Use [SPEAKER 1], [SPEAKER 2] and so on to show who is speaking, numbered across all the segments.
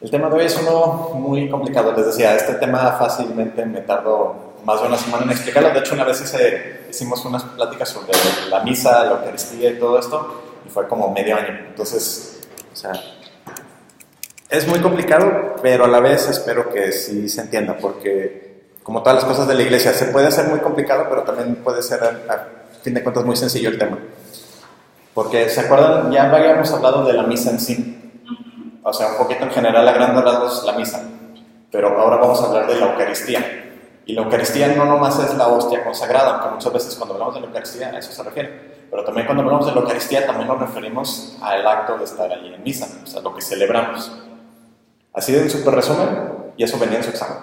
[SPEAKER 1] El tema de hoy es uno muy complicado. Les decía, este tema fácilmente me tardó más de una semana en explicarlo. De hecho, una vez hicimos unas pláticas sobre la misa, la Eucaristía y todo esto, y fue como medio año. Entonces, o sea, es muy complicado, pero a la vez espero que sí se entienda, porque como todas las cosas de la iglesia, se puede hacer muy complicado, pero también puede ser, a fin de cuentas, muy sencillo el tema. Porque, ¿se acuerdan? Ya habíamos hablado de la misa en sí. O sea, un poquito en general, a grandes rasgos, la misa. Pero ahora vamos a hablar de la Eucaristía. Y la Eucaristía no nomás es la hostia consagrada, aunque muchas veces cuando hablamos de la Eucaristía a eso se refiere. Pero también cuando hablamos de la Eucaristía también nos referimos al acto de estar allí en misa, o sea, lo que celebramos. Así de un súper resumen, y eso venía en su examen.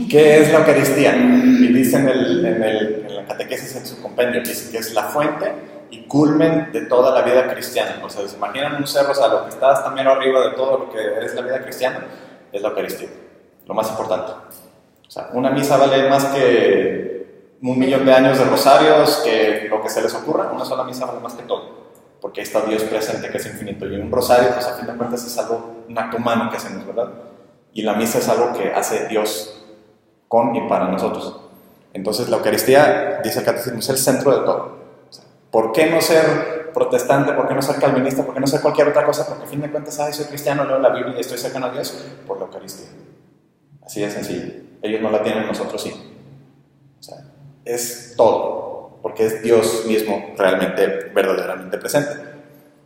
[SPEAKER 1] ¿Qué es la Eucaristía? Y dice en la catequesis, en su compendio, dice que es la fuente y culmen de toda la vida cristiana. O sea, ¿se imaginan un cerro? O sea, lo que está también arriba de todo lo que es la vida cristiana es la Eucaristía, lo más importante. O sea, una misa vale más que 1.000.000 de años de rosarios, que lo que se les ocurra. Una sola misa vale más que todo, porque ahí está Dios presente, que es infinito. Y un rosario, pues a fin de cuentas es algo, un acto humano que hacemos, ¿verdad? Y la misa es algo que hace Dios con y para nosotros. Entonces la Eucaristía, dice el catecismo, es el centro de todo. ¿Por qué no ser protestante? ¿Por qué no ser calvinista? ¿Por qué no ser cualquier otra cosa? Porque a fin de cuentas, soy cristiano, leo la Biblia y estoy cercano a Dios por la Eucaristía. Así de sencillo. Ellos no la tienen, nosotros sí. O sea, es todo, porque es Dios mismo realmente, verdaderamente presente.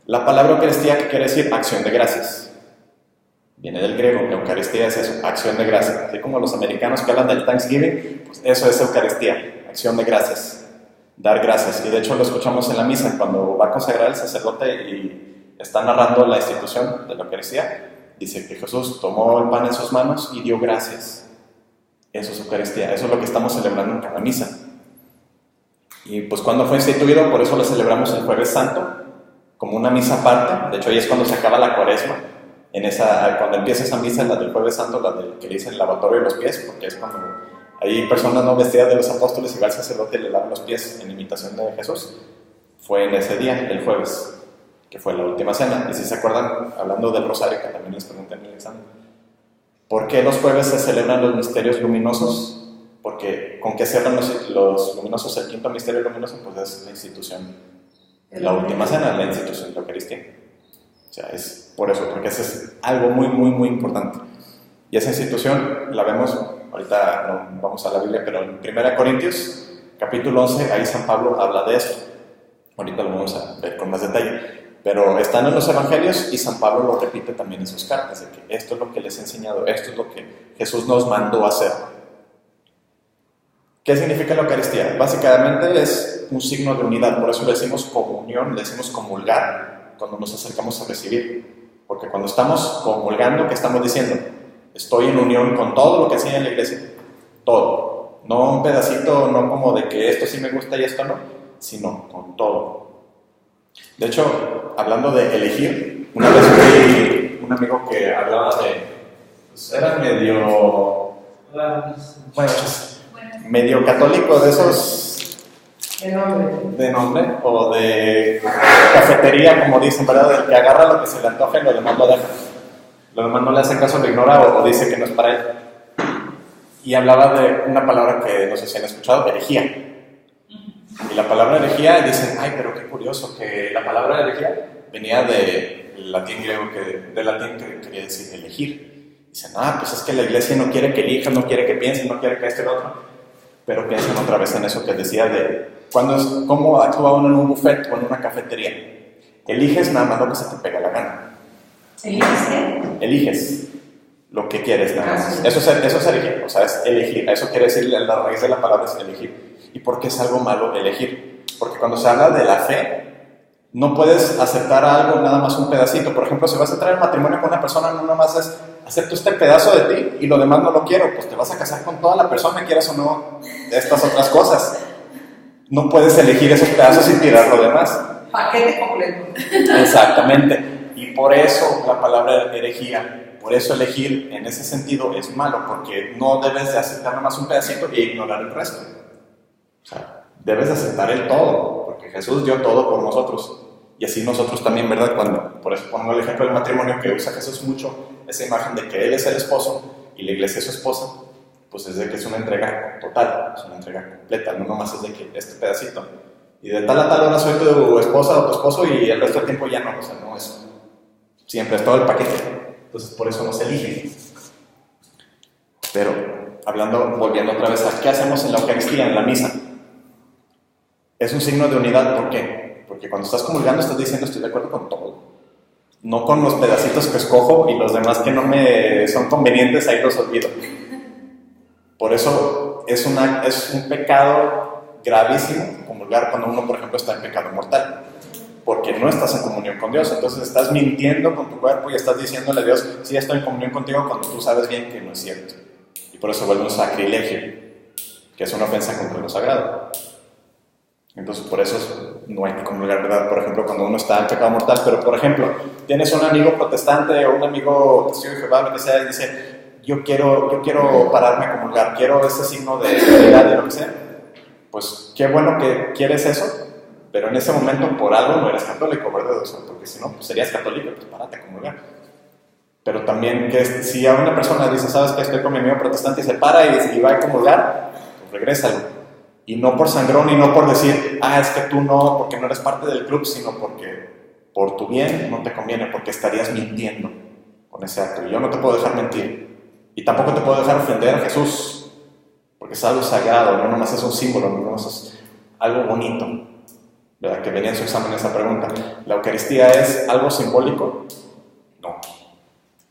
[SPEAKER 1] La palabra Eucaristía, ¿qué quiere decir? Acción de gracias. Viene del griego, Eucaristía es eso, acción de gracias. Así como los americanos que hablan del Thanksgiving, pues eso es Eucaristía, acción de gracias. Dar gracias, y de hecho lo escuchamos en la misa cuando va a consagrar el sacerdote y está narrando la institución de la Eucaristía. Dice que Jesús tomó el pan en sus manos y dio gracias. Eso es Eucaristía, eso es lo que estamos celebrando en cada misa. Y pues cuando fue instituido, por eso lo celebramos el Jueves Santo, como una misa aparte. De hecho ahí es cuando se acaba la Cuaresma. Cuando empieza esa misa, la del Jueves Santo, la del que le dice el lavatorio de los pies, porque es cuando hay personas no vestidas de los apóstoles y va el sacerdote y le lava los pies en imitación de Jesús. Fue en ese día, el jueves, que fue la última cena. Y si se acuerdan, hablando del rosario, que también les pregunté en el examen, ¿por qué los jueves se celebran los misterios luminosos? Porque ¿con qué cierran los luminosos? El quinto misterio luminoso, pues es la institución, la última cena, la institución de la Eucaristía. O sea, es por eso, porque eso es algo muy, muy, muy importante. Y esa institución la vemos, ahorita no vamos a la Biblia, pero en 1 Corintios, capítulo 11, ahí San Pablo habla de esto. Ahorita lo vamos a ver con más detalle. Pero están en los evangelios y San Pablo lo repite también en sus cartas, de que esto es lo que les he enseñado, esto es lo que Jesús nos mandó a hacer. ¿Qué significa la Eucaristía? Básicamente es un signo de unidad, por eso le decimos comunión, le decimos comulgar, cuando nos acercamos a recibir. Porque cuando estamos comulgando, ¿qué estamos diciendo? Estoy en unión con todo lo que enseña la iglesia, todo. No un pedacito, no como de que esto sí me gusta y esto no, sino con todo. De hecho, hablando de elegir, una vez vi un amigo que hablaba de, pues era medio, bueno, medio católico, de esos de nombre, o de cafetería, como dicen, ¿verdad? Del que agarra lo que se le antoja y lo demás lo deja. Lo demás no le hace caso, lo ignora o dice que no es para él. Y hablaba de una palabra que no sé si han escuchado, herejía. Y la palabra herejía, dicen, ay, pero qué curioso, que la palabra herejía venía del latín griego, del latín que quería decir elegir. Dicen, pues es que la iglesia no quiere que elijan, no quiere que piensen, no quiere que esto y lo otro. Pero piensen otra vez en eso que decía de cómo actúa uno en un buffet o en una cafetería. Eliges nada más lo que se te pega la gana.
[SPEAKER 2] ¿Eliges qué?
[SPEAKER 1] Eliges lo que quieres nada más. Eso es elegir, o sea, es elegir. Eso quiere decir, la raíz de la palabra es elegir. ¿Y por qué es algo malo elegir? Porque cuando se habla de la fe, no puedes aceptar algo nada más un pedacito. Por ejemplo, si vas a entrar en matrimonio con una persona, no nomás es acepto este pedazo de ti y lo demás no lo quiero. Pues te vas a casar con toda la persona, quieras o no, estas otras cosas. No puedes elegir esos pedazos y tirar lo demás.
[SPEAKER 2] Paquete completo.
[SPEAKER 1] Exactamente. Y por eso la palabra herejía, por eso elegir en ese sentido es malo, porque no debes de aceptar nomás un pedacito e ignorar el resto. O sea, debes de aceptar el todo, porque Jesús dio todo por nosotros. Y así nosotros también, ¿verdad? Por eso pongo el ejemplo del matrimonio que usa Jesús mucho esa imagen de que Él es el esposo y la iglesia es su esposa, pues es de que es una entrega total, es una entrega completa, no nomás es de que este pedacito. Y de tal a tal hora soy tu esposa o tu esposo y el resto del tiempo ya no, o sea, no es siempre, es todo el paquete. Entonces por eso nos eligen. Pero, volviendo otra vez a qué hacemos en la Eucaristía, en la misa. Es un signo de unidad, ¿por qué? Porque cuando estás comulgando estás diciendo estoy de acuerdo con todo. No con los pedacitos que escojo y los demás que no me son convenientes, ahí los olvido. Por eso es un pecado gravísimo comulgar cuando uno, por ejemplo, está en pecado mortal. Porque no estás en comunión con Dios. Entonces estás mintiendo con tu cuerpo y estás diciéndole a Dios, sí, estoy en comunión contigo, cuando tú sabes bien que no es cierto. Y por eso vuelve un sacrilegio, que es una ofensa contra lo sagrado. Entonces por eso no hay que comulgar, ¿verdad? Por ejemplo, cuando uno está en pecado mortal, pero por ejemplo, tienes un amigo protestante o un amigo testigo de Jehová, lo que sea, y dice, yo quiero pararme a comulgar, quiero ese signo de unidad y lo que sea. Pues qué bueno que quieres eso, pero en ese momento por algo no eres católico, ¿verdad? O sea, porque si no, pues serías católico, pues párate a comulgar. Pero también que si a una persona dice, ¿sabes qué? Estoy con mi amigo protestante y se para y va a comulgar, pues regrésalo. Y no por sangrón y no por decir, es que tú no, porque no eres parte del club, sino porque por tu bien no te conviene, porque estarías mintiendo con ese acto. Y yo no te puedo dejar mentir. Y tampoco te puedo dejar ofender a Jesús, porque es algo sagrado, no nomás es un símbolo, no nomás es algo bonito. ¿Verdad? Que venía en su examen esa pregunta. ¿La Eucaristía es algo simbólico? No.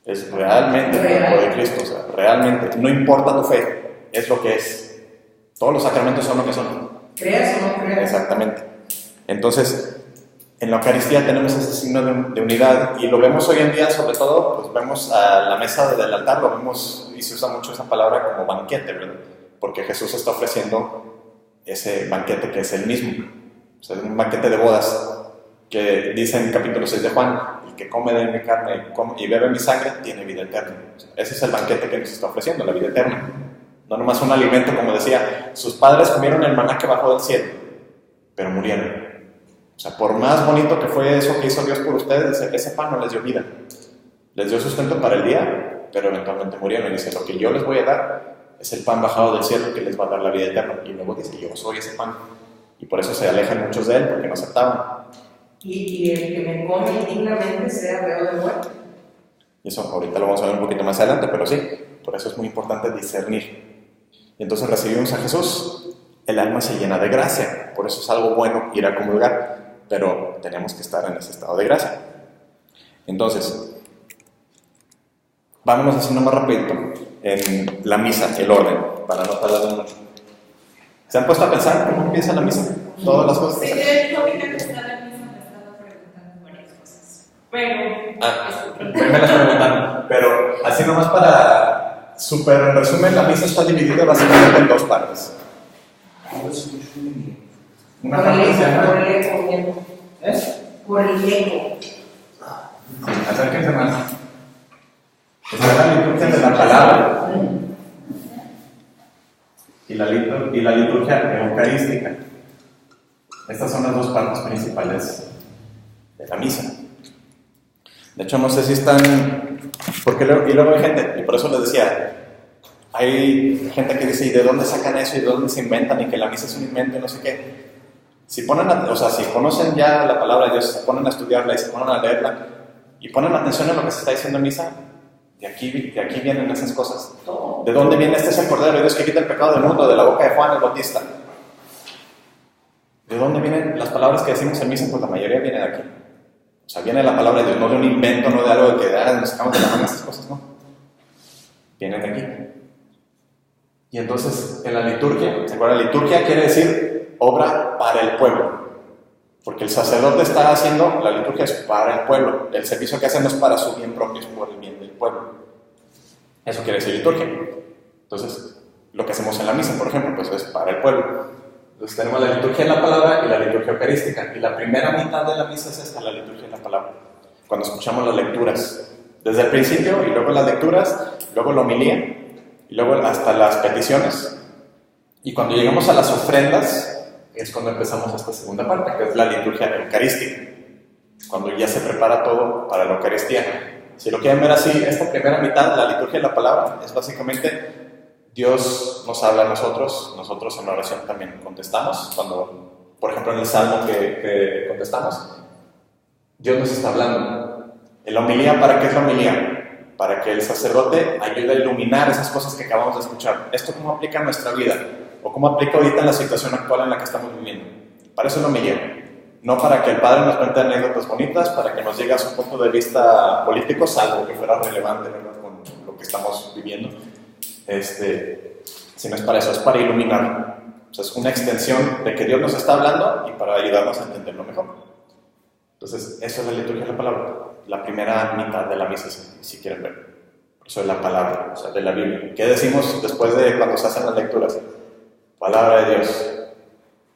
[SPEAKER 1] Es realmente el cuerpo de Cristo, o sea, realmente. No importa tu fe, es lo que es. Todos los sacramentos son lo que son.
[SPEAKER 2] ¿Creas o no creas?
[SPEAKER 1] Exactamente. Entonces, en la Eucaristía tenemos ese signo de unidad y lo vemos hoy en día, sobre todo, pues vemos a la mesa del altar, lo vemos y se usa mucho esa palabra como banquete, ¿verdad? Porque Jesús está ofreciendo ese banquete que es el mismo. O sea, es un banquete de bodas que dice en capítulo 6 de Juan, el que come de mi carne y bebe mi sangre tiene vida eterna. O sea, ese es el banquete que nos está ofreciendo, la vida eterna. No nomás un alimento, como decía, sus padres comieron el maná que bajó del cielo, pero murieron. O sea, por más bonito que fue eso que hizo Dios por ustedes, ese pan no les dio vida. Les dio sustento para el día, pero eventualmente murieron. Y dice, lo que yo les voy a dar es el pan bajado del cielo que les va a dar la vida eterna. Y luego dice, yo soy ese pan. Y por eso se alejan muchos de él, porque no aceptaban.
[SPEAKER 2] Y el que me come indignamente sea reo de muerte.
[SPEAKER 1] Y eso ahorita lo vamos a ver un poquito más adelante, pero sí, por eso es muy importante discernir. Y entonces recibimos a Jesús, el alma se llena de gracia, por eso es algo bueno ir a comulgar, pero tenemos que estar en ese estado de gracia. Entonces, vámonos haciendo más rapidito en la misa, el orden, para no tardar mucho. ¿Se han puesto a pensar cómo empieza la misa? Todas las cosas.
[SPEAKER 3] Sí, ahorita que está la misa me estaba preguntando varias cosas.
[SPEAKER 1] Me las preguntan, pero así nomás para súper en resumen, la misa está dividida básicamente en dos partes. Una parte se llama...
[SPEAKER 2] Por el eco. Por el eco.
[SPEAKER 1] Acérquense más. Está la liturgia de la palabra y la liturgia eucarística. Estas son las dos partes principales de la misa. De hecho, no sé si están... Porque luego hay gente, y por eso les decía, hay gente que dice, ¿y de dónde sacan eso? ¿Y de dónde se inventan? Y que la misa es un invento y no sé qué. Si conocen ya la palabra de Dios, se ponen a estudiarla y se ponen a leerla, y ponen atención a lo que se está diciendo en misa, de aquí vienen esas cosas. ¿De dónde viene este es el Cordero de Dios que quita el pecado del mundo? De la boca de Juan el Bautista. ¿De dónde vienen las palabras que decimos en misa? Pues la mayoría vienen de aquí. O sea, viene la palabra de Dios, no de un invento, no de algo de que nos sacamos de la mano esas cosas, no. Vienen de aquí. Y entonces, en la liturgia, ¿se acuerdan? Liturgia quiere decir obra para el pueblo. Porque el sacerdote está haciendo, la liturgia es para el pueblo. El servicio que hacen no es para su bien propio, es por el bien del pueblo. Eso quiere decir liturgia. Entonces, lo que hacemos en la misa, por ejemplo, pues es para el pueblo. Entonces tenemos la liturgia de la palabra y la liturgia eucarística. Y la primera mitad de la misa es esta, la liturgia de la palabra. Cuando escuchamos las lecturas. Desde el principio y luego las lecturas, luego la homilía y luego hasta las peticiones. Y cuando llegamos a las ofrendas, es cuando empezamos esta segunda parte, que es la liturgia eucarística. Cuando ya se prepara todo para la Eucaristía. Si lo quieren ver así, esta primera mitad, la liturgia de la palabra, es básicamente Dios nos habla a nosotros, nosotros en la oración también contestamos. Cuando, por ejemplo, en el Salmo que contestamos, Dios nos está hablando. En la homilía, ¿para qué es la homilía? Para que el sacerdote ayude a iluminar esas cosas que acabamos de escuchar. ¿Esto cómo aplica a nuestra vida? ¿O cómo aplica ahorita en la situación actual en la que estamos viviendo? Para eso es la homilía. No para que el padre nos cuente anécdotas bonitas, para que nos llegue a su punto de vista político, salvo que fuera relevante, ¿verdad?, con lo que estamos viviendo. Si no es para eso, es para iluminar. O sea, es una extensión de que Dios nos está hablando y para ayudarnos a entenderlo mejor. Entonces, eso es la liturgia de la palabra. La primera mitad de la misa, si quieren ver. Por eso es la palabra, o sea, de la Biblia. ¿Qué decimos después de cuando se hacen las lecturas? Palabra de Dios,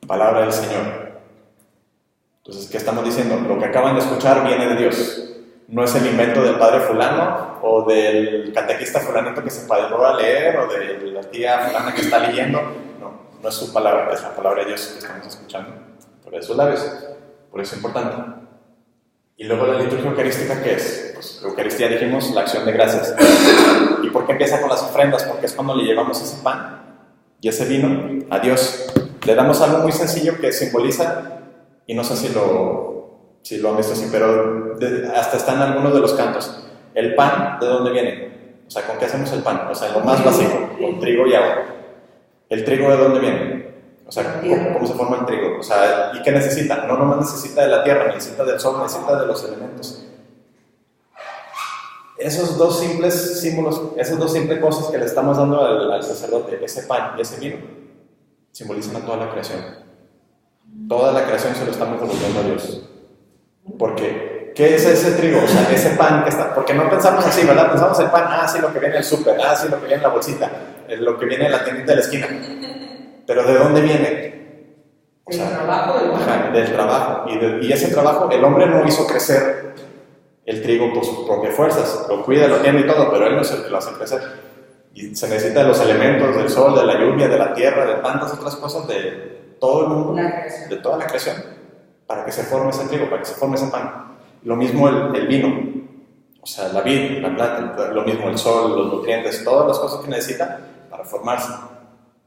[SPEAKER 1] palabra del Señor. Entonces, ¿qué estamos diciendo? Lo que acaban de escuchar viene de Dios. No es el invento del padre fulano o del catequista fulanito que se paró a leer o de la tía fulana que está leyendo. No es su palabra, es la palabra de Dios que estamos escuchando por esos labios. Por eso es importante. Y luego la liturgia eucarística, ¿qué es? Pues la Eucaristía, dijimos, la acción de gracias. ¿Y por qué empieza con las ofrendas? Porque es cuando le llevamos ese pan y ese vino a Dios. Le damos algo muy sencillo que simboliza, y no sé si lo han visto así, pero hasta está en algunos de los cantos. El pan, ¿de dónde viene? O sea, ¿con qué hacemos el pan? O sea, lo más básico, con trigo y agua. ¿El trigo de dónde viene? O sea, ¿cómo se forma el trigo? O sea, ¿y qué necesita? No nomás necesita de la tierra, necesita del sol, necesita de los elementos. Esos dos simples símbolos, esas dos simples cosas que le estamos dando al sacerdote, ese pan y ese vino, simbolizan a toda la creación. Toda la creación se lo estamos devolviendo a Dios. Porque, ¿qué es ese trigo? O sea, ese pan que está... Porque no pensamos así, ¿verdad? Pensamos el pan, sí, lo que viene del súper, sí, lo que viene en la bolsita, lo que viene en la tiendita de la esquina. Pero ¿de dónde viene? O sea, del trabajo. Y ese trabajo, el hombre no hizo crecer el trigo por sus propias fuerzas. Lo cuida, lo tiene y todo, pero él no es el que lo hace crecer. Y se necesita de los elementos, del sol, de la lluvia, de la tierra, de tantas otras cosas, de todo el mundo, de toda la creación, para que se forme ese trigo, para que se forme ese pan. Lo mismo el vino, o sea, la vid, la planta, lo mismo el sol, los nutrientes, todas las cosas que necesita para formarse.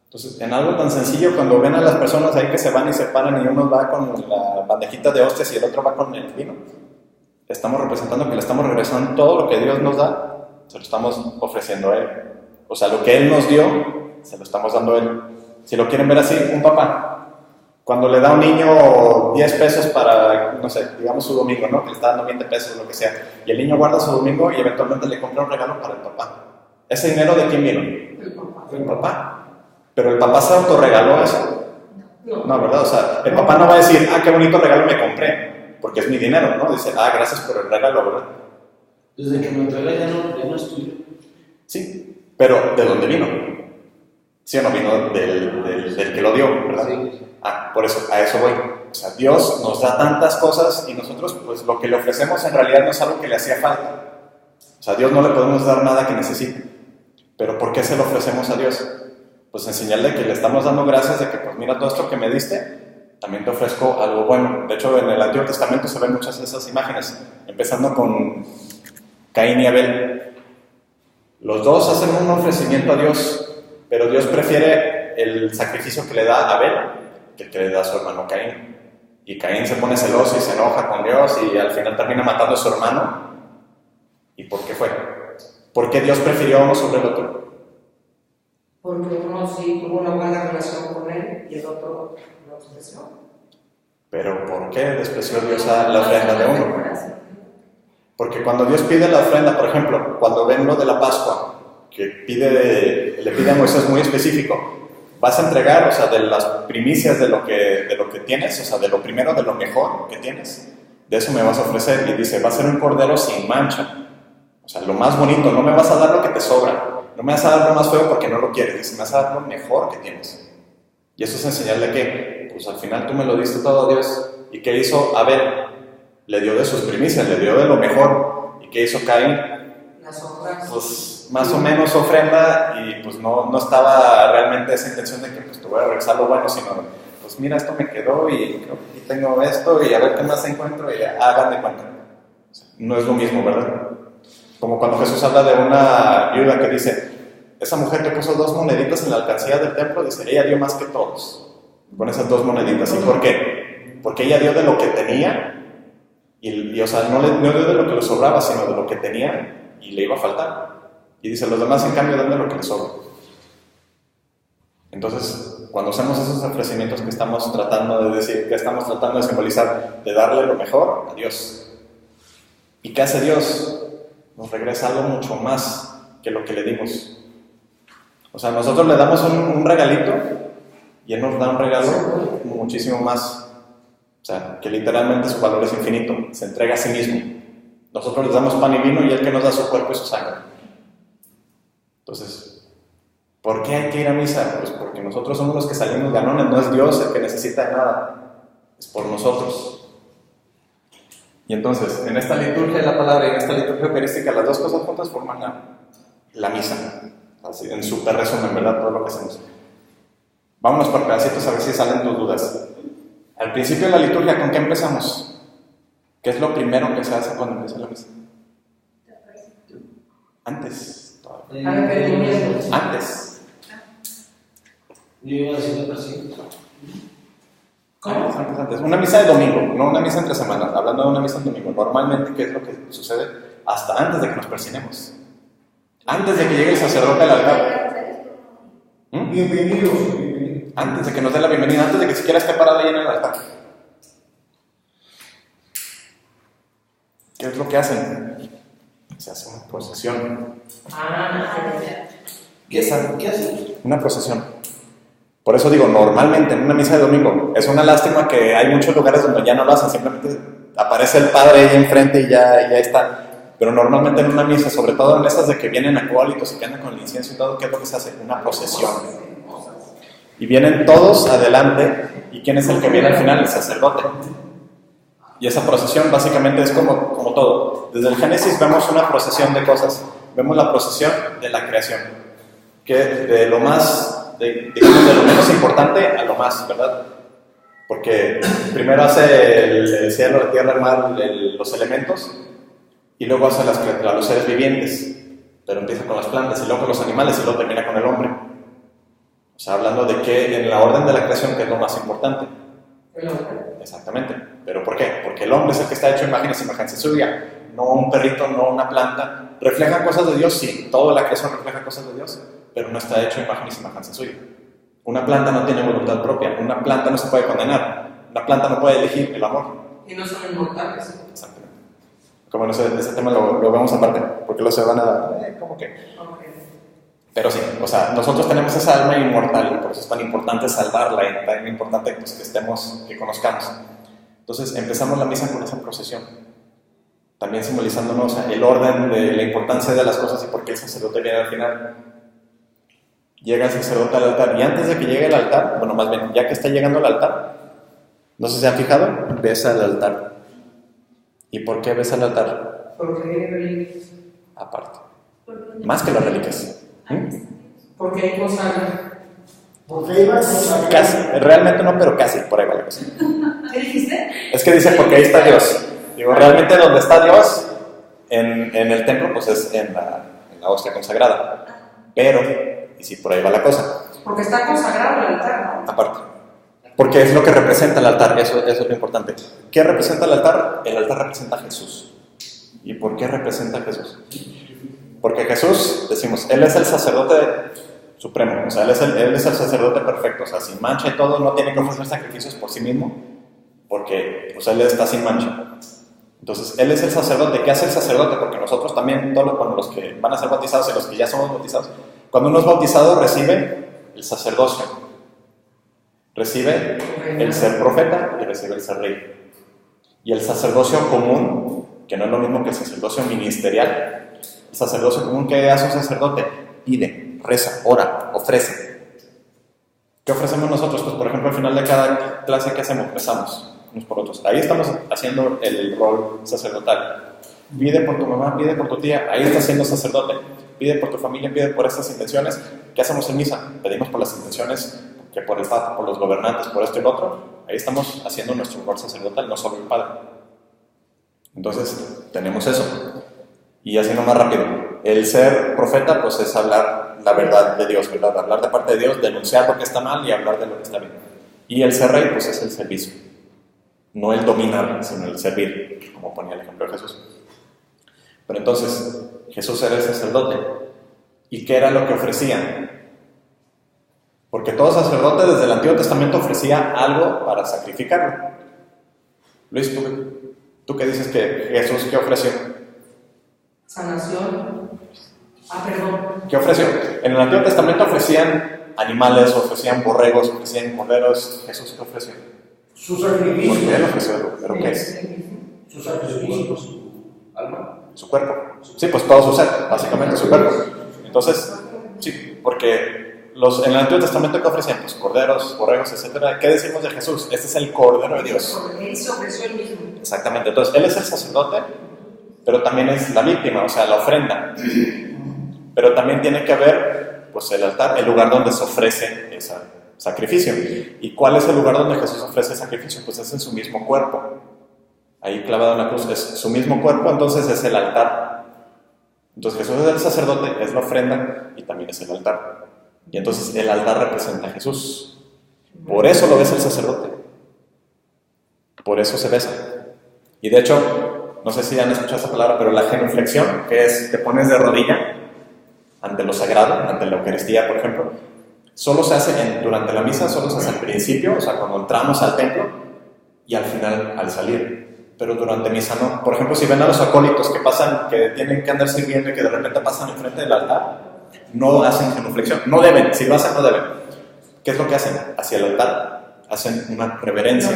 [SPEAKER 1] Entonces, en algo tan sencillo, cuando ven a las personas ahí que se van y se paran y uno va con la bandejita de hostias y el otro va con el vino, estamos representando que le estamos regresando todo lo que Dios nos da, se lo estamos ofreciendo a Él. O sea, lo que Él nos dio, se lo estamos dando a Él. Si lo quieren ver así, un papá, cuando le da a un niño 10 pesos para, no sé, digamos su domingo, ¿no? Que le está dando 20 pesos, lo que sea, y el niño guarda su domingo y eventualmente le compra un regalo para el papá. ¿Ese dinero de quién vino? El papá. Pero el papá se autorregaló eso. No, ¿verdad? O sea, el papá no va a decir, qué bonito regalo me compré, porque es mi dinero, ¿no? Dice, gracias por el regalo, ¿verdad?
[SPEAKER 4] Desde que me entrega ya no es tuyo.
[SPEAKER 1] Sí, pero ¿de dónde vino? ¿Sí o no vino del que lo dio, verdad?
[SPEAKER 4] Sí.
[SPEAKER 1] Por eso, a eso voy. O sea, Dios nos da tantas cosas y nosotros, pues lo que le ofrecemos en realidad no es algo que le hacía falta. O sea, a Dios no le podemos dar nada que necesite. Pero ¿por qué se lo ofrecemos a Dios? Pues en señal de que le estamos dando gracias de que, pues mira, todo esto que me diste, también te ofrezco algo bueno. De hecho, en el Antiguo Testamento se ven muchas de esas imágenes, empezando con Caín y Abel. Los dos hacen un ofrecimiento a Dios, pero Dios prefiere el sacrificio que le da a Abel que el que le da a su hermano Caín. Y Caín se pone celoso y se enoja con Dios y al final termina matando a su hermano. ¿Y por qué fue? ¿Por qué Dios prefirió a uno sobre el otro?
[SPEAKER 2] Porque uno sí tuvo una buena relación con él y el otro lo despreció.
[SPEAKER 1] ¿Pero por qué despreció Dios a la ofrenda de uno? Porque cuando Dios pide la ofrenda, por ejemplo, cuando ven lo de la Pascua, que le pide a Moisés muy específico, vas a entregar, o sea, de las primicias de lo que tienes, o sea, de lo primero, de lo mejor que tienes, de eso me vas a ofrecer. Y dice, va a ser un cordero sin mancha. O sea, lo más bonito, no me vas a dar lo que te sobra. No me vas a dar lo más feo porque no lo quieres. Dice, me vas a dar lo mejor que tienes. Y eso es en señal de que, pues al final tú me lo diste todo, Dios. ¿Y qué hizo Abel? Le dio de sus primicias, le dio de lo mejor. ¿Y qué hizo Caín?
[SPEAKER 2] Las obras.
[SPEAKER 1] Pues más o menos ofrenda y pues no estaba realmente esa intención de que pues te voy a regresar lo bueno, sino pues mira, esto me quedó y creo que aquí tengo esto y a ver qué más encuentro y hagan de cuenta. O sea, no es lo mismo, ¿verdad? Como cuando Jesús habla de una viuda que dice, esa mujer que puso 2 moneditas en la alcancía del templo, dice, ella dio más que todos, con esas 2 moneditas. ¿Y por qué? Porque ella dio de lo que tenía, y o sea, no dio de lo que le sobraba, sino de lo que tenía, y le iba a faltar. Y dice, los demás en cambio dan de lo que les sobra. Entonces, cuando hacemos esos ofrecimientos que estamos tratando de decir, que estamos tratando de simbolizar, de darle lo mejor a Dios. ¿Y qué hace Dios? Nos regresa algo mucho más que lo que le dimos. O sea, nosotros le damos un regalito y Él nos da un regalo muchísimo más. O sea, que literalmente su valor es infinito. Se entrega a sí mismo. Nosotros les damos pan y vino y Él que nos da su cuerpo y su sangre. Entonces, ¿por qué hay que ir a misa? Pues porque nosotros somos los que salimos ganones. No es Dios el que necesita nada. Es por nosotros. Y entonces, en esta liturgia de la palabra y en esta liturgia eucarística, las dos cosas juntas forman la misa. Así, en súper resumen, ¿verdad? Todo lo que hacemos. Vámonos por pedacitos a ver si salen tus dudas. Al principio de la liturgia, ¿con qué empezamos? ¿Qué es lo primero que se hace cuando empieza la misa? Antes. Antes.
[SPEAKER 4] Yo iba a decir otra sí.
[SPEAKER 1] Antes. Una misa de domingo, no una misa entre semanas. Hablando de una misa de domingo, normalmente, ¿qué es lo que sucede? Hasta antes de que nos persinemos. Antes de que llegue el sacerdote al altar.
[SPEAKER 5] Bienvenidos.
[SPEAKER 1] Antes de que nos dé la bienvenida, antes de que siquiera esté parado ahí en el altar. ¿Qué es lo que hacen? Se hace una procesión.
[SPEAKER 4] ¿Qué hacen?
[SPEAKER 1] Una procesión. Por eso digo, normalmente en una misa de domingo, es una lástima que hay muchos lugares donde ya no lo hacen, simplemente aparece el padre ahí enfrente y ya está. Pero normalmente en una misa, sobre todo en esas de que vienen acólitos y que andan con el incienso y todo, ¿qué es lo que se hace? Una procesión. Y vienen todos adelante, ¿y quién es el que viene al final? El sacerdote. Y esa procesión básicamente es como todo. Desde el Génesis vemos una procesión de cosas. Vemos la procesión de la creación, que de lo más... de lo menos importante a lo más, ¿verdad? Porque primero hace el cielo, la tierra, el mar, los elementos, y luego hace los seres vivientes, pero empieza con las plantas, y luego con los animales, y luego termina con el hombre. O sea, hablando de que en la orden de la creación, que es lo más importante.
[SPEAKER 2] El hombre.
[SPEAKER 1] Exactamente. ¿Pero por qué? Porque el hombre es el que está hecho imagen y semejanza suya, no un perrito, no una planta. ¿Refleja cosas de Dios? Sí, toda la creación refleja cosas de Dios, pero no está hecho imagen y semejanza suya. Una planta no tiene voluntad propia, una planta no se puede condenar, una planta no puede elegir el amor.
[SPEAKER 2] Y no son inmortales.
[SPEAKER 1] Exactamente. Como ese tema lo vemos aparte, porque luego se van a... ¿cómo que?
[SPEAKER 2] Okay.
[SPEAKER 1] Pero sí, o sea, nosotros tenemos esa alma inmortal, por eso es tan importante salvarla y tan importante pues, que conozcamos. Entonces empezamos la misa con esa procesión, también simbolizándonos el orden de la importancia de las cosas y por qué el sacerdote viene al final. Llega el sacerdote al altar y antes de que llegue al altar, bueno, más bien, ya que está llegando al altar, no sé si se han fijado, besa al altar. ¿Y por qué besa al altar?
[SPEAKER 2] Porque hay reliquias.
[SPEAKER 1] Aparte, más que las reliquias.
[SPEAKER 2] Porque hay cosas.
[SPEAKER 5] Porque iba a ser
[SPEAKER 1] Casi, realmente no, pero casi, por ahí va la cosa.
[SPEAKER 3] ¿Qué dijiste?
[SPEAKER 1] Es que dice porque ahí está Dios. Digo, realmente donde está Dios en el templo, pues es en la hostia consagrada. Pero, y sí, por ahí va la cosa.
[SPEAKER 2] Porque está consagrado el altar, ¿no?
[SPEAKER 1] Aparte. Porque es lo que representa el altar, eso es lo importante. ¿Qué representa el altar? El altar representa a Jesús. ¿Y por qué representa a Jesús? Porque Jesús, decimos, Él es el sacerdote supremo, o sea, Él es el sacerdote perfecto, o sea, sin mancha y todo, no tiene que ofrecer sacrificios por sí mismo, porque pues, Él está sin mancha. Entonces, Él es el sacerdote. ¿Qué hace el sacerdote? Porque nosotros también, cuando los que van a ser bautizados y los que ya somos bautizados, cuando uno es bautizado recibe el sacerdocio, recibe el ser profeta y recibe el ser rey. Y el sacerdocio común, que no es lo mismo que el sacerdocio ministerial, el sacerdocio común, ¿qué hace un sacerdote? Pide, reza, ora, ofrece. ¿Qué ofrecemos nosotros? Pues por ejemplo al final de cada clase, ¿qué hacemos? Rezamos unos por otros. Ahí estamos haciendo el rol sacerdotal. Pide por tu mamá, pide por tu tía, ahí estás siendo sacerdote. Pide por tu familia, pide por estas intenciones. ¿Qué hacemos en misa? Pedimos por las intenciones, que por el Papa, por los gobernantes, por esto y lo otro. Ahí estamos haciendo nuestro rol sacerdotal, no solo el Padre. Entonces, tenemos eso. Y así nomás rápido. El ser profeta, pues es hablar la verdad de Dios, ¿verdad? Hablar de parte de Dios, denunciar lo que está mal y hablar de lo que está bien. Y el ser rey, pues es el servicio. No el dominar, sino el servir, como ponía el ejemplo de Jesús. Pero entonces, Jesús era el sacerdote. ¿Y qué era lo que ofrecían? Porque todo sacerdote desde el Antiguo Testamento ofrecía algo para sacrificarlo. Luis, ¿tú qué dices que Jesús qué ofreció?
[SPEAKER 2] Sanación. Perdón.
[SPEAKER 1] ¿Qué ofreció? En el Antiguo Testamento ofrecían animales, ofrecían borregos, ofrecían corderos. ¿Jesús qué ofreció?
[SPEAKER 5] Su
[SPEAKER 1] ¿Por qué
[SPEAKER 5] sacrificio.
[SPEAKER 1] él ofreció? ¿Pero qué es?
[SPEAKER 5] Su sacrificio.
[SPEAKER 4] ¿Alma?
[SPEAKER 1] Su cuerpo. Sí, pues todo su ser, básicamente su cuerpo. Entonces, sí, porque en el Antiguo Testamento ¿qué ofrecían? Pues corderos, borregos, etc. ¿Qué decimos de Jesús? Este es el Cordero de Dios.
[SPEAKER 2] Él se ofreció el mismo.
[SPEAKER 1] Exactamente. Entonces, él es el sacerdote, pero también es la víctima, o sea, la ofrenda. Pero también tiene que haber, pues, el altar, el lugar donde se ofrece ese sacrificio. ¿Y cuál es el lugar donde Jesús ofrece el sacrificio? Pues es en su mismo cuerpo. Ahí clavado en la cruz es su mismo cuerpo, entonces es el altar. Entonces Jesús es el sacerdote, es la ofrenda y también es el altar. Y entonces el altar representa a Jesús. Por eso lo ves el sacerdote. Por eso se besa. Y de hecho, no sé si han escuchado esa palabra, pero la genuflexión, que es te pones de rodilla ante lo sagrado, ante la Eucaristía, por ejemplo, solo se hace durante la misa, solo se hace al principio, o sea, cuando entramos al templo, y al final, al salir. Pero durante misa no. Por ejemplo, si ven a los acólitos que pasan, que tienen que andar sirviendo y que de repente pasan enfrente del altar, no hacen genuflexión. No deben, si lo hacen, no deben. ¿Qué es lo que hacen? Hacia el altar hacen una reverencia.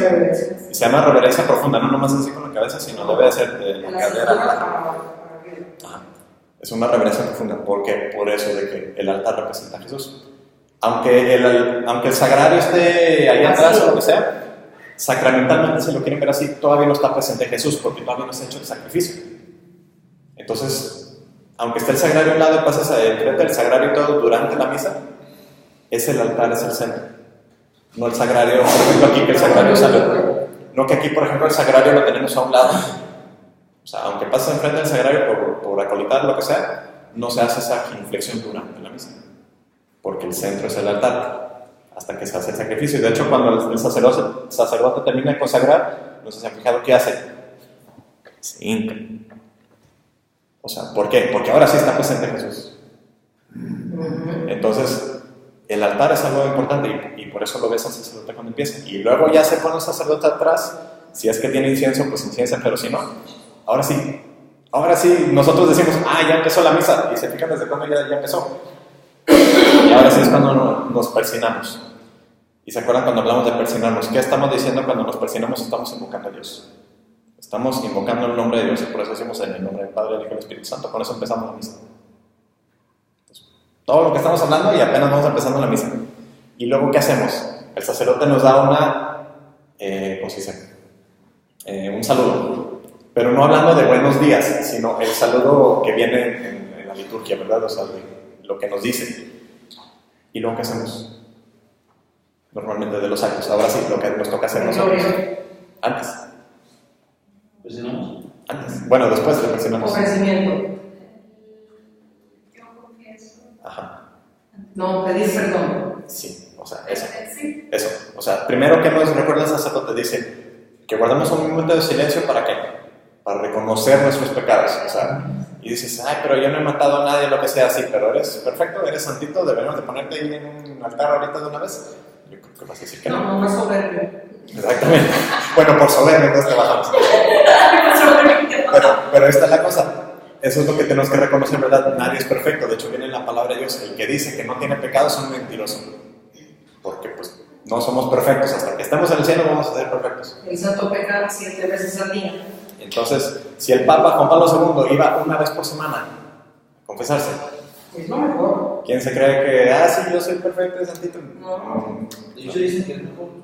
[SPEAKER 1] Y se llama reverencia profunda, no nomás así con la cabeza, sino debe de ser de la cadera. Ajá. Es una reverencia profunda. ¿Por qué? Por eso de que el altar representa a Jesús. Aunque el sagrario esté allá atrás o lo que sea, sacramentalmente, si lo quieren ver así, todavía no está presente Jesús porque todavía no se ha hecho el sacrificio. Entonces, aunque esté el sagrario a un lado y pases enfrente del sagrario y todo durante la misa, es el altar, es el centro. No el sagrario, por ejemplo, aquí que el sagrario sale. No que aquí, por ejemplo, el sagrario lo tenemos a un lado. O sea, aunque pases enfrente del sagrario por acolitar, lo que sea, no se hace esa genuflexión durante la misa. Porque el centro es el altar. Hasta que se hace el sacrificio. Y de hecho, cuando el sacerdote termina de consagrar, no sé si han fijado qué hace. Se hinca. O sea, ¿por qué? Porque ahora sí está presente Jesús. Entonces, el altar es algo importante y por eso lo ves al sacerdote cuando empieza. Y luego ya se pone el sacerdote atrás. Si es que tiene incienso, pues inciensa, pero si no, ahora sí. Ahora sí, nosotros decimos, ya empezó la misa. Y se fijan desde cuándo ya empezó. Y ahora sí es cuando nos persinamos. ¿Y se acuerdan cuando hablamos de persinarnos? ¿Qué estamos diciendo cuando nos persinamos? Estamos invocando a Dios. Estamos invocando el nombre de Dios y por eso decimos en el nombre del Padre, del Hijo y del Espíritu Santo. Con eso empezamos la misa. Entonces, todo lo que estamos hablando y apenas vamos empezando la misa. ¿Y luego qué hacemos? El sacerdote nos da ¿cómo se dice? Un saludo. Pero no hablando de buenos días, sino el saludo que viene en la liturgia, ¿verdad? O sea, de lo que nos dice. ¿Y luego qué hacemos? Normalmente de los actos. Ahora sí, lo que nos toca hacer nosotros. Antes.
[SPEAKER 4] ¿Presionamos?
[SPEAKER 1] Antes. Bueno, después le presionamos.
[SPEAKER 2] Ofrecimiento.
[SPEAKER 3] Yo confieso.
[SPEAKER 1] Ajá.
[SPEAKER 2] No, pedir perdón.
[SPEAKER 1] Sí, o sea, eso.
[SPEAKER 3] Sí.
[SPEAKER 1] Eso. O sea, primero que nos recuerda el sacerdote, dice que guardemos un momento de silencio ¿para qué? Para reconocer nuestros pecados. O sea, y dices, pero yo no he matado a nadie, lo que sea así, pero eres perfecto, eres santito, deberíamos de ponerte ahí en un altar ahorita de una vez. Yo creo que vas a decir que no.
[SPEAKER 2] No es soberbio.
[SPEAKER 1] Exactamente. Bueno, por soberbio entonces te bajamos. Pero esta es la cosa. Eso es lo que tenemos que reconocer, ¿verdad? Nadie es perfecto. De hecho, viene en la palabra de Dios. El que dice que no tiene pecado es un mentiroso. Porque, pues, no somos perfectos. Hasta que estemos en el cielo vamos a ser perfectos.
[SPEAKER 2] El santo peca 7 veces al día.
[SPEAKER 1] Entonces, si el Papa Juan Pablo II iba una vez por semana a confesarse,
[SPEAKER 2] Es lo mejor.
[SPEAKER 1] ¿quién se cree que, sí, yo soy perfecto y santito?
[SPEAKER 2] No.
[SPEAKER 4] Ellos dicen que no.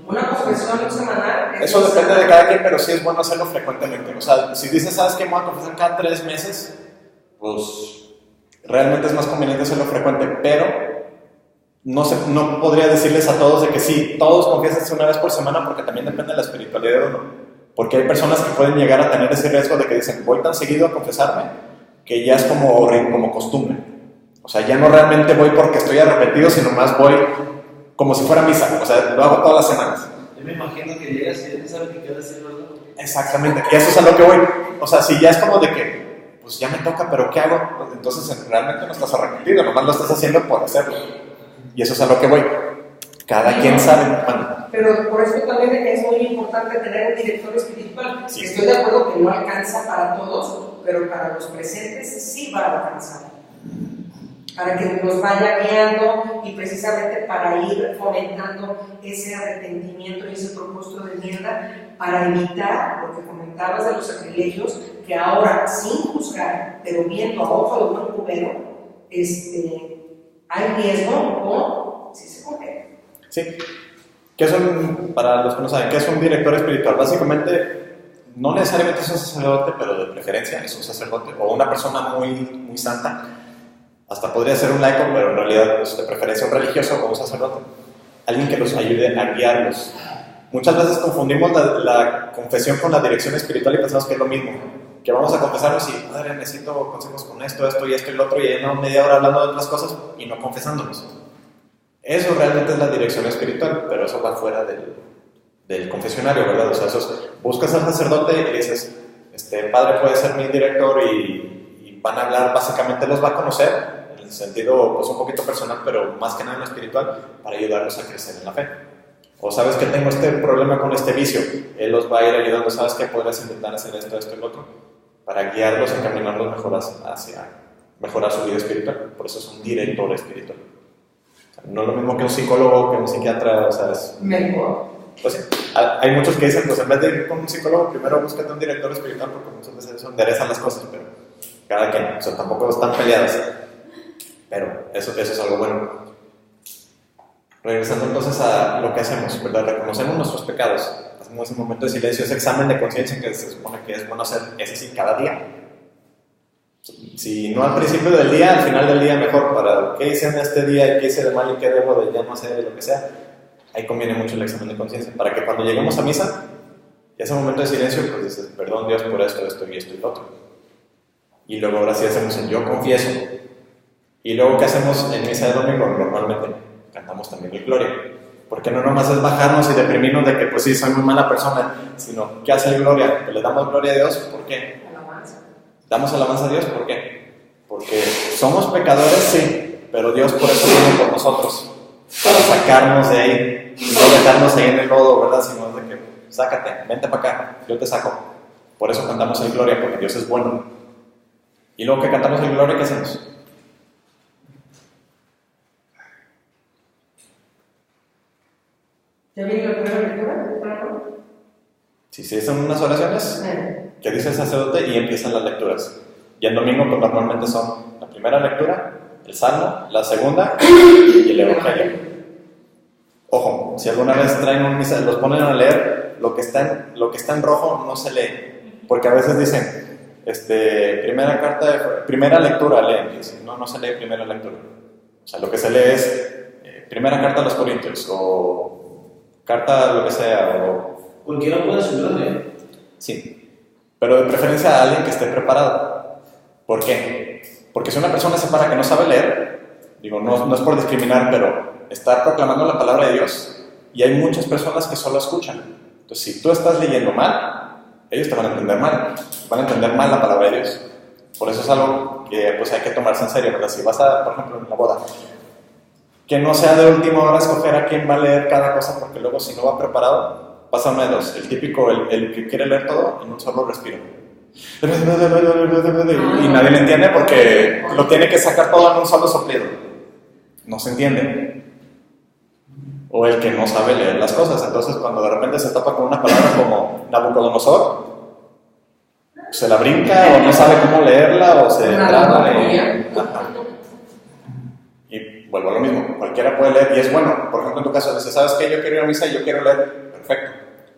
[SPEAKER 2] Una confesión semanal.
[SPEAKER 1] Eso depende de cada quien, pero sí es bueno hacerlo frecuentemente. O sea, si dices, ¿sabes qué? Me voy a confesar cada 3 meses, pues realmente es más conveniente hacerlo frecuente, pero no podría decirles a todos de que sí, todos confiesen una vez por semana, porque también depende de la espiritualidad de uno. Porque hay personas que pueden llegar a tener ese riesgo de que dicen, voy tan seguido a confesarme, que ya es como costumbre. O sea, ya no realmente voy porque estoy arrepentido, sino más voy como si fuera misa. O sea, lo hago todas las semanas.
[SPEAKER 4] Yo me imagino que llegas y ya no sabes qué quieres hacer, ¿verdad?
[SPEAKER 1] Exactamente, y eso es a lo que voy. O sea, si ya es como de que, pues ya me toca, pero ¿qué hago? Pues entonces realmente no estás arrepentido, nomás lo estás haciendo por hacerlo. Y eso es a lo que voy. Cada quien sabe. Bueno,
[SPEAKER 2] Pero por eso también es muy importante tener un director espiritual.
[SPEAKER 1] Sí.
[SPEAKER 2] Estoy de acuerdo que no alcanza para todos, pero para los presentes sí va a alcanzar. Para que nos vaya guiando y precisamente para ir fomentando ese arrepentimiento y ese propósito de enmienda para evitar lo que comentabas de los sacrilegios, que ahora sin juzgar, pero viendo a ojo de buen cubero, hay riesgo o si se comete.
[SPEAKER 1] sí. ¿Qué es para los que no saben, qué es un director espiritual? Básicamente, no necesariamente es un sacerdote, pero de preferencia es un sacerdote o una persona muy, muy santa. Hasta podría ser un laico, pero en realidad pues, de preferencia un religioso o un sacerdote. Alguien que los ayude a guiarlos. Muchas veces confundimos la confesión con la dirección espiritual y pensamos que es lo mismo. Que vamos a confesarnos y, madre, necesito consejos con esto, esto y esto y lo otro, y ya no media hora hablando de otras cosas y no confesándonos. Eso realmente es la dirección espiritual, pero eso va fuera del confesionario, ¿verdad? O sea, buscas al sacerdote y le dices, padre puede ser mi director y van a hablar, básicamente los va a conocer, en el sentido pues un poquito personal, pero más que nada en lo espiritual, para ayudarlos a crecer en la fe. O sabes que tengo este problema con este vicio, él los va a ir ayudando, sabes que podrás intentar hacer esto, esto y lo otro, para guiarlos, encaminarlos mejor hacia mejorar su vida espiritual. Por eso es un director espiritual. O sea, no es lo mismo que un psicólogo, que un psiquiatra, o sea, es
[SPEAKER 2] Mejor.
[SPEAKER 1] pues sí, hay muchos que dicen, pues en vez de ir con un psicólogo, primero búscate un director espiritual, porque muchas veces eso enderezan las cosas, pero cada quien, o sea, tampoco están peleadas, pero eso es algo bueno. Regresando entonces a lo que hacemos, ¿verdad? Reconocemos nuestros pecados, hacemos ese momento de silencio, ese examen de conciencia que se supone que es bueno hacer, ese sí, cada día. Si no al principio del día, al final del día mejor, para qué hice en este día, qué hice de mal y qué debo de ya no hacer, lo que sea. Ahí conviene mucho el examen de conciencia, para que cuando lleguemos a misa, y ese momento de silencio, pues dices, perdón Dios por esto, esto y esto y lo otro. Y luego ahora sí hacemos el yo confieso. Y luego, ¿qué hacemos en misa de domingo? Normalmente cantamos también el Gloria. Porque no nomás es bajarnos y deprimirnos de que pues sí, soy muy mala persona, sino, ¿qué hace el Gloria? Que le damos gloria a Dios, ¿por qué?
[SPEAKER 2] Alabanza.
[SPEAKER 1] Damos alabanza a Dios, ¿por qué? Porque somos pecadores, sí, pero Dios por eso viene por nosotros, para sacarnos de ahí, no dejarnos ahí en el lodo, ¿verdad? Sino de que, sácate, vente para acá, yo te saco. Por eso cantamos el Gloria, porque Dios es bueno. Y luego que cantamos el Gloria, ¿qué hacemos?
[SPEAKER 2] ¿Ya viene la primera lectura?
[SPEAKER 1] Si se hacen unas oraciones, que dice el sacerdote y empiezan las lecturas. Y el domingo pues normalmente son la primera lectura, el salmo, la segunda y el evangelio. Ojo, si alguna vez traen un misa, los ponen a leer, lo que está en rojo no se lee, porque a veces dicen, primera lectura leen, y dicen, no se lee primera lectura. O sea, lo que se lee es primera carta a los Corintios, o carta lo que sea, o...
[SPEAKER 4] Cualquiera puede subirlo, ¿eh?
[SPEAKER 1] Sí, pero de preferencia a alguien que esté preparado. ¿Por qué? Porque si una persona se para que no sabe leer, digo, no es por discriminar, pero está proclamando la palabra de Dios y hay muchas personas que solo escuchan. Entonces, si tú estás leyendo mal, ellos te van a entender mal, van a entender mal la palabra de Dios. Por eso es algo que pues, hay que tomarse en serio, ¿verdad? Si vas por ejemplo, en la boda, que no sea de última hora escoger a quién va a leer cada cosa, porque luego si no va preparado, pasa una de dos, el típico, el que quiere leer todo en un solo respiro. Y nadie le entiende porque lo tiene que sacar todo en un solo soplido. No se entiende. O el que no sabe leer las cosas. Entonces cuando de repente se topa con una palabra como Nabucodonosor, se la brinca o no sabe cómo leerla o se traba y vuelvo a lo mismo, cualquiera puede leer y es bueno. Por ejemplo, en tu caso dices, ¿sabes qué? Yo quiero ir a misa y yo quiero leer. Perfecto.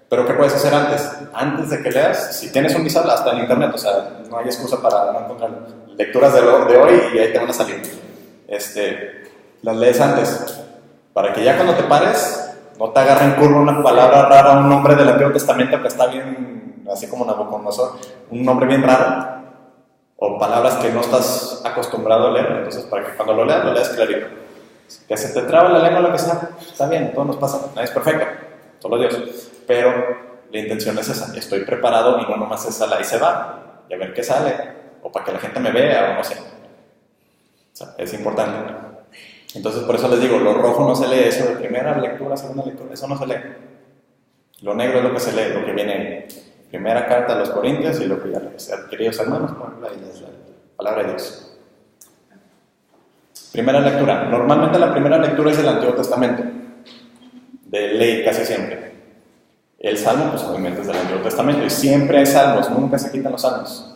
[SPEAKER 1] Pero ¿qué puedes hacer antes? Antes de que leas, si tienes un misal, hasta en internet, o sea, no hay excusa para no encontrar lecturas de hoy y ahí te van a salir. Las lees antes, para que ya cuando te pares, no te agarre en curva una palabra rara, un nombre del Antiguo Testamento que está bien, así como Nabucodonosor, un nombre bien raro. o palabras que no estás acostumbrado a leer, entonces para que cuando lo leas clarito. Que se te traba la lengua o lo que sea, está bien, todo nos pasa, nadie es perfecto, solo Dios. Pero la intención es esa, estoy preparado y no nomás es a la y se va, y a ver qué sale, o para que la gente me vea, o no sé. O sea, es importante. Entonces por eso les digo, lo rojo no se lee, eso de primera lectura, segunda lectura, eso no se lee. Lo negro es lo que se lee, lo que viene primera carta a los Corintios y lo que ya les queridos hermanos, por ejemplo, ahí es la palabra de Dios. Primera lectura. Normalmente la primera lectura es del Antiguo Testamento, de ley casi siempre. El Salmo, pues obviamente es del Antiguo Testamento y siempre hay salmos, nunca se quitan los salmos.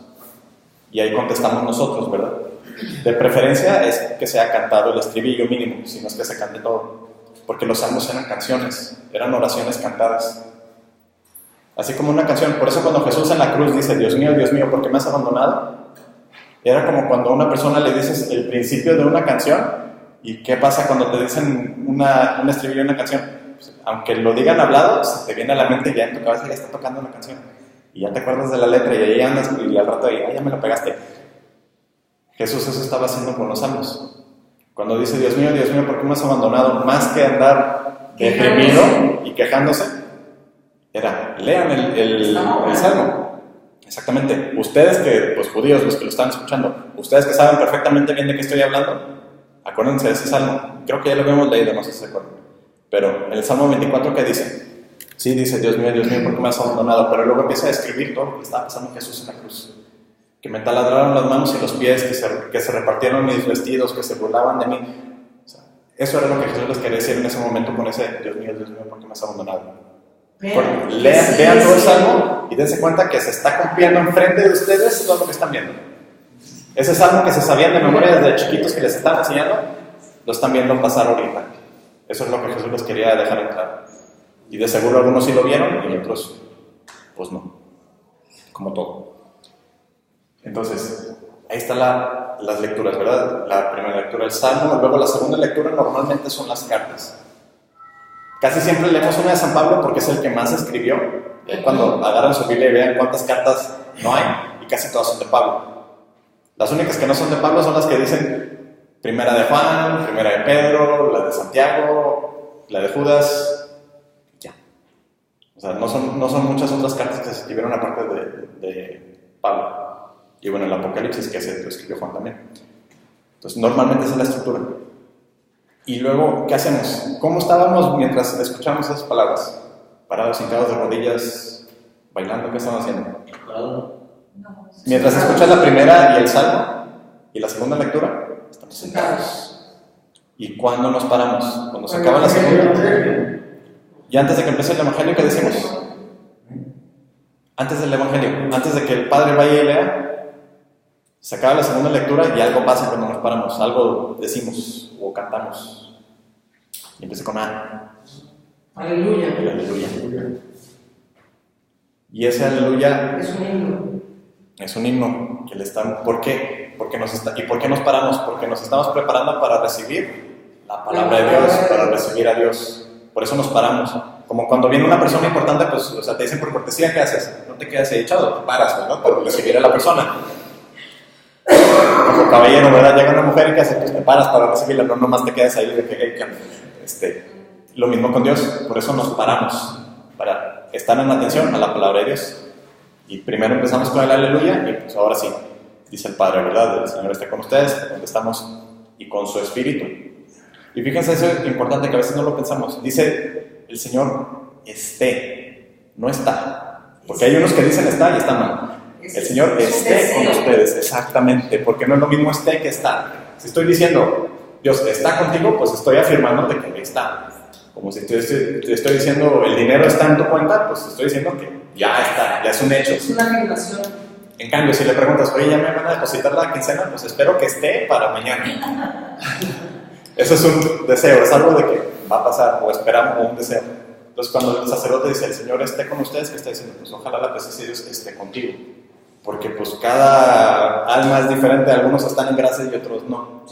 [SPEAKER 1] Y ahí contestamos nosotros, ¿verdad? De preferencia es que sea cantado el estribillo mínimo, si no es que se cante todo. Porque los salmos eran canciones, eran oraciones cantadas. Así como una canción. Por eso cuando Jesús en la cruz dice, Dios mío, ¿por qué me has abandonado? Era como cuando a una persona le dices el principio de una canción. ¿Y qué pasa cuando te dicen un estribillo de una canción? Pues, aunque lo digan hablado, se te viene a la mente y ya en tu cabeza ya está tocando una canción. Y ya te acuerdas de la letra y ahí andas y al rato ahí, ya me lo pegaste. Jesús eso estaba haciendo con los salmos. Cuando dice, Dios mío, ¿por qué me has abandonado? Más que andar deprimido y quejándose, era, lean el salmo. Exactamente. Ustedes que, pues judíos, los que lo están escuchando, ustedes que saben perfectamente bien de qué estoy hablando, acuérdense de ese salmo. Creo que ya lo habíamos leído, no sé si se acuerdan. Pero en el Salmo 24, ¿qué dice? Sí, dice, Dios mío, ¿por qué me has abandonado? Pero luego empieza a describir todo lo que estaba pasando Jesús en la cruz. Que me taladraron las manos y los pies, que se repartieron mis vestidos, que se burlaban de mí. O sea, eso era lo que Jesús les quería decir en ese momento con ese, Dios mío, ¿por qué me has abandonado? Vean todo el Salmo y dense cuenta que se está cumpliendo enfrente de ustedes todo lo que están viendo. Ese Salmo que se sabían de memoria desde chiquitos que les están enseñando, lo están viendo pasar ahorita. Eso es lo que Jesús les quería dejar entrar. Y de seguro algunos sí lo vieron y otros, pues no. Como todo. Entonces, ahí están las lecturas, ¿verdad? La primera lectura, el Salmo, luego la segunda lectura normalmente son las cartas. Casi siempre leemos una de San Pablo porque es el que más escribió. Y cuando agarran su Biblia y vean cuántas cartas no hay, y casi todas son de Pablo. Las únicas que no son de Pablo son las que dicen primera de Juan, primera de Pedro, la de Santiago, la de Judas, ya. O sea, no son muchas otras cartas que se escribieron aparte de Pablo. Y bueno, el Apocalipsis que se escribió Juan también. Entonces, normalmente esa es la estructura. Y luego, ¿qué hacemos? ¿Cómo estábamos mientras escuchamos esas palabras? Parados, hincados de rodillas, bailando, ¿qué estamos haciendo?
[SPEAKER 3] No.
[SPEAKER 1] Mientras escuchas la primera y el Salmo y la segunda lectura, estamos sentados. ¿Y cuándo nos paramos? Cuando se acaba la segunda. Y antes de que empiece el Evangelio, ¿qué decimos? Antes del Evangelio, antes de que el Padre vaya y lea, se acaba la segunda lectura y algo pasa cuando nos paramos, algo decimos o cantamos. Y empieza con A.
[SPEAKER 2] Aleluya.
[SPEAKER 1] El aleluya. Y ese aleluya
[SPEAKER 2] Es un himno.
[SPEAKER 1] es un himno que le están. ¿Por qué? ¿Y por qué nos paramos? Porque nos estamos preparando para recibir la palabra de Dios, para recibir a Dios. Por eso nos paramos. Como cuando viene una persona importante, pues, o sea, te dicen por cortesía, ¿qué haces? No te quedas ahí echado, te paras, ¿verdad? Para recibir a la persona. Como caballero, ¿verdad? Llega una mujer y ¿qué haces? Pues te paras para recibirla, no nomás te quedas ahí de que lo mismo con Dios, por eso nos paramos, para estar en atención a la palabra de Dios. Y primero empezamos con el aleluya, y pues ahora sí, dice el Padre, ¿verdad? El Señor esté con ustedes, donde estamos, y con su Espíritu. Y fíjense, eso es importante que a veces no lo pensamos. Dice el Señor, esté, no está. Porque hay unos que dicen está y está mal. El Señor esté con ustedes, exactamente, porque no es lo mismo esté que está. Si estoy diciendo, Dios está contigo, pues estoy afirmando de que está. Como si te estoy diciendo, el dinero está en tu cuenta, pues estoy diciendo que ya está, ya es un hecho.
[SPEAKER 2] Es una afirmación.
[SPEAKER 1] En cambio, si le preguntas, oye, ya me van a depositar la quincena, pues espero que esté para mañana. Eso es un deseo, es algo de que va a pasar, o esperamos un deseo. Entonces, cuando el sacerdote dice, el Señor esté con ustedes, ¿qué está diciendo? Pues ojalá la presencia de Dios esté contigo. Porque pues cada alma es diferente, algunos están en gracia y otros no.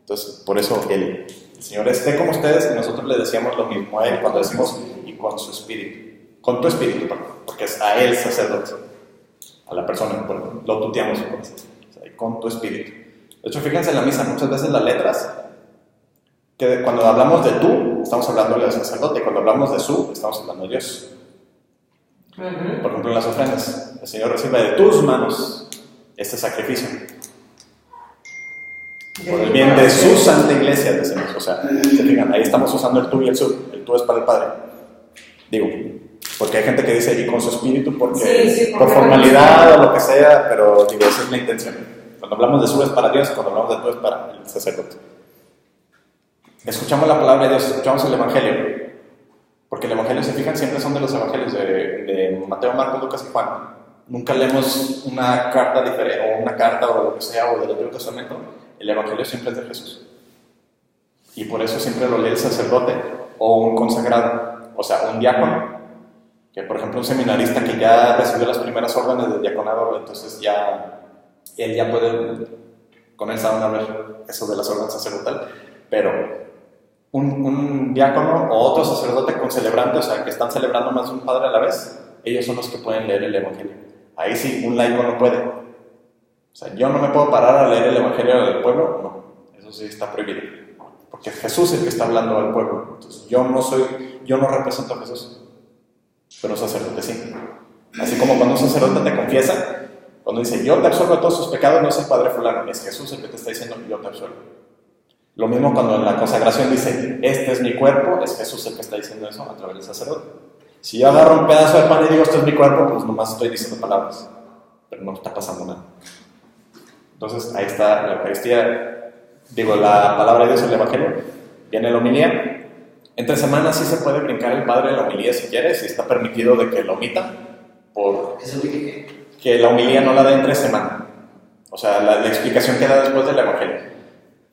[SPEAKER 1] Entonces, por eso el Señor esté con ustedes y nosotros le decíamos lo mismo a Él cuando decimos y con su espíritu. Con tu espíritu, perdón, porque es a Él sacerdote, a la persona, lo tuteamos. Pues. O sea, con tu espíritu. De hecho, fíjense en la misa, muchas veces las letras, que cuando hablamos de tú, estamos hablando del sacerdote, y cuando hablamos de su, estamos hablando de Dios. Por ejemplo, en las ofrendas, el Señor recibe de tus manos este sacrificio. Por el bien de su santa iglesia, decimos. O sea, se fijan, ahí estamos usando el tú y el su. El tú es para el Padre. Digo, porque hay gente que dice, y con su espíritu, porque por formalidad o lo que sea, pero digo, esa es la intención. Cuando hablamos de su es para Dios, cuando hablamos de tú es para el sacerdote. Escuchamos la palabra de Dios, escuchamos el Evangelio. Porque el Evangelio, si fijan, siempre son de los Evangelios de Mateo, Marcos, Lucas y Juan. Nunca leemos una carta diferente, o una carta o lo que sea, o del Antiguo Testamento. El Evangelio siempre es de Jesús. Y por eso siempre lo lee el sacerdote o un consagrado, o sea, un diácono. Que por ejemplo un seminarista que ya recibió las primeras órdenes de diaconado, entonces él ya puede, con él saben hablar eso de las órdenes sacerdotales, pero un diácono o otro sacerdote con celebrante, o sea, que están celebrando más de un padre a la vez, ellos son los que pueden leer el Evangelio. Ahí sí, un laico no puede. O sea, yo no me puedo parar a leer el Evangelio del pueblo, no, eso sí está prohibido. Porque es Jesús el que está hablando al pueblo. Entonces, yo no represento a Jesús, pero un sacerdote sí. Así como cuando un sacerdote te confiesa, cuando dice, yo te absuelvo de todos sus pecados, no es el Padre fulano, es Jesús el que te está diciendo, yo te absuelvo. Lo mismo cuando en la consagración dice, este es mi cuerpo, es Jesús el que está diciendo eso a través del sacerdote. Si yo agarro un pedazo de pan y digo, este es mi cuerpo, pues nomás estoy diciendo palabras, pero no está pasando nada. Entonces, ahí está la Eucaristía, digo, la palabra de Dios en el Evangelio, viene la homilía. Entre semanas sí se puede brincar el padre la homilía si quiere, si está permitido de que lo omita, por que la homilía no la dé entre semana. O sea, la explicación que da después del Evangelio.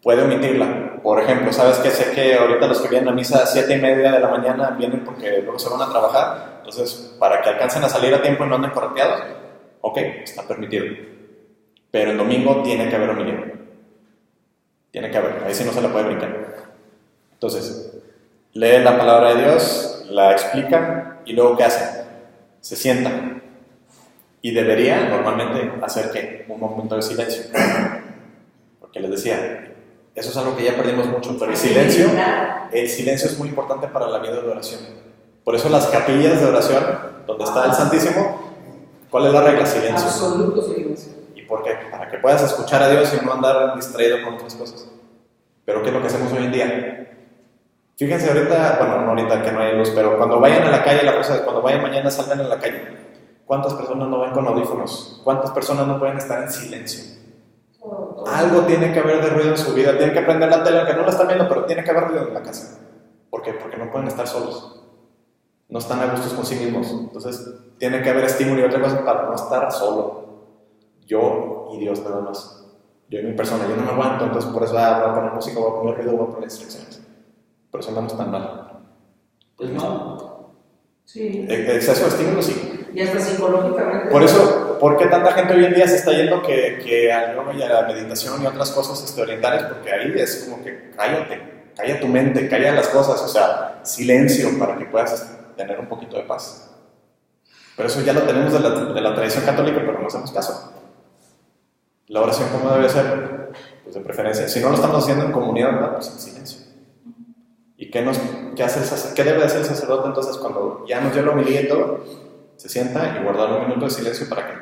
[SPEAKER 1] Puede omitirla. Por ejemplo, ¿sabes qué? Sé que ahorita los que vienen a misa a 7:30 de la mañana vienen porque luego se van a trabajar. Entonces, para que alcancen a salir a tiempo y no anden correteados, ok, está permitido. Pero el domingo tiene que haber homilía. Tiene que haber, ahí sí no se la puede brincar. Entonces, leen la palabra de Dios, la explican y luego ¿qué hacen? Se sientan. Y debería normalmente hacer ¿qué? Un momento de silencio. Porque les decía, eso es algo que ya perdimos mucho, pero el silencio es muy importante para la vida de oración. Por eso las capillas de oración, donde está el Santísimo, ¿cuál es la regla? Silencio.
[SPEAKER 2] Absoluto silencio.
[SPEAKER 1] ¿Y por qué? Para que puedas escuchar a Dios y no andar distraído con otras cosas. Pero ¿qué es lo que hacemos hoy en día? Fíjense ahorita, bueno, no ahorita que no hay luz, pero cuando vayan a la calle, la cosa es cuando vayan mañana, salgan a la calle. ¿Cuántas personas no van con audífonos? ¿Cuántas personas no pueden estar en silencio? Algo tiene que haber de ruido en su vida. Tienen que prender la tele, aunque no la están viendo, pero tiene que haber ruido en la casa. ¿Por qué? Porque no pueden estar solos. No están a gustos con sí mismos. Entonces, tiene que haber estímulo y otra cosa para no estar solo. Yo y Dios nada más. Yo y mi persona. Yo no me aguanto, entonces por eso voy a poner música, voy a poner ruido, voy a poner instrucciones. Por eso andamos tan mal.
[SPEAKER 4] Pues no.
[SPEAKER 2] Sí.
[SPEAKER 1] Exceso de estímulo, sí.
[SPEAKER 2] Y hasta psicológicamente.
[SPEAKER 1] Por eso, ¿por qué tanta gente hoy en día se está yendo que al yoga y a la meditación y otras cosas orientales? Porque ahí es como que calla tu mente, calla las cosas, o sea, silencio para que puedas tener un poquito de paz. Pero eso ya lo tenemos de la tradición católica, pero no hacemos caso. La oración, ¿cómo debe ser? Pues de preferencia. Si no lo estamos haciendo en comunidad, ¿verdad? Pues en silencio. ¿Y qué debe hacer el sacerdote entonces cuando ya nos dio la homilía y todo? Se sienta y guardar un minuto de silencio para que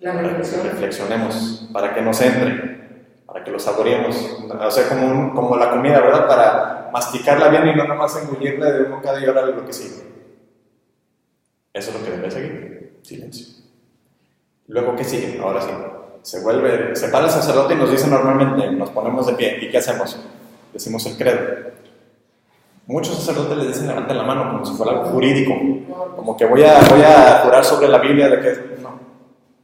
[SPEAKER 1] reflexionemos, para que nos entre, para que lo saboreemos. O sea, como la comida, ¿verdad? Para masticarla bien y no nomás engullirla de un bocado y órale lo que sigue. Eso es lo que debe seguir, silencio. Luego, ¿qué sigue? Ahora sí, se para el sacerdote y nos dice normalmente, nos ponemos de pie, ¿y qué hacemos? Decimos el credo. Muchos sacerdotes les dicen levanten la mano como si fuera algo jurídico, como que voy a jurar sobre la Biblia de que no,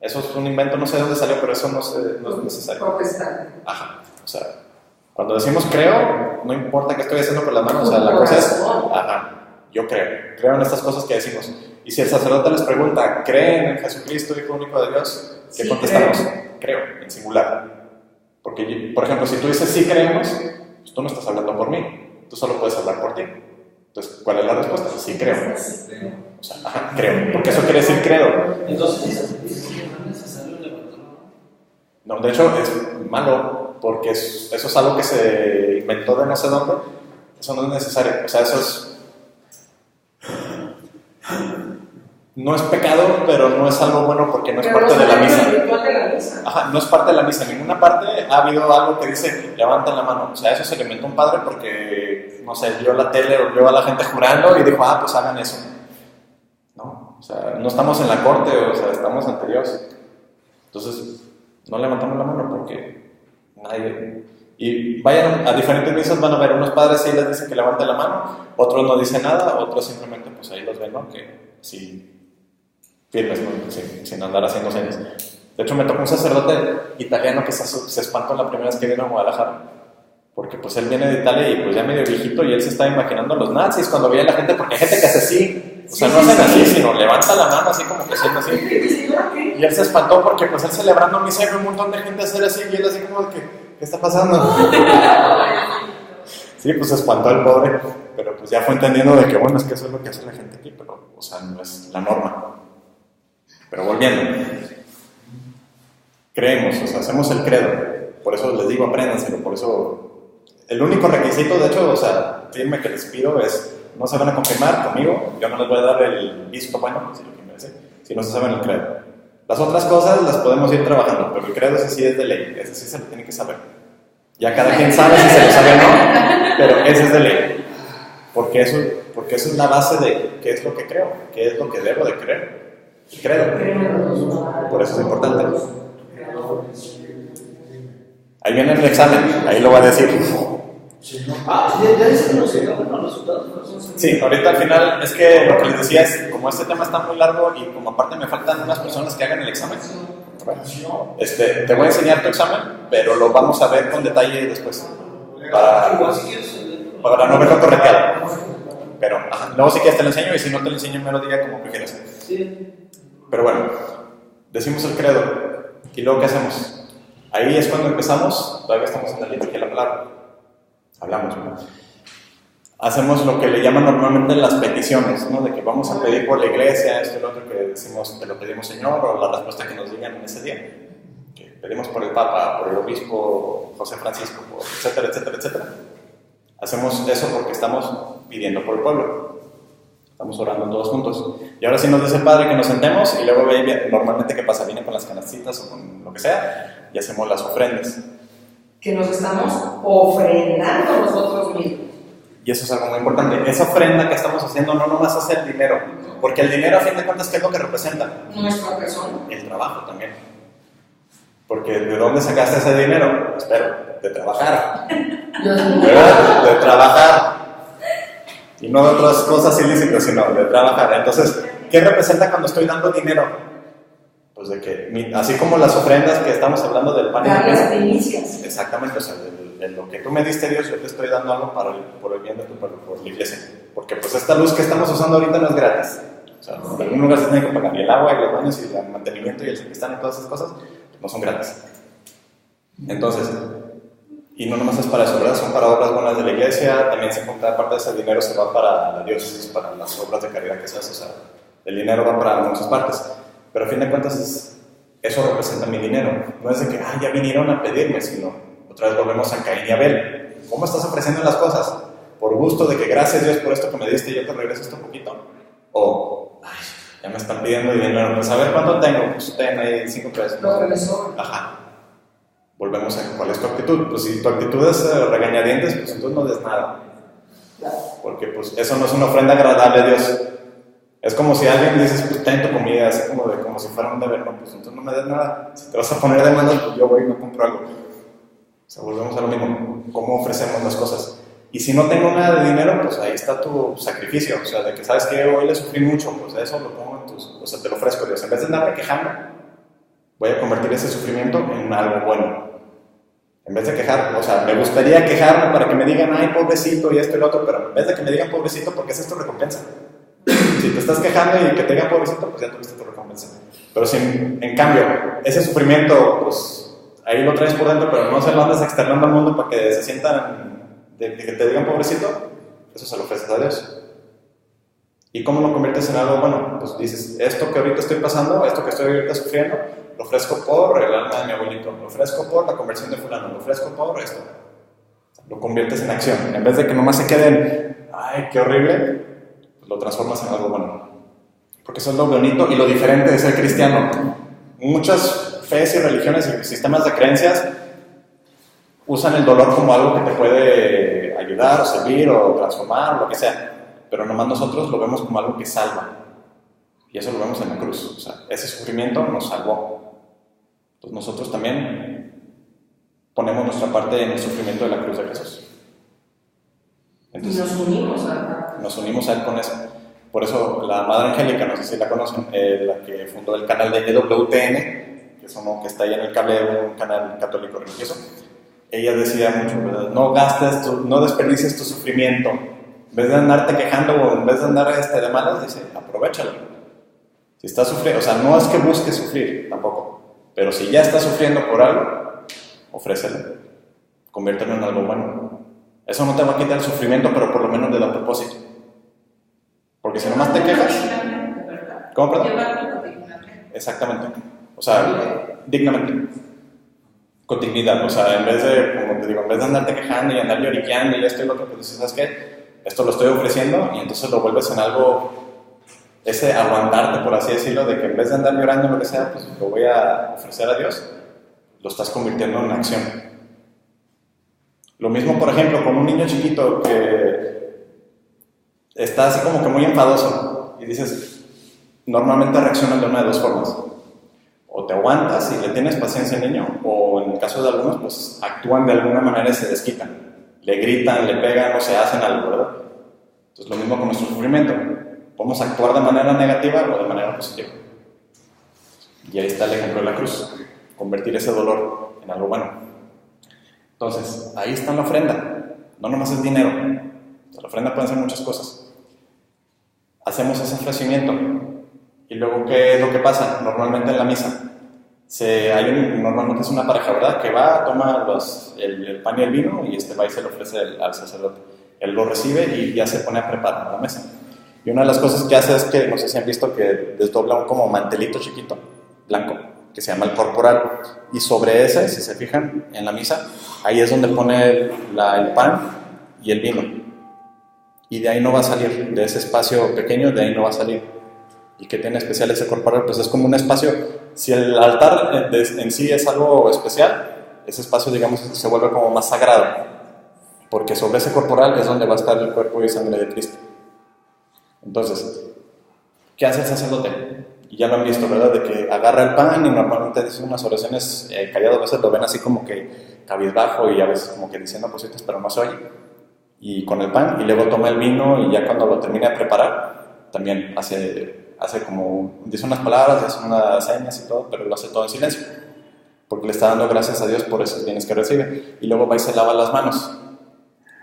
[SPEAKER 1] eso es un invento, no sé de dónde salió, pero eso no es necesario.
[SPEAKER 2] Protestante.
[SPEAKER 1] Ajá, o sea, cuando decimos creo, no importa qué estoy haciendo con las manos, o sea, la cosa es, yo creo en estas cosas que decimos. Y si el sacerdote les pregunta, ¿creen en Jesucristo, Hijo único de Dios? ¿Qué contestamos? Creo, en singular. Porque, por ejemplo, si tú dices sí creemos, pues tú no estás hablando por mí. Tú solo puedes hablar por ti. Entonces, ¿cuál es la respuesta? Sí creo. O sea, creo. Porque eso quiere decir creo.
[SPEAKER 4] Entonces, dices que no es necesario levantar la mano.
[SPEAKER 1] No, de hecho es malo, porque eso es algo que se inventó de no sé dónde. Eso no es necesario, o sea, eso es... No es pecado, pero no es algo bueno porque no es parte de la misa. Ajá, no es parte de la misa. En ninguna parte ha habido algo que dice, levanten la mano. O sea, eso se lo inventó un padre porque, no sé, vio la tele o vio a la gente jurando y dijo, pues hagan eso. No, o sea, no estamos en la corte, o sea, estamos ante Dios. Entonces, no levantamos la mano porque nadie... Y vayan a diferentes misas, van a ver unos padres sí les dicen que levanten la mano, otros no dicen nada, otros simplemente pues ahí los ven, ¿no? Que sí, firmes, ¿no? Sin andar haciendo señas. De hecho me tocó un sacerdote italiano que se espantó la primera vez que vino a Guadalajara, porque pues él viene de Italia y pues ya medio viejito y él se estaba imaginando a los nazis cuando veía a la gente, porque hay gente que hace así, o sea, no hacen así, sino levanta la mano así como que siendo así. Y él se espantó porque pues él celebrando misa y ve un montón de gente hacer así y él así como que... ¿Qué está pasando? Sí, pues se espantó el pobre, pero pues ya fue entendiendo de que bueno, es que eso es lo que hace la gente aquí, pero, o sea, no es la norma. Pero volviendo, creemos, o sea, hacemos el credo, por eso les digo, apréndanselo, por eso, el único requisito, de hecho, o sea, firme que les pido es, no se van a confirmar conmigo, yo no les voy a dar el visto bueno, si lo que me dice, si no se saben el credo. Las otras cosas las podemos ir trabajando, pero el credo ese sí es de ley, ese sí se lo tiene que saber. Ya cada quien sabe si se lo sabe o no, pero ese es de ley. Porque eso es la base de qué es lo que creo, qué es lo que debo de creer. El credo. Por eso es importante. Ahí viene el examen, ahí lo va a decir.
[SPEAKER 4] ¿Ya dicen los resultados?
[SPEAKER 1] Sí, ahorita al final, es que lo que les decía es, como este tema está muy largo y como aparte me faltan unas personas que hagan el examen, te voy a enseñar tu examen, pero lo vamos a ver con detalle después, para no verlo correteado. Pero luego si quieres te lo enseño y si no te lo enseño me lo diga como prefieras. Pero bueno, decimos el credo y luego ¿qué hacemos? Ahí es cuando empezamos, todavía estamos en la liturgia de la palabra. Hablamos, ¿no? Hacemos lo que le llaman normalmente las peticiones, ¿no? De que vamos a pedir por la iglesia, esto y lo otro que decimos, te lo pedimos Señor, o la respuesta que nos digan en ese día. Que pedimos por el Papa, por el Obispo José Francisco, etcétera, etcétera, etcétera. Hacemos eso porque estamos pidiendo por el pueblo. Estamos orando todos juntos. Y ahora sí nos dice el Padre que nos sentemos y luego normalmente ¿qué pasa? Viene con las canastitas o con lo que sea y hacemos las ofrendas.
[SPEAKER 2] Que nos estamos ofrendando nosotros mismos.
[SPEAKER 1] Y eso es algo muy importante. Esa ofrenda que estamos haciendo no nomás hace el dinero, porque el dinero a fin de cuentas, ¿qué es lo que representa?
[SPEAKER 2] Nuestra persona.
[SPEAKER 1] El trabajo también. Porque ¿de dónde sacaste ese dinero? Espero, de trabajar. ¿Verdad? De trabajar. Y no de otras cosas ilícitas, sino de trabajar. Entonces, ¿qué representa cuando estoy dando dinero? Pues de que, así como las ofrendas que estamos hablando del pan y
[SPEAKER 2] dar las primicias.
[SPEAKER 1] Exactamente, o sea, de lo que tú me diste, Dios, yo te estoy dando algo por el bien de tu pueblo, por la iglesia. Porque pues esta luz que estamos usando ahorita no es gratis. O sea, en algún lugar se tiene que pagar, y el agua, y los baños, y el mantenimiento, y el sacristán, y todas esas cosas, pues no son gratis. Entonces, y no nomás es para eso, ¿verdad? Son para obras buenas de la iglesia, también se junta parte de ese dinero, se va para la diócesis, para las obras de caridad que se hace, o sea, el dinero va para muchas partes. Pero a fin de cuentas, eso representa mi dinero. No es de que, ya vinieron a pedirme, sino otra vez volvemos a Caín y Abel. ¿Cómo estás ofreciendo las cosas? ¿Por gusto de que gracias Dios por esto que me diste y yo te regreso esto un poquito? O, ya me están pidiendo dinero, pues a ver cuánto tengo, pues ten ahí 5 pesos.
[SPEAKER 2] Lo que me sobra.
[SPEAKER 1] Ajá. Volvemos a cuál es tu actitud. Pues si tu actitud es regañadientes, pues entonces no des nada. Porque pues eso no es una ofrenda agradable a Dios. Es como si alguien dices, pues ten tu comida, así como si fuera un deber, no, pues entonces no me des nada. Si te vas a poner de manos, pues yo voy y me compro algo. O sea, volvemos a lo mismo, cómo ofrecemos las cosas. Y si no tengo nada de dinero, pues ahí está tu sacrificio. O sea, de que sabes que hoy le sufrí mucho, pues eso lo pongo en tus... O sea, te lo ofrezco, Dios. En vez de andarme quejando, voy a convertir ese sufrimiento en algo bueno. En vez de quejar, o sea, me gustaría quejarme para que me digan, ay, pobrecito y esto y lo otro, pero en vez de que me digan pobrecito, porque esa es tu recompensa. Si te estás quejando y que te digan pobrecito, pues ya tuviste tu recompensa. Pero si en cambio, ese sufrimiento, pues ahí lo traes por dentro, pero no se lo andas externando al mundo para que se sientan, de que te digan pobrecito, eso se lo ofreces a Dios. ¿Y cómo lo conviertes en algo bueno? Pues dices, esto que ahorita estoy pasando, esto que estoy ahorita sufriendo, lo ofrezco por el alma de mi abuelito, lo ofrezco por la conversión de fulano, lo ofrezco por esto. Lo conviertes en acción. En vez de que nomás se queden, ay, qué horrible, pues lo transformas en algo bueno. Porque eso es lo bonito y lo diferente de ser cristiano. Muchas fees y religiones y sistemas de creencias usan el dolor como algo que te puede ayudar o servir o transformar, lo que sea. Pero nomás nosotros lo vemos como algo que salva. Y eso lo vemos en la cruz. O sea, ese sufrimiento nos salvó. Entonces nosotros también ponemos nuestra parte en el sufrimiento de la cruz de Jesús. Entonces,
[SPEAKER 2] y nos unimos
[SPEAKER 1] a Él con eso. Por eso la Madre Angélica, no sé si la conocen, la que fundó el canal de EWTN, que es uno que está ahí en el cable de un canal católico religioso, ella decía mucho, ¿verdad? No desperdicies tu sufrimiento. En vez de andarte quejando o en vez de andar de malas, dice, aprovéchalo. Si estás sufriendo, o sea, no es que busques sufrir tampoco, pero si ya estás sufriendo por algo, ofrécelo, conviértelo en algo bueno. Eso no te va a quitar el sufrimiento, pero por lo menos le da propósito. Porque si nomás te quejas... ¿Cómo, perdón? Exactamente. O sea, dignamente. Con dignidad. O sea, en vez de, como te digo, en vez de andarte quejando y andar lloriqueando y esto y lo otro, pues dices, ¿sabes qué? Esto lo estoy ofreciendo y entonces lo vuelves en algo, ese aguantarte, por así decirlo, de que en vez de andar llorando lo que sea, pues lo voy a ofrecer a Dios, lo estás convirtiendo en acción. Lo mismo, por ejemplo, con un niño chiquito que está así como que muy enfadoso y dices, normalmente reaccionan de una de dos formas. O te aguantas y le tienes paciencia al niño, o en el caso de algunos, pues actúan de alguna manera y se desquitan. Le gritan, le pegan o se hacen algo, ¿verdad? Entonces lo mismo con nuestro sufrimiento. Podemos actuar de manera negativa o de manera positiva. Y ahí está el ejemplo de la cruz. Convertir ese dolor en algo bueno. Entonces, ahí está la ofrenda. No nomás es dinero. La ofrenda puede ser muchas cosas. Hacemos ese ofrecimiento. Y luego, ¿qué es lo que pasa? Normalmente en la misa, normalmente es una pareja, ¿verdad? Que va, toma el pan y el vino y va y se lo ofrece al sacerdote. Él lo recibe y ya se pone a preparar la mesa. Y una de las cosas que hace es que, no sé si han visto que desdobla un como mantelito chiquito, blanco, que se llama el corporal. Y sobre ese, si se fijan, en la misa, ahí es donde pone el pan y el vino. Y de ahí no va a salir, de ese espacio pequeño, de ahí no va a salir. ¿Y qué tiene especial ese corporal? Pues es como un espacio, si el altar en sí es algo especial, ese espacio, digamos, se vuelve como más sagrado, porque sobre ese corporal es donde va a estar el cuerpo y sangre de Cristo. Entonces, ¿qué hace el sacerdote? Y ya lo han visto, ¿verdad? De que agarra el pan y normalmente dice unas oraciones calladas, a veces lo ven así como que cabizbajo y a veces como que diciendo cositas, pero no se oye. Y con el pan, y luego toma el vino y ya cuando lo termina de preparar, también hace como, dice unas palabras, hace unas señas y todo, pero lo hace todo en silencio, porque le está dando gracias a Dios por esos bienes que recibe. Y luego va y se lava las manos,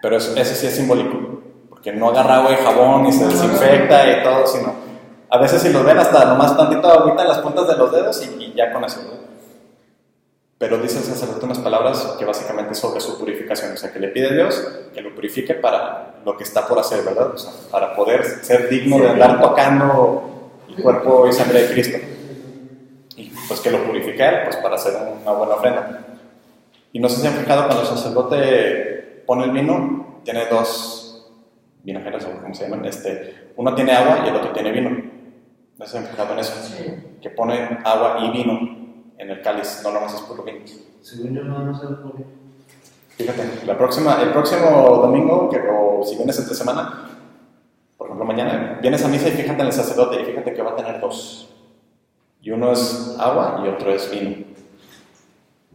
[SPEAKER 1] pero ese sí es simbólico, porque no agarra agua y jabón y se desinfecta y todo, sino a veces si los ven hasta nomás tantito agüita en las puntas de los dedos y ya con eso, ¿no? Pero dice el sacerdote unas palabras que básicamente es sobre su purificación, o sea, que le pide a Dios que lo purifique para lo que está por hacer, ¿verdad? O sea, para poder ser digno de andar tocando el cuerpo y sangre de Cristo. Y pues que lo purifique él, pues para hacer una buena ofrenda. Y no sé si han fijado, cuando el sacerdote pone el vino, tiene dos vinajeras, o como se llaman, uno tiene agua y el otro tiene vino. No sé si han fijado en eso, que pone agua y vino en el cáliz, no nomás es puro vino.
[SPEAKER 4] Según yo, no sé por qué.
[SPEAKER 1] Fíjate, el próximo domingo, o si vienes entre semana, por ejemplo mañana, vienes a misa y fíjate en el sacerdote y fíjate que va a tener dos. Y uno es agua y otro es vino.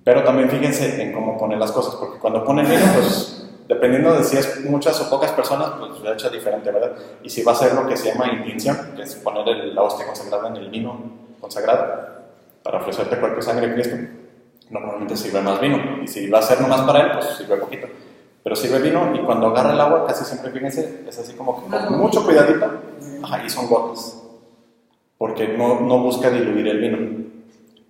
[SPEAKER 1] Pero también fíjense en cómo pone las cosas, porque cuando pone vino, pues dependiendo de si es muchas o pocas personas, pues lo echa diferente, ¿verdad? Y si va a ser lo que se llama intinción, que es poner la hostia consagrada en el vino consagrado, para ofrecerte cuerpo y sangre de Cristo, normalmente sirve más vino. Y si va a ser nomás para él, pues sirve poquito. Pero sirve vino y cuando agarra el agua, casi siempre, fíjense, es así como que con mucho cuidadito, y son gotas. Porque no busca diluir el vino.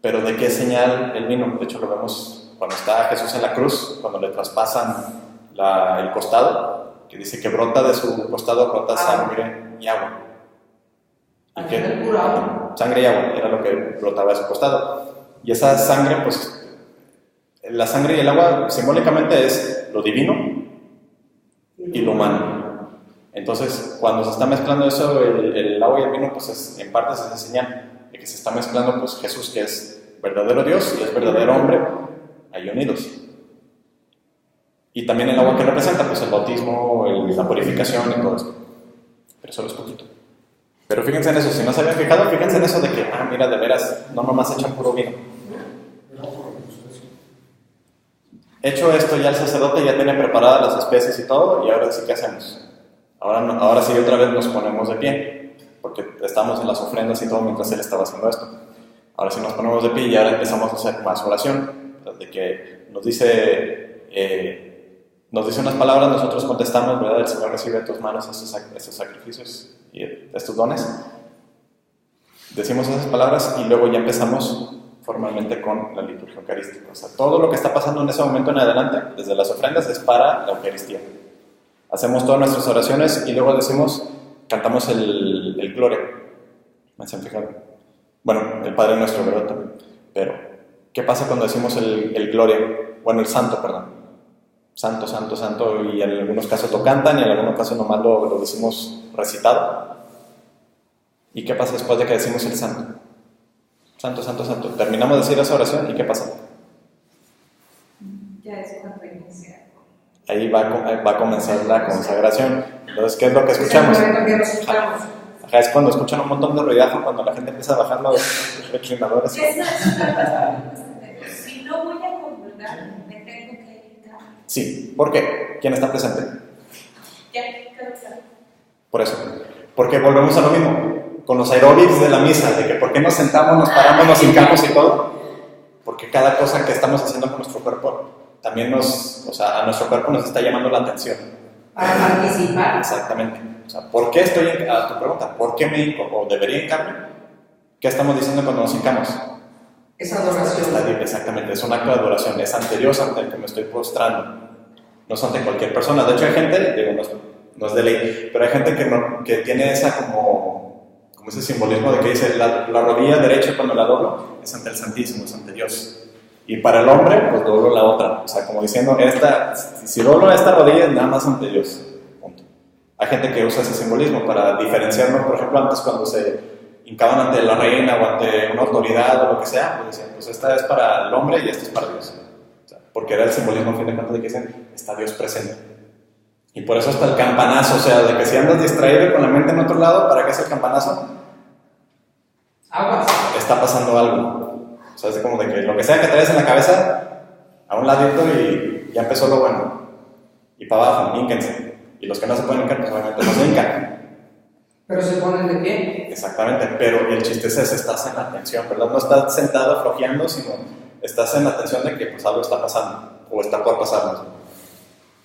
[SPEAKER 1] Pero ¿de qué señal el vino? De hecho lo vemos cuando está Jesús en la cruz, cuando le traspasan el costado, que dice que brota de su costado, brota sangre y agua. ¿Y qué?
[SPEAKER 2] Puro agua.
[SPEAKER 1] Sangre y agua, era lo que brotaba de su costado. Y esa sangre, pues, la sangre y el agua simbólicamente es lo divino y lo humano. Entonces, cuando se está mezclando eso, el agua y el vino, pues en parte es esa señal de que se está mezclando, pues, Jesús, que es verdadero Dios y es verdadero hombre, ahí unidos. Y también el agua que representa, pues, el bautismo, la purificación y todo esto. Pero solo es poquito. Pero fíjense en eso, si no se habían fijado, fíjense en eso de que, mira, de veras, no nomás echan puro vino. Hecho esto, ya el sacerdote ya tiene preparadas las especies y todo, y ahora sí, ¿qué hacemos? Ahora sí, otra vez nos ponemos de pie, porque estamos en las ofrendas y todo mientras él estaba haciendo esto. Ahora sí nos ponemos de pie y ahora empezamos a hacer más oración, de que nos dice unas palabras, nosotros contestamos, ¿verdad? El Señor recibe de tus manos esos sacrificios y estos dones. Decimos esas palabras y luego ya empezamos formalmente con la liturgia eucarística. O sea, todo lo que está pasando en ese momento en adelante, desde las ofrendas, es para la Eucaristía. Hacemos todas nuestras oraciones y luego cantamos el Gloria. ¿Me han fijado? Bueno, el Padre Nuestro, ¿verdad? También. Pero, ¿qué pasa cuando decimos el Gloria? Bueno, el Santo, perdón. Santo, Santo, Santo, y en algunos casos lo cantan y en algunos casos nomás lo decimos recitado. ¿Y qué pasa después de que decimos el Santo? Santo, Santo, Santo. Terminamos de decir esa oración y ¿qué pasa?
[SPEAKER 3] Ya es cuando inicia.
[SPEAKER 1] Ahí va a comenzar la consagración. Entonces, ¿qué es lo que escuchamos?
[SPEAKER 2] Es el momento que nos escuchamos.
[SPEAKER 1] Ajá, es cuando escuchan un montón de ruidajo, cuando la gente empieza a bajar los reclinadores.
[SPEAKER 3] Esa es una cosa. Si no voy a comulgar, me tengo que ir.
[SPEAKER 1] Sí, ¿por qué? ¿Quién está presente?
[SPEAKER 3] Ya, claro.
[SPEAKER 1] Por eso. Porque volvemos a lo mismo. Con los aeróbics de la misa, de que por qué nos sentamos, nos paramos, nos hincamos y todo. Porque cada cosa que estamos haciendo con nuestro cuerpo, también a nuestro cuerpo nos está llamando la atención.
[SPEAKER 2] Para participar.
[SPEAKER 1] Exactamente. O sea, ¿por qué a tu pregunta, ¿por qué me hinco o debería hincarme? ¿Qué estamos diciendo cuando nos hincamos?
[SPEAKER 2] Es adoración.
[SPEAKER 1] Exactamente, es un acto de adoración, es ante Dios ante el que me estoy postrando. No es ante cualquier persona. De hecho, hay gente, no es de ley, pero hay gente que tiene esa como ese simbolismo de que dice la rodilla derecha cuando la doblo es ante el Santísimo, es ante Dios. Y para el hombre, pues doblo la otra. O sea, como diciendo, si doblo esta rodilla es nada más ante Dios. Punto. Hay gente que usa ese simbolismo para diferenciarnos. Por ejemplo, antes cuando se hincaban ante la reina o ante una autoridad o lo que sea, pues decían, pues esta es para el hombre y esta es para Dios. O sea, porque era el simbolismo, a fin de cuentas, de que dicen, está Dios presente. Y por eso hasta el campanazo, o sea, de que si andas distraído con la mente en otro lado, ¿para qué es el campanazo?
[SPEAKER 2] Aguas.
[SPEAKER 1] Está pasando algo. O sea, es como de que lo que sea que traes en la cabeza, a un ladito y ya empezó lo bueno. Y para abajo, hínquense. Y los que no se pueden hincar, pues obviamente no se hincan.
[SPEAKER 2] Pero se ponen de pie.
[SPEAKER 1] Exactamente, pero el chiste es ese, estás en la atención, ¿verdad? No estás sentado flojeando, sino estás en la atención de que pues algo está pasando, o está por pasarnos.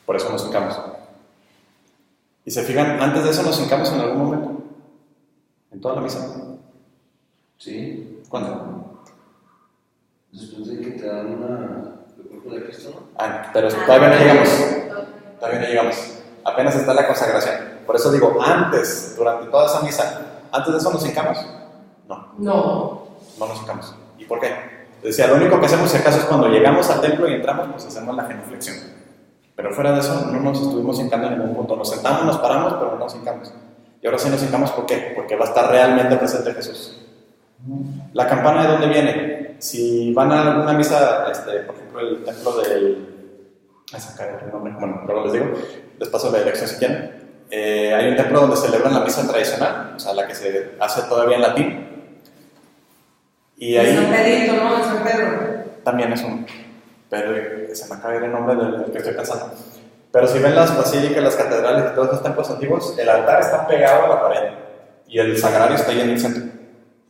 [SPEAKER 1] Por eso nos hincamos. Y se fijan, antes de eso nos hincamos en algún momento. En toda la misa.
[SPEAKER 4] Sí.
[SPEAKER 1] ¿Cuándo?
[SPEAKER 4] Después de que te dan el cuerpo de Cristo, ¿no?
[SPEAKER 1] Pero todavía no llegamos. Todavía no llegamos. Apenas está la consagración. Por eso digo, antes, durante toda esa misa, antes de eso nos hincamos. No nos hincamos. ¿Y por qué? Decía, lo único que hacemos si acaso es cuando llegamos al templo y entramos, pues hacemos la genuflexión. Pero fuera de eso, no nos estuvimos hincando en ningún punto. Nos sentamos, nos paramos, pero no nos hincamos. Y ahora sí nos hincamos, ¿por qué? Porque va a estar realmente presente Jesús. ¿La campana de dónde viene? Si van a alguna misa, por ejemplo, el templo bueno, luego les digo, les paso la dirección si quieren. Hay un templo donde celebran la misa tradicional, o sea, la que se hace todavía en latín. Y ahí
[SPEAKER 2] San Pedrito, ¿no? En San Pedro.
[SPEAKER 1] también es pero se me acaba de ir el nombre del que estoy pensando. Pero si ven las basílicas, las catedrales y todos los templos antiguos, el altar está pegado a la pared y el sagrario está ahí en el centro.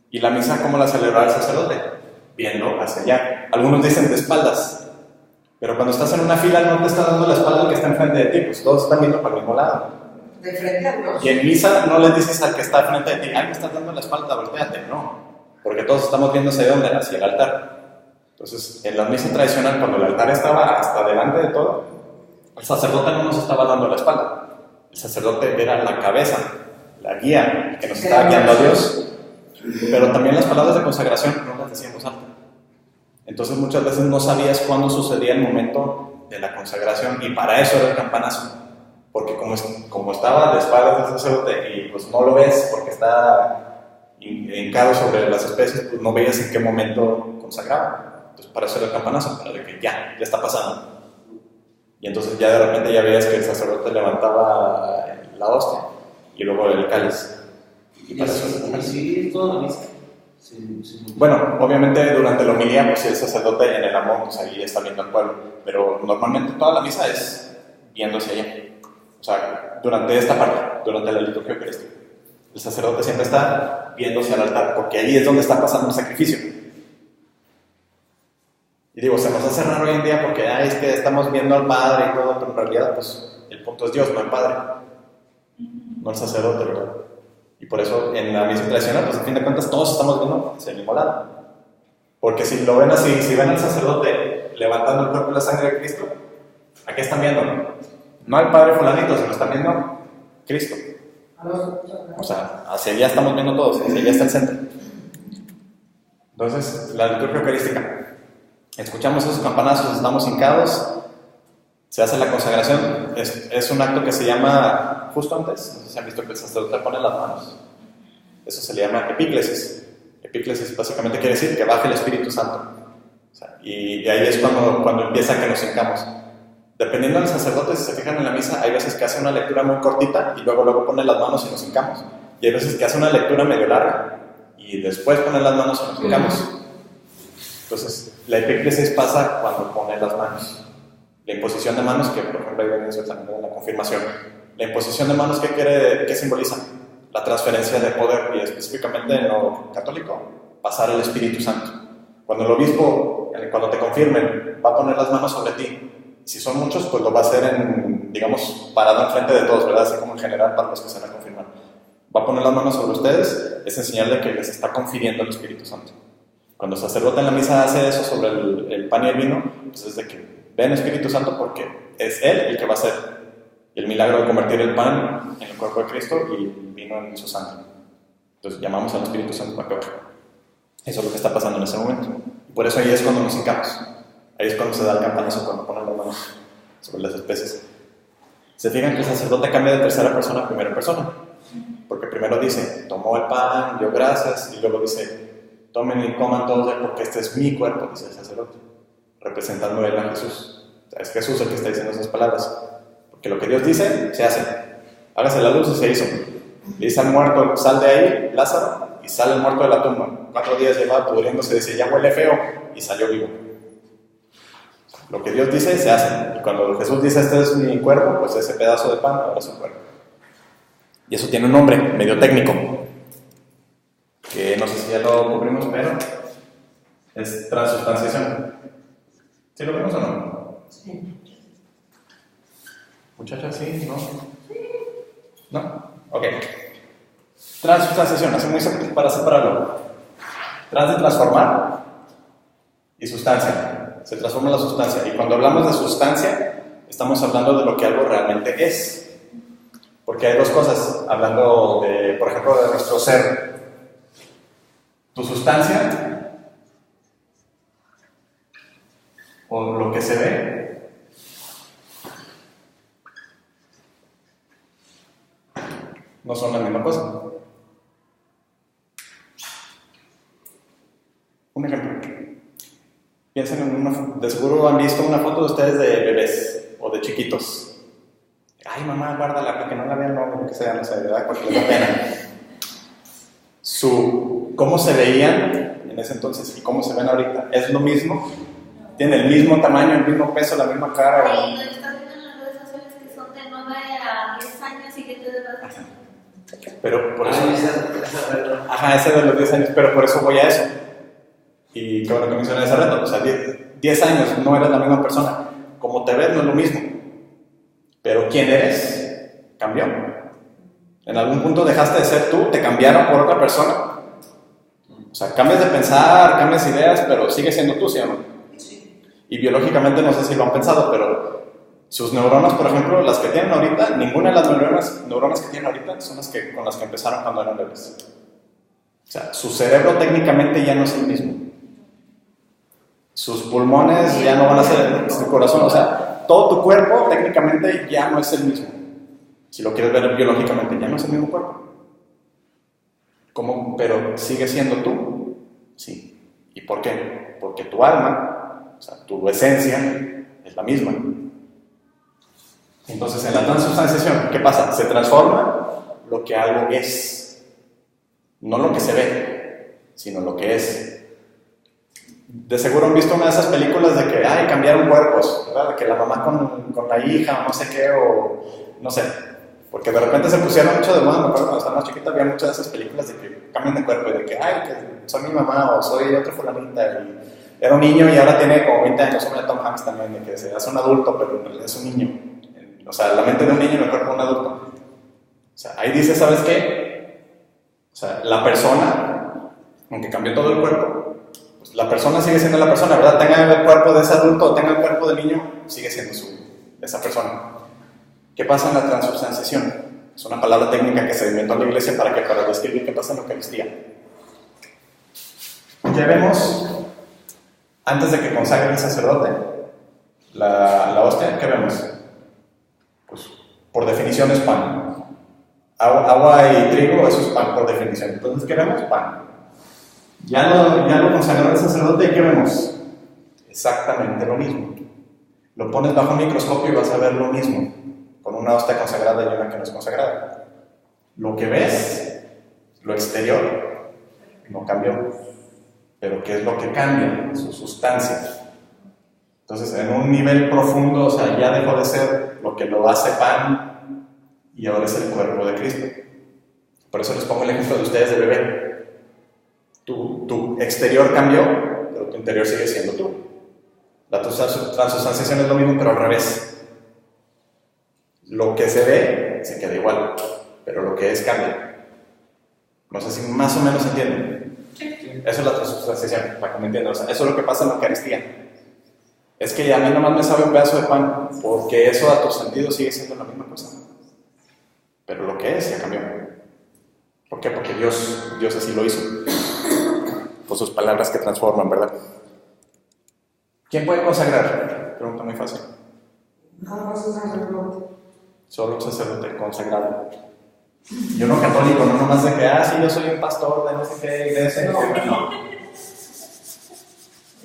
[SPEAKER 1] ¿Y la misa cómo la celebra el sacerdote? Viendo hacia allá. Algunos dicen de espaldas, pero cuando estás en una fila no te está dando la espalda al que está enfrente de ti, pues todos están viendo para el mismo lado.
[SPEAKER 2] De frente a Dios.
[SPEAKER 1] Y en misa no le dices al que está frente de ti, ay, me estás dando la espalda, volteate. No, porque todos estamos viendo hacia dónde, hacia el altar. Entonces, en la misa tradicional, cuando el altar estaba hasta delante de todo, el sacerdote no nos estaba dando la espalda. El sacerdote era la cabeza, la guía, que nos estaba guiando a Dios. Pero también las palabras de consagración no las decíamos alto. Entonces muchas veces no sabías cuándo sucedía el momento de la consagración, y para eso era el campanazo. Porque como estaba de espaldas del sacerdote y pues no lo ves porque está hincado sobre las especies, pues no veías en qué momento consagraba. Entonces para eso era el campanazo, para de que ya está pasando. Y entonces ya de repente ya veías que el sacerdote levantaba la hostia y luego el cáliz.
[SPEAKER 4] Y así toda la misa. Sí.
[SPEAKER 1] Bueno, obviamente durante la homilía, pues el sacerdote en el amón, pues ahí está viendo al pueblo, pero normalmente toda la misa es viéndose allá. O sea, durante esta parte, durante la liturgia eucarística, el sacerdote siempre está viéndose al altar, porque ahí es donde está pasando el sacrificio. Y digo, se nos hace raro hoy en día porque es que estamos viendo al Padre y todo, pero en realidad, pues el punto es Dios, no el Padre, no el sacerdote, ¿verdad? Y por eso en la misa tradicional, pues a fin de cuentas todos estamos viendo hacia el mismo lado. Porque si lo ven así, si ven al sacerdote levantando el cuerpo y la sangre de Cristo, ¿a qué están viendo? No al Padre fulanito, sino están viendo Cristo. O sea, hacia allá estamos viendo todos, hacia allá está el centro. Entonces, la liturgia eucarística. Escuchamos esos campanazos, estamos hincados, se hace la consagración, es un acto que se llama, justo antes, no sé si han visto que el sacerdote pone las manos, eso se le llama epíclesis. Epíclesis básicamente quiere decir que baje el Espíritu Santo. O sea, y ahí es cuando empieza que nos hincamos. Dependiendo del sacerdote, si se fijan en la misa, hay veces que hace una lectura muy cortita y luego pone las manos y nos hincamos. Y hay veces que hace una lectura medio larga y después pone las manos y nos hincamos. Entonces, la epíclesis pasa cuando pone las manos. La imposición de manos, que por ejemplo hay en eso también en la confirmación. La imposición de manos, ¿qué simboliza? La transferencia de poder, y específicamente en lo católico, pasar el Espíritu Santo. Cuando el obispo, cuando te confirmen, va a poner las manos sobre ti. Si son muchos, pues lo va a hacer digamos, parado enfrente de todos, ¿verdad? Así como en general para los que se van a confirmar. Va a poner las manos sobre ustedes, es en señal de que les está confiriendo el Espíritu Santo. Cuando el sacerdote en la misa hace eso sobre el pan y el vino, pues es de que ven Espíritu Santo porque es Él el que va a hacer el milagro de convertir el pan en el cuerpo de Cristo y el vino en su sangre. Entonces llamamos al Espíritu Santo para que baje. Eso es lo que está pasando en ese momento. Y por eso ahí es cuando nos hincamos. Ahí es cuando se da el campanazo, cuando ponen las manos sobre las especies. Se fijan que el sacerdote cambia de tercera persona a primera persona. Porque primero dice, tomó el pan, dio gracias, y luego dice, tomen y coman todos porque este es mi cuerpo, dice el sacerdote, representando él a Jesús. O sea, es Jesús el que está diciendo esas palabras. Porque lo que Dios dice, se hace. Hágase la luz y se hizo. Le dice al muerto, sal de ahí, Lázaro, y sale el muerto de la tumba. 4 días llevaba pudriéndose, dice, ya huele feo, y salió vivo. Lo que Dios dice, se hace. Y cuando Jesús dice, este es mi cuerpo, pues ese pedazo de pan ahora es su cuerpo. Y eso tiene un nombre medio técnico, que no sé si ya lo cubrimos, pero es transubstanciación. ¿Sí lo vemos o no?
[SPEAKER 2] Sí.
[SPEAKER 1] Muchachas, ¿sí? ¿No? ¿No? Ok. Transubstanciación, así muy simple para separarlo. Trans de transformar y sustancia. Se transforma la sustancia. Y cuando hablamos de sustancia, estamos hablando de lo que algo realmente es. Porque hay dos cosas, hablando de, por ejemplo, de nuestro ser. Tu sustancia, o lo que se ve, no son la misma cosa. Un ejemplo. Piensen en de seguro han visto una foto de ustedes de bebés o de chiquitos. Ay, mamá, guárdala para que no la vean, no, que sea, no sé, ¿verdad? Porque les da pena. ¿Cómo se veían en ese entonces y cómo se ven ahorita? ¿Es lo mismo? ¿Tienen el mismo tamaño, el mismo peso, la misma cara?
[SPEAKER 3] Ay, lo estás viendo en las redes sociales que son de 9 a 10 años y que te das.
[SPEAKER 1] Pero por eso... Ajá, ese de los 10 años, pero por eso voy a eso. Y qué bueno que mencioné ese reto. O sea, 10 años no eres la misma persona. Como te ves no es lo mismo. Pero quién eres cambió. En algún punto dejaste de ser tú, te cambiaron por otra persona. O sea, cambias de pensar, cambias ideas, pero sigues siendo tú, ¿sí o no?
[SPEAKER 2] Sí.
[SPEAKER 1] Y biológicamente no sé si lo han pensado, pero sus neuronas, por ejemplo, las que tienen ahorita, ninguna de las neuronas que tienen ahorita son con las que empezaron cuando eran bebés. O sea, su cerebro técnicamente ya no es el mismo. sus pulmones ya no van a ser su corazón, o sea, todo tu cuerpo técnicamente ya no es el mismo. Si lo quieres ver biológicamente, ya no es el mismo cuerpo. ¿Cómo? Pero sigue siendo tú. Sí. ¿Y por qué? Porque tu alma, o sea, tu esencia es la misma. Entonces, en la transubstanciación, ¿qué pasa? Se transforma lo que algo es. No lo que se ve, sino lo que es. De seguro han visto una de esas películas de que, cambiaron cuerpos, ¿verdad? De que la mamá con la hija, o no sé qué, o no sé. Porque de repente se pusieron mucho de moda, me acuerdo cuando estaba más chiquita, había muchas de esas películas de que cambian de cuerpo y de que, que soy mi mamá o soy otro fulanita. Y era un niño y ahora tiene como 20 años, como Tom Hanks también, de que se hace un adulto, pero en realidad es un niño. O sea, la mente de un niño en el cuerpo de un adulto. O sea, ahí dice, ¿sabes qué? O sea, la persona, aunque cambió todo el cuerpo, pues la persona sigue siendo la persona, ¿verdad? Tenga el cuerpo de ese adulto o tenga el cuerpo del niño, sigue siendo esa persona. ¿Qué pasa en la transubstanciación? Es una palabra técnica que se inventó en la iglesia para describir qué pasa en la Eucaristía. Ya vemos, antes de que consagre el sacerdote la hostia, ¿qué vemos? Pues por definición es pan. Agua y trigo, eso es pan por definición. Entonces, ¿qué vemos? Pan. Ya lo consagró el sacerdote y ¿qué vemos? Exactamente lo mismo. Lo pones bajo un microscopio y vas a ver lo mismo, con una hostia consagrada y una que no es consagrada. Lo que ves, lo exterior, no cambió. Pero ¿qué es lo que cambia? Su sustancia. Entonces, en un nivel profundo, o sea, ya dejó de ser lo que lo hace pan y ahora es el cuerpo de Cristo. Por eso les pongo el ejemplo de ustedes de bebé. Tu exterior cambió, pero tu interior sigue siendo tú. La transubstanciación es lo mismo, pero al revés. Lo que se ve se queda igual, pero lo que es cambia. No sé si más o menos entienden. Eso es la transubstanciación, para que me entiendan. O sea, eso es lo que pasa en la Eucaristía. Es que a mí nomás me sabe un pedazo de pan, porque eso a tus sentidos sigue siendo la misma cosa. Pero lo que es ya cambió. ¿Por qué? Porque Dios así lo hizo. Por sus palabras que transforman, ¿verdad? ¿Quién puede consagrar? Pregunta muy fácil.
[SPEAKER 2] Nada más un sacerdote.
[SPEAKER 1] Solo un sacerdote consagrado. Yo no católico, no nomás de que, sí, yo soy un pastor de no sé qué iglesia. No.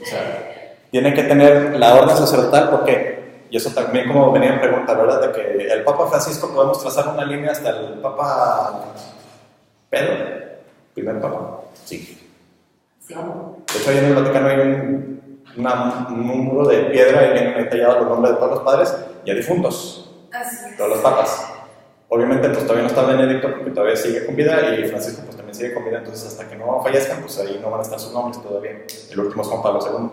[SPEAKER 1] O sea, tiene que tener la orden sacerdotal, ¿por qué? Y eso también como venía en pregunta, ¿verdad? De que el Papa Francisco podemos trazar una línea hasta el Papa Pedro, primer Papa. Sí. De hecho, ahí en el Vaticano hay un muro de piedra y vienen tallados los nombres de todos los padres y a difuntos. Todos los papas. Obviamente, pues todavía no está Benedicto porque todavía sigue con vida y Francisco pues también sigue con vida, entonces hasta que no fallezcan, pues ahí no van a estar sus nombres todavía. El último es Juan Pablo II.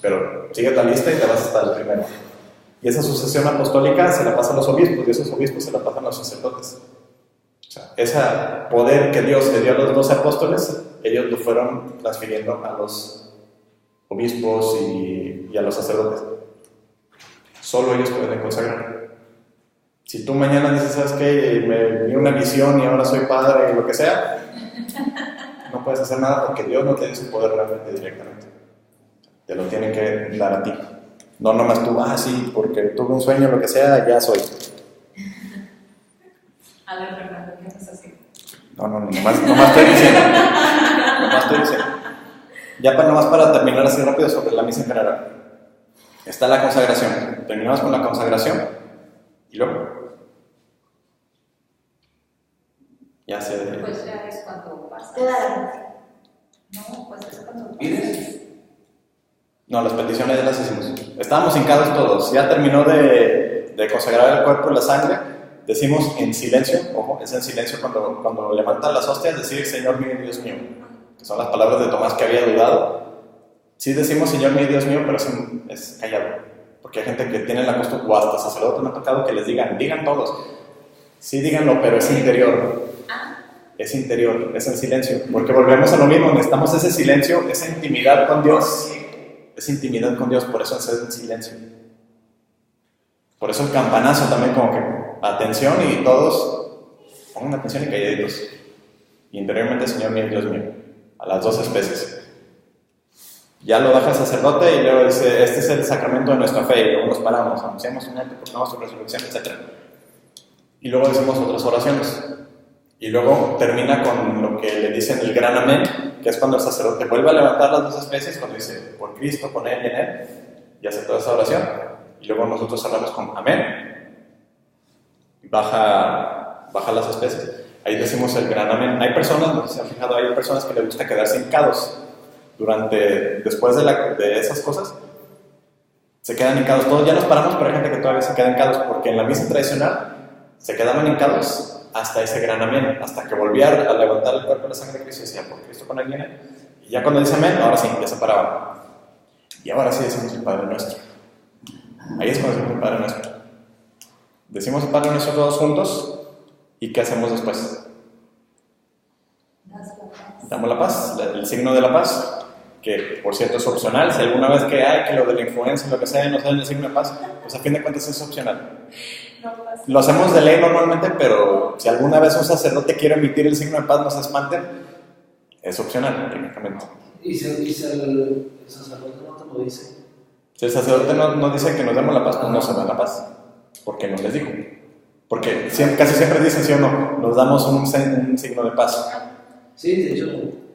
[SPEAKER 1] Pero sigues la lista y te vas hasta el primero. Y esa sucesión apostólica se la pasa a los obispos y esos obispos se la pasan a los sacerdotes. O sea, ese poder que Dios le dio a los 12 apóstoles, ellos lo fueron transfiriendo a los obispos y a los sacerdotes. Solo ellos pueden consagrar. Si tú mañana dices, ¿sabes qué? Me di una visión y ahora soy padre y lo que sea, no puedes hacer nada porque Dios no te dio su poder realmente directamente. Te lo tienen que dar a ti. No nomás tú, sí, porque tuve un sueño, lo que sea, ya soy.
[SPEAKER 3] A ver, Fernando, ¿qué estás haciendo?
[SPEAKER 1] No, nomás estoy diciendo. Nomás estoy diciendo. Ya nomás para terminar así rápido sobre la misa en general. Está la consagración. Terminamos con la consagración y luego. Ya se.
[SPEAKER 3] Pues ya es cuando pasa. No, pues es cuando
[SPEAKER 4] ¿Pides?
[SPEAKER 1] No, las peticiones ya las hicimos. Estábamos hincados todos. Ya terminó de consagrar el cuerpo y la sangre. Decimos en silencio, ojo, es en silencio cuando levantan las hostias, decir Señor mío y Dios mío, que son las palabras de Tomás que había dudado. Sí decimos Señor mío y Dios mío, pero es callado, porque hay gente que tiene la costumbre, o hasta sacerdotes me ha tocado que les digan todos, sí díganlo, pero es interior, es interior, es en silencio, porque volvemos a lo mismo, necesitamos ese silencio, esa intimidad con Dios, es intimidad con Dios, por eso es en silencio. Por eso el campanazo también como que atención y todos pongan atención y calladitos. Y interiormente Señor mío, Dios mío, a las dos especies. Ya lo deja el sacerdote y luego dice, este es el sacramento de nuestra fe, y luego nos paramos, anunciamos un acto, proclamamos su resurrección, etc. Y luego decimos otras oraciones. Y luego termina con lo que le dicen el gran amén, que es cuando el sacerdote vuelve a levantar las dos especies, cuando dice, por Cristo, con Él y en Él, y hace toda esa oración. Y luego nosotros cerramos con amén. Baja las especies. Ahí decimos el gran amén. Hay personas, no sé si se han fijado, hay personas que les gusta quedarse hincados después de esas cosas. Se quedan hincados. Todos ya nos paramos, pero hay gente que todavía se queda hincados, porque en la misa tradicional se quedaban hincados hasta ese gran amén, hasta que volvía a levantar el cuerpo de la sangre de Cristo y decía, por Cristo con Él viene. Y ya cuando dice amén, ahora sí, ya se paraban. Y ahora sí decimos el Padre Nuestro. Ahí es cuando decimos el Padre Nuestro. Decimos el Padre Nuestro todos juntos, ¿y qué hacemos después? Damos la paz, el signo de la paz, que por cierto es opcional. Si alguna vez que lo de la influencia, lo que sea, no saben el signo de paz, pues a fin de cuentas es opcional. Lo hacemos de ley normalmente, pero si alguna vez un sacerdote quiere emitir el signo de paz, no se espanten, es opcional, técnicamente.
[SPEAKER 4] ¿Y si el sacerdote no te lo dice?
[SPEAKER 1] Si el sacerdote no dice que nos demos la paz, pues no se da la paz, porque no les dijo. Porque casi siempre dicen sí o no, nos damos un signo de paz.
[SPEAKER 4] Sí, de hecho,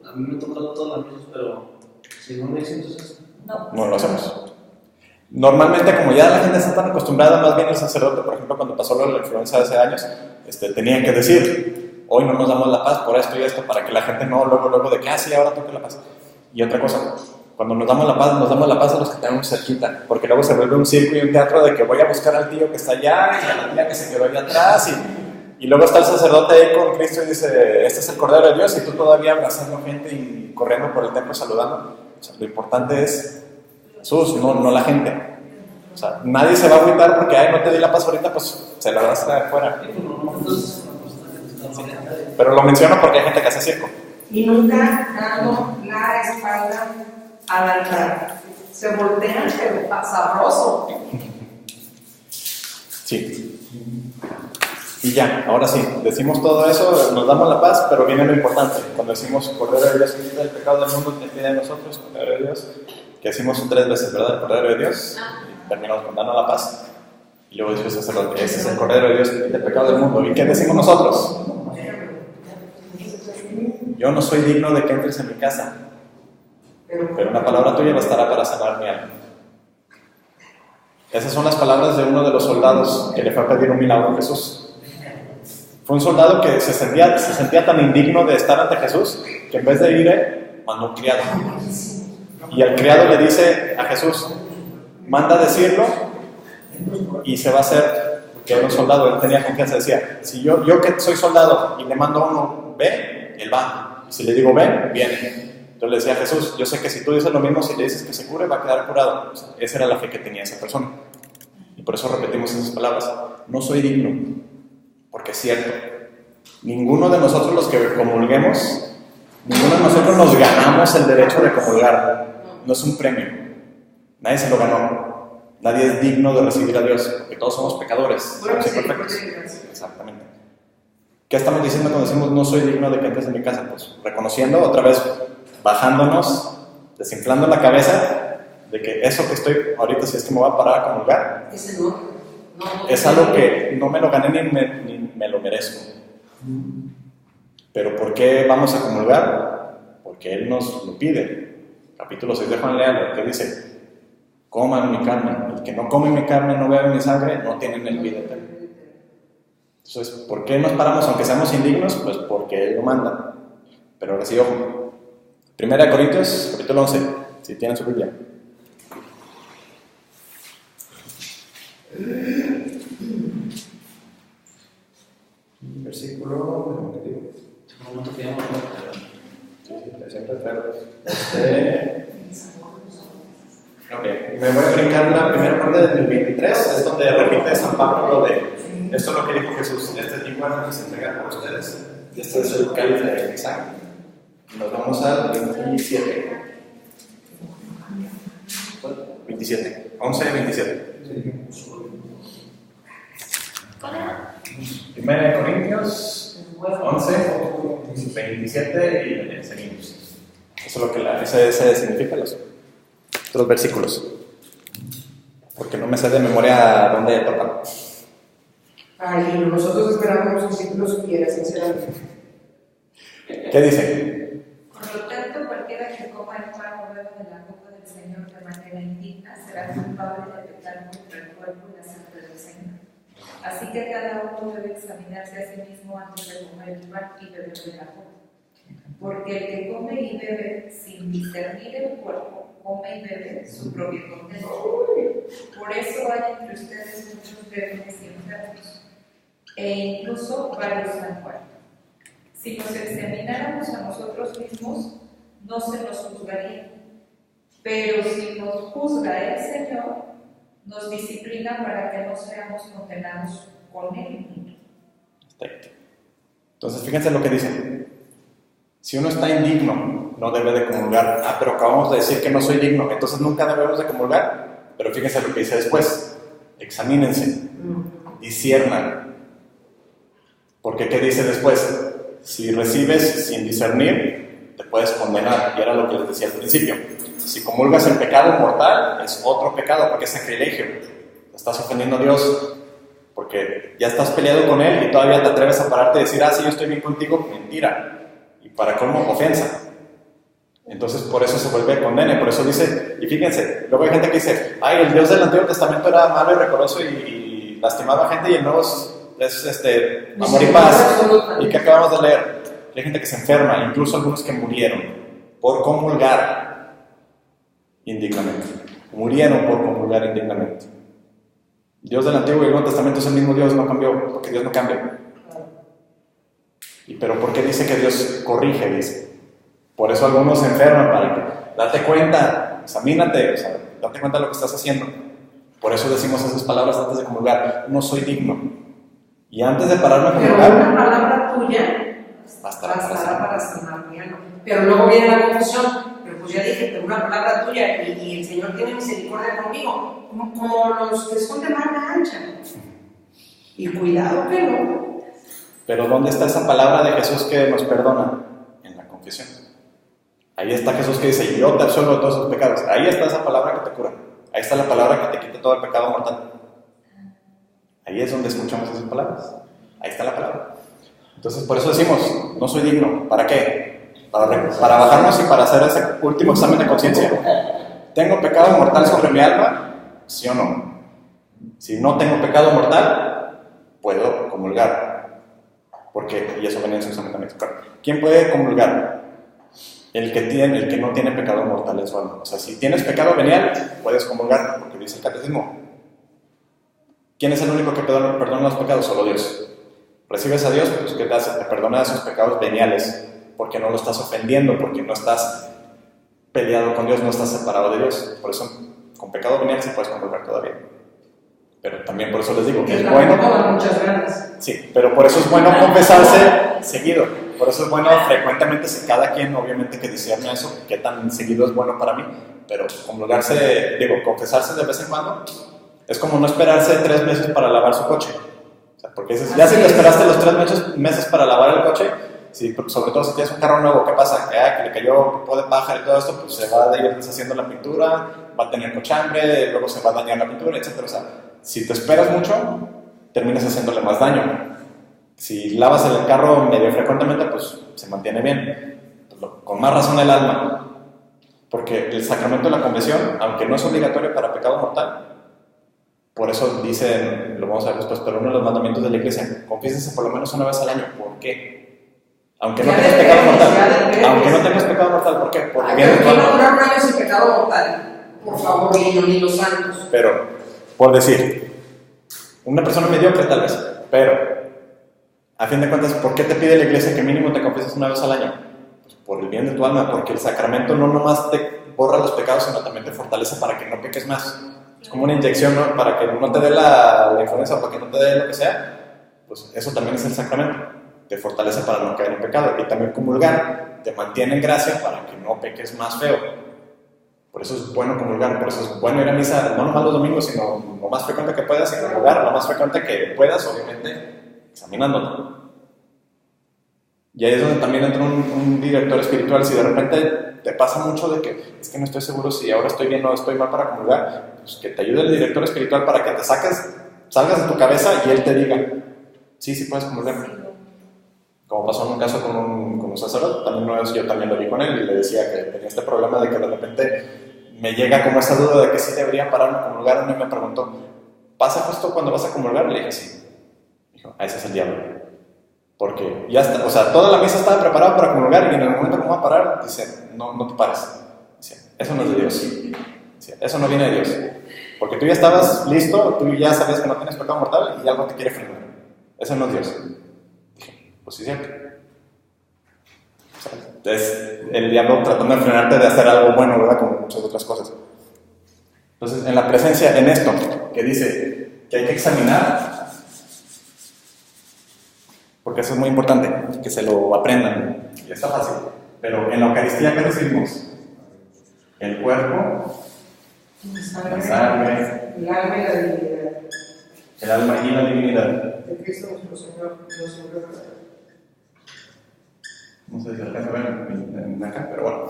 [SPEAKER 4] a mí me ha tocado todas las misas, pero si no me dicen, entonces
[SPEAKER 1] no lo hacemos. Normalmente, como ya la gente está tan acostumbrada, más bien el sacerdote, por ejemplo, cuando pasó lo de la influenza de hace años, tenía que decir, hoy no nos damos la paz por esto y esto, para que la gente no luego de que, sí, ahora toque la paz. Y otra cosa, cuando nos damos la paz a los que tenemos cerquita, porque luego se vuelve un circo y un teatro de que voy a buscar al tío que está allá y a la tía que se quedó allá atrás, y luego está el sacerdote ahí con Cristo y dice, este es el Cordero de Dios, y tú todavía abrazando gente y corriendo por el templo saludando. O sea, lo importante es Jesús, no la gente. O sea, nadie se va a agüitar porque, no te di la paz ahorita, pues se la das afuera. Pero lo menciono porque hay gente que hace circo.
[SPEAKER 2] Y nunca dando la espalda al altar. Se voltean, pero sabroso.
[SPEAKER 1] Sí. Y ya, ahora sí, decimos todo eso, nos damos la paz, pero viene lo importante. Cuando decimos Cordero de Dios, que quita el pecado del mundo, te pide a nosotros, Cordero de Dios, que decimos 3 veces, ¿verdad? El Cordero de Dios, y terminamos con darnos la paz. Y luego dice el sacerdote, ese es el Cordero de Dios, que quita el pecado del mundo. ¿Y qué decimos nosotros? Yo no soy digno de que entres en mi casa, pero una palabra tuya bastará para sanar mi alma. Esas son las palabras de uno de los soldados que le fue a pedir un milagro a Jesús. Fue un soldado que se sentía tan indigno de estar ante Jesús que en vez de ir, mandó un criado. Y el criado le dice a Jesús, manda a decirlo y se va a hacer, porque era un soldado, él tenía confianza, decía, si yo que soy soldado y le mando a uno, ve, él va. Y si le digo, ven, viene. Entonces le decía a Jesús, yo sé que si tú dices lo mismo, si le dices que se cure, va a quedar curado. O sea, esa era la fe que tenía esa persona. Y por eso repetimos esas palabras. No soy digno, porque es cierto. Ninguno de nosotros los que comulguemos, ninguno de nosotros nos ganamos el derecho de comulgar. No es un premio. Nadie se lo ganó. Nadie es digno de recibir a Dios, porque todos somos pecadores. Somos imperfectos. Exactamente. ¿Qué estamos diciendo cuando decimos no soy digno de que entres en mi casa? Pues reconociendo, otra vez, bajándonos, desinflando la cabeza de que eso que estoy ahorita, si es que me voy a parar a comulgar, es algo que no me lo gané ni me lo merezco. Pero ¿por qué vamos a comulgar? Porque Él nos lo pide. Capítulo 6 de Juan Leal, que dice, coman mi carne, el que no come mi carne, no bebe mi sangre, no tienen el vida eterna. Entonces, ¿por qué nos paramos aunque seamos indignos? Pues porque Él lo manda. Pero ahora sí, ojo. 1 Corintios, capítulo 11, si tienen su Biblia. Versículo, ¿qué digo? Siempre traigo. Ok, me voy a brincar la primera parte del 23, es donde repite San Pablo lo de esto es lo que dijo Jesús, este es mi cuerpo que se entrega por ustedes, y este es el cáliz de mi sangre. Nos vamos al 27. 27, 11 y 27. 1 Corintios 11, 27 y seguimos. Eso es lo que ese significa. otros versículos. Porque no me sé de memoria dónde tocan.
[SPEAKER 2] Ay, nosotros esperamos que si tú lo supieras, sinceramente.
[SPEAKER 1] ¿Qué dice?
[SPEAKER 6] Por lo tanto, cualquiera que coma el pan o beba de la copa del Señor de manera indigna será culpable de pecar contra el cuerpo y la sangre del Señor. Así que cada uno debe examinarse a sí mismo antes de comer el pan y beber de la copa. Porque el que come y bebe sin discernir el cuerpo, come y bebe su propia condena. Por eso hay entre ustedes muchos débiles y enfermos, e incluso varios han muerto. Si nos examináramos a nosotros mismos, no se nos juzgaría. Pero si nos juzga el Señor, nos disciplina para que no seamos condenados con Él.
[SPEAKER 1] Entonces, fíjense lo que dice. Si uno está indigno, no debe de comulgar. Pero acabamos de decir que no soy digno, entonces nunca debemos de comulgar. Pero fíjense lo que dice después. Examínense, disciernan. Porque ¿qué dice después? Si recibes sin discernir, te puedes condenar. Y era lo que les decía al principio. Si comulgas en pecado mortal, es otro pecado, porque es sacrilegio. Estás ofendiendo a Dios, porque ya estás peleado con Él y todavía te atreves a pararte y decir, sí, yo estoy bien contigo. Mentira. Y para colmo, ofensa. Entonces, por eso se vuelve condena. Por eso dice, y fíjense, luego hay gente que dice, el Dios del Antiguo Testamento era malo y recoroso y lastimaba a gente, y el Nuevo es amor y paz. ¿Y qué acabamos de leer? Hay gente que se enferma, incluso algunos que murieron por comulgar indignamente. Murieron por comulgar indignamente. Dios del Antiguo y el Nuevo Testamento es el mismo Dios, no cambió, porque Dios no cambia. Pero ¿por qué dice que Dios corrige? Dice. Por eso algunos se enferman, para que date cuenta, examínate, date cuenta de lo que estás haciendo. Por eso decimos esas palabras antes de comulgar. No soy digno. Y antes de pararme a comulgar,
[SPEAKER 2] pero una palabra tuya bastará para sanar mi alma. Pero luego viene la confusión. Pero pues ya dije, pero una palabra tuya y el Señor tiene misericordia conmigo, como los que son de mano ancha. Y cuidado que no.
[SPEAKER 1] Pero ¿dónde está esa palabra de Jesús que nos perdona? En la confesión. Ahí está Jesús que dice, yo te absuelvo de todos tus pecados. Ahí está esa palabra que te cura. Ahí está la palabra que te quita todo el pecado mortal. Ahí es donde escuchamos esas palabras. Ahí está la palabra. Entonces, por eso decimos, no soy digno. ¿Para qué? Para bajarnos y para hacer ese último examen de conciencia. ¿Tengo pecado mortal sobre mi alma? ¿Sí o no? Si no tengo pecado mortal, puedo comulgar. Porque, y eso venía en su examen también. ¿Quién puede comulgar? El que no tiene pecado mortal en su alma. O sea, si tienes pecado venial, puedes comulgar, porque dice el catecismo. ¿Quién es el único que perdona los pecados? Solo Dios. Recibes a Dios, pues ¿qué te hace? Te perdona esos pecados veniales, porque no lo estás ofendiendo, porque no estás peleado con Dios, no estás separado de Dios. Por eso, con pecado venial sí puedes comulgar todavía. Pero también por eso les digo que es bueno.
[SPEAKER 2] Muchas ganas.
[SPEAKER 1] Sí, pero por eso es bueno confesarse seguido. Por eso es bueno frecuentemente, cada quien obviamente que discierne eso, qué tan seguido es bueno para mí. Pero confesarse de vez en cuando es como no esperarse 3 meses para lavar su coche. O sea, porque ya si te esperaste los 3 meses para lavar el coche, sobre todo si tienes un carro nuevo, ¿qué pasa? Que le cayó popó de pájaro y todo esto, pues se va a ir deshaciendo la pintura, va a tener cochambre, luego se va a dañar la pintura, etc. O sea, si te esperas mucho, terminas haciéndole más daño. Si lavas el carro medio frecuentemente, pues se mantiene bien. Pues, con más razón el alma. Porque el sacramento de la confesión, aunque no es obligatorio para pecado mortal, por eso dice, lo vamos a ver después, pero uno de los mandamientos de la iglesia, confiésese por lo menos una vez al año. ¿Por qué? Aunque no tengas pecado mortal. Aunque no tengas pecado mortal, ¿por qué? Porque viene
[SPEAKER 2] ¿quién no durar un año sin pecado mortal? Por favor, ni los santos.
[SPEAKER 1] Pero, por decir, una persona mediocre tal vez, pero a fin de cuentas, ¿por qué te pide la iglesia que mínimo te confieses una vez al año? Pues por el bien de tu alma, porque el sacramento no nomás te borra los pecados, sino también te fortalece para que no peques más. Es como una inyección, ¿no? Para que no te dé la influencia, para que no te dé lo que sea. Pues eso también es el sacramento. Te fortalece para no caer en pecado. Y también comulgar te mantiene en gracia para que no peques más feo. Por eso es bueno comulgar, por eso es bueno ir a misa, no nomás los domingos, sino lo más frecuente que puedas, y comulgar lo más frecuente que puedas, obviamente, examinándote. Y ahí es donde también entra un director espiritual. Si de repente te pasa mucho de que es que no estoy seguro si ahora estoy bien o estoy mal para comulgar, pues que te ayude el director espiritual para que te salgas de tu cabeza y él te diga, sí puedes comulgar. Como pasó en un caso con un sacerdote, también una vez yo también lo vi con él y le decía que tenía este problema de que de repente me llega como esa duda de que sí debería pararme a comulgar. Uno me preguntó, ¿pasa justo cuando vas a comulgar? Le dije, sí. Dijo, ese es el diablo. Porque ya está, o sea, toda la misa estaba preparada para comulgar y en el momento que va a parar, dice, no te pares. Dice, eso no es de Dios. Dice, eso no viene de Dios. Porque tú ya estabas listo, tú ya sabías que no tienes pecado mortal y algo te quiere frenar. Eso no es Dios. Dije, pues sí, cierto. O sea, es el diablo tratando de frenarte de hacer algo bueno, ¿verdad? Como muchas otras cosas. Entonces, en la presencia, en esto, que dice que hay que examinar, porque eso es muy importante, que se lo aprendan, y está fácil, pero en la Eucaristía, ¿qué recibimos? El cuerpo, la sangre,
[SPEAKER 2] el alma y la divinidad.
[SPEAKER 1] El alma y la divinidad.
[SPEAKER 2] De Cristo nuestro Señor, Dios y Rey.
[SPEAKER 1] No sé si alcanza a ver en acá, pero bueno.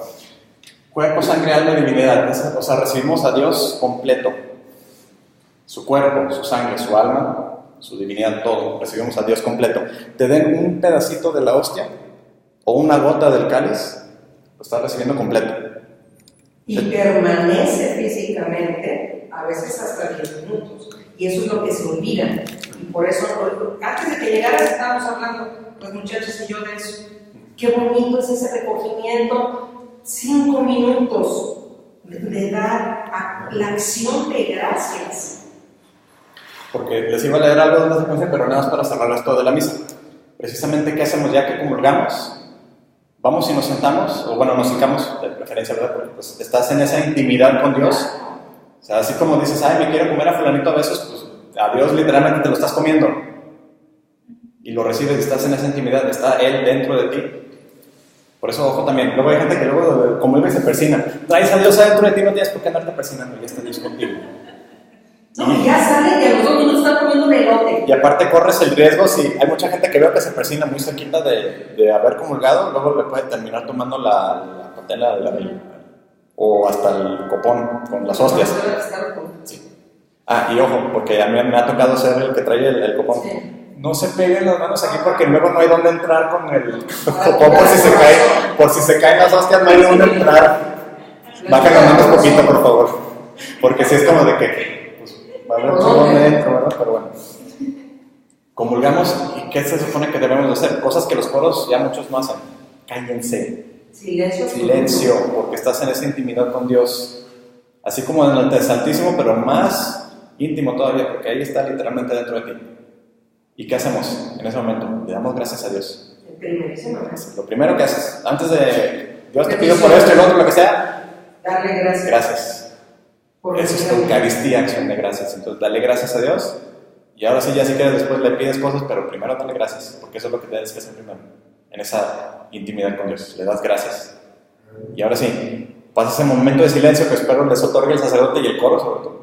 [SPEAKER 1] Cuerpo, sangre, alma y divinidad. O sea, recibimos a Dios completo. Su cuerpo, su sangre, su alma, su divinidad, todo. Recibimos a Dios completo. Te den un pedacito de la hostia o una gota del cáliz, lo estás recibiendo completo.
[SPEAKER 2] Y permanece físicamente, a veces hasta 10 minutos. Y eso es lo que se olvida. Y por eso, antes de que llegaras, estábamos hablando, los muchachos y yo, de eso. Qué bonito es ese recogimiento. 5 minutos de dar a la acción de gracias.
[SPEAKER 1] Porque les iba a leer algo de la secuencia, pero nada más para cerrar esto de la misa. Precisamente, ¿qué hacemos ya que comulgamos? Vamos y nos sentamos, o bueno, nos hincamos, de preferencia, ¿verdad? Porque pues estás en esa intimidad con Dios. O sea, así como dices, ay, me quiero comer a fulanito a besos, pues a Dios literalmente te lo estás comiendo. Y lo recibes y estás en esa intimidad, está Él dentro de ti. Por eso, ojo también, luego hay gente que luego, como él se persina, traes a Dios adentro de ti, no tienes por qué andarte persinando, ya está Dios contigo.
[SPEAKER 2] No, y ya sale que a los 2 minutos están comiendo un elote.
[SPEAKER 1] Y aparte corres el riesgo, si hay mucha gente que veo que se persina muy cerquita de haber comulgado, luego le puede terminar tomando la patela o hasta el copón con las hostias. Sí. Ah, y ojo, porque a mí me ha tocado ser el que trae el copón.
[SPEAKER 2] Sí.
[SPEAKER 1] No se peguen las manos aquí porque luego no hay dónde entrar con el copón por si se caen las hostias, no hay dónde entrar. Baja las manos poquito, por favor. Porque si es como de que pues, va a haber por dónde entro, ¿verdad? Pero bueno. Comulgamos, ¿y qué se supone que debemos de hacer? Cosas que los coros ya muchos no hacen. Cállense. Silencio, porque estás en esa intimidad con Dios. Así como en el Altar Santísimo, pero más íntimo todavía, porque ahí está literalmente dentro de ti. ¿Y qué hacemos en ese momento? Le damos gracias a Dios. Lo primero que haces, antes de Dios te pido por esto y lo otro, lo que sea,
[SPEAKER 2] darle gracias.
[SPEAKER 1] Gracias. Eso es tu Eucaristía, acción de gracias. Entonces, dale gracias a Dios. Y ahora sí, ya si quieres, después le pides cosas, pero primero dale gracias, porque eso es lo que tienes que hacer primero, en esa intimidad con Dios. Le das gracias. Y ahora sí, pasa ese momento de silencio que espero les otorgue el sacerdote y el coro, sobre todo.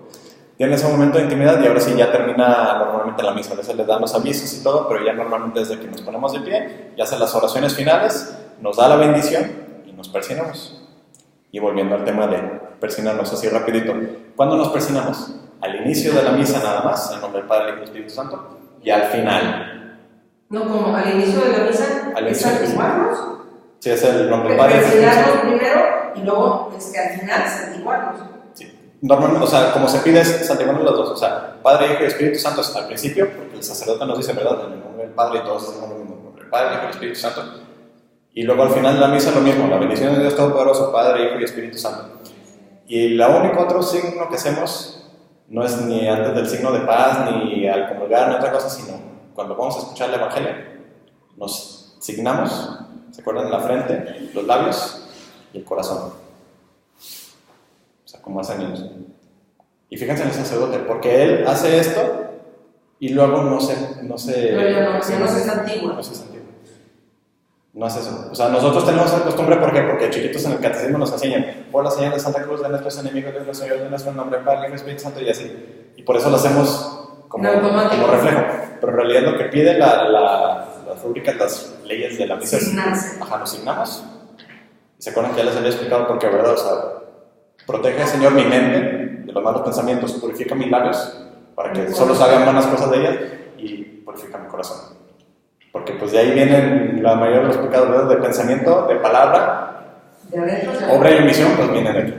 [SPEAKER 1] Tiene ese momento de intimidad y ahora sí ya termina normalmente la misa. A veces les dan los avisos y todo, pero ya normalmente desde que nos ponemos de pie, ya hacen las oraciones finales, nos da la bendición y nos persinamos. Y volviendo al tema de persinarnos así rapidito. ¿Cuándo nos persinamos? Al inicio de la misa nada más, en nombre del Padre, Hijo y Espíritu Santo, y al final.
[SPEAKER 2] No, como al inicio de la misa, es santiguarnos.
[SPEAKER 1] Sí, es el nombre del Padre, Hijo y Espíritu Santo.
[SPEAKER 2] Primero y luego al final santiguarnos.
[SPEAKER 1] Normalmente, o sea, como se pide es santiguarnos los dos, o sea, Padre, Hijo y Espíritu Santo es al principio, porque el sacerdote nos dice, ¿verdad? En el nombre del Padre y todos decimos lo mismo, en el nombre del Padre, Hijo y Espíritu Santo. Y luego al final de la misa lo mismo, la bendición de Dios Todopoderoso, Padre, Hijo y Espíritu Santo. Y el único otro signo que hacemos no es ni antes del signo de paz, ni al comulgar, ni otra cosa, sino cuando vamos a escuchar el Evangelio, nos signamos, ¿se acuerdan? La frente, los labios y el corazón. O sea, como hacen ellos. Y fíjense en el sacerdote, porque él hace esto y luego no se
[SPEAKER 2] santigua.
[SPEAKER 1] No hace eso. O sea, nosotros tenemos esa costumbre, ¿por qué? Porque chiquitos en el catecismo nos enseñan, por la señal de Santa Cruz de nuestros enemigos, de nuestro Señor, de nuestro nombre, Padre, Hijo y Espíritu Santo, y así. Y por eso lo hacemos como reflejo. Pero en realidad lo que pide las rúbricas, las leyes de la misa es, nos signamos Y se acuerdan que ya les había explicado por qué, ¿verdad? O sea, protege, Señor, mi mente de los malos pensamientos, purifica mis labios para que solo salgan buenas cosas de ellas y purifica mi corazón. Porque pues de ahí vienen la mayoría de los pecados, ¿verdad? De pensamiento, de palabra,
[SPEAKER 2] De adentro hacia
[SPEAKER 1] obra y omisión, pues vienen de aquí.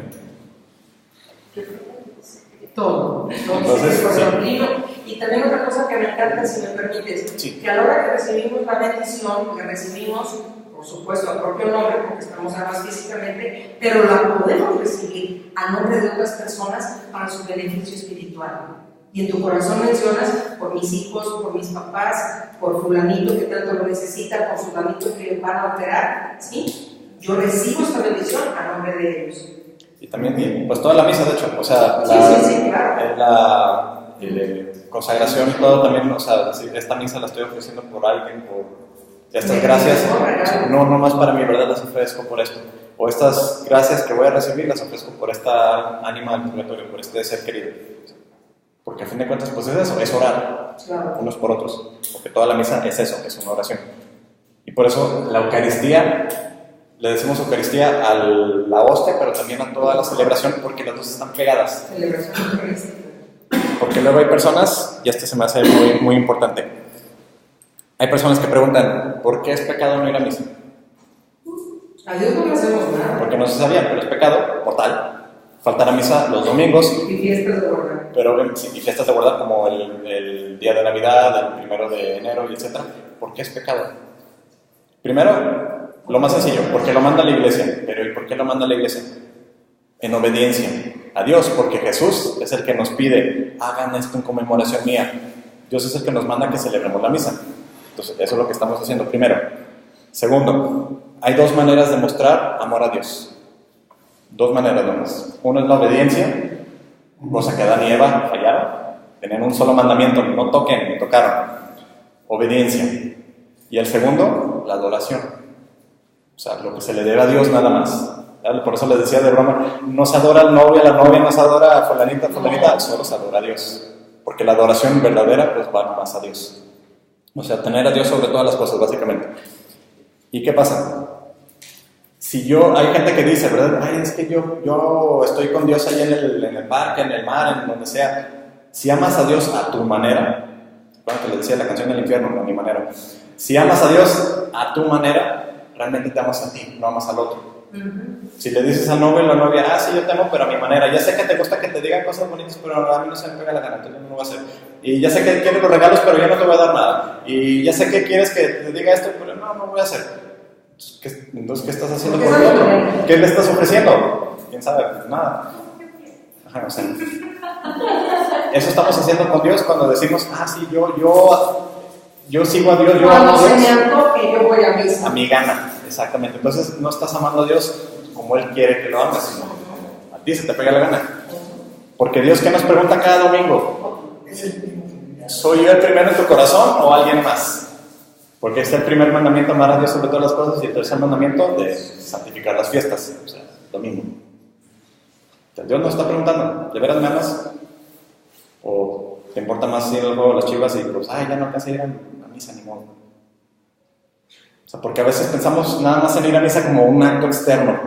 [SPEAKER 2] todo.
[SPEAKER 1] Entonces, sí.
[SPEAKER 2] Y también otra cosa que me encanta, si me permites,
[SPEAKER 1] Sí.
[SPEAKER 2] que a la hora que recibimos la bendición, que recibimos, por supuesto, a propio nombre, porque estamos además físicamente, pero la podemos recibir a nombre de otras personas para su beneficio espiritual. Y en tu corazón mencionas por mis hijos, por mis papás, por fulanito que tanto lo necesita, por fulanito que van a operar, ¿sí? Yo recibo esta bendición a nombre de ellos.
[SPEAKER 1] Y también, pues toda la misa, de hecho, o sea,
[SPEAKER 2] Sí, claro.
[SPEAKER 1] la consagración y todo también, o sea, esta misa la estoy ofreciendo por alguien, por estas gracias, no más para mí, ¿verdad? Las ofrezco por esto. O estas gracias que voy a recibir las ofrezco por esta ánima del purgatorio, por este ser querido. Porque a fin de cuentas, pues es eso, es orar,
[SPEAKER 2] Claro.
[SPEAKER 1] unos por otros. Porque toda la misa es eso, es una oración. Y por eso la Eucaristía, le decimos Eucaristía a la hostia, pero también a toda la celebración, porque las dos están pegadas.
[SPEAKER 2] Celebración eucarística.
[SPEAKER 1] Porque luego hay personas, y esto se me hace muy, muy importante, hay personas que preguntan, ¿por qué es pecado no ir a misa?
[SPEAKER 2] A Dios no le hacemos nada.
[SPEAKER 1] Porque no se sabía, pero es pecado mortal. Faltar a misa los domingos,
[SPEAKER 2] Y fiestas de guardar.
[SPEAKER 1] pero sí, y fiestas de guardar como el día de Navidad, el 1 de enero, y etc. ¿Por qué es pecado? Primero, lo más sencillo, porque lo manda la iglesia. Pero ¿y por qué lo manda la iglesia? En obediencia a Dios, porque Jesús es el que nos pide, hagan esto en conmemoración mía. Dios es el que nos manda que celebremos la misa. Entonces, eso es lo que estamos haciendo primero. Segundo, hay dos maneras de mostrar amor a Dios. Dos maneras nomás. Una es la obediencia, cosa que Adán y Eva fallaron. Tenían un solo mandamiento, no toquen, ni tocaron. Obediencia. Y el segundo, la adoración. O sea, lo que se le debe a Dios nada más. Por eso les decía de broma, no se adora al novio, a la novia, no se adora a fulanita, solo se adora a Dios. Porque la adoración verdadera pues va más a Dios. O sea, tener a Dios sobre todas las cosas, básicamente. ¿Y qué pasa? Si hay gente que dice, ¿verdad? Ay, es que yo estoy con Dios ahí en el parque, en el mar, en donde sea. Si amas a Dios a tu manera, bueno, que les decía la canción del infierno, no a mi manera. Si amas a Dios a tu manera, realmente te amas a ti, no amas al otro. Si le dices al novio o a la novia, sí, yo te amo, pero a mi manera. Ya sé que te gusta que te digan cosas bonitas, pero a mí no se me pega la gana, entonces no lo voy a hacer. Y ya sé que quieres los regalos, pero yo no te voy a dar nada. Y ya sé que quieres que te diga esto, pero no lo voy a hacer. Entonces, ¿qué estás haciendo por el otro? ¿Qué le estás ofreciendo? ¿Quién sabe? Pues nada. Ajá, o sea, eso estamos haciendo con Dios cuando decimos, sí, yo sigo a Dios, yo amo a
[SPEAKER 2] Cuando se me
[SPEAKER 1] Dios.
[SPEAKER 2] antoje, yo voy a misa.
[SPEAKER 1] A mi gana, exactamente. Entonces, no estás amando a Dios como Él quiere que lo ames, sino a ti se te pega la gana. Porque Dios, ¿qué nos pregunta cada domingo? ¿Soy yo el primero en tu corazón o alguien más? Porque este es el primer mandamiento, amar a Dios sobre todas las cosas, y el tercer mandamiento de santificar las fiestas, o sea, domingo. Entonces, Dios nos está preguntando, ¿de veras me amas? ¿O te importa más ir al juego de las Chivas y pues, ya no alcanza a ir a misa ni modo? O sea, porque a veces pensamos nada más en ir a misa como un acto externo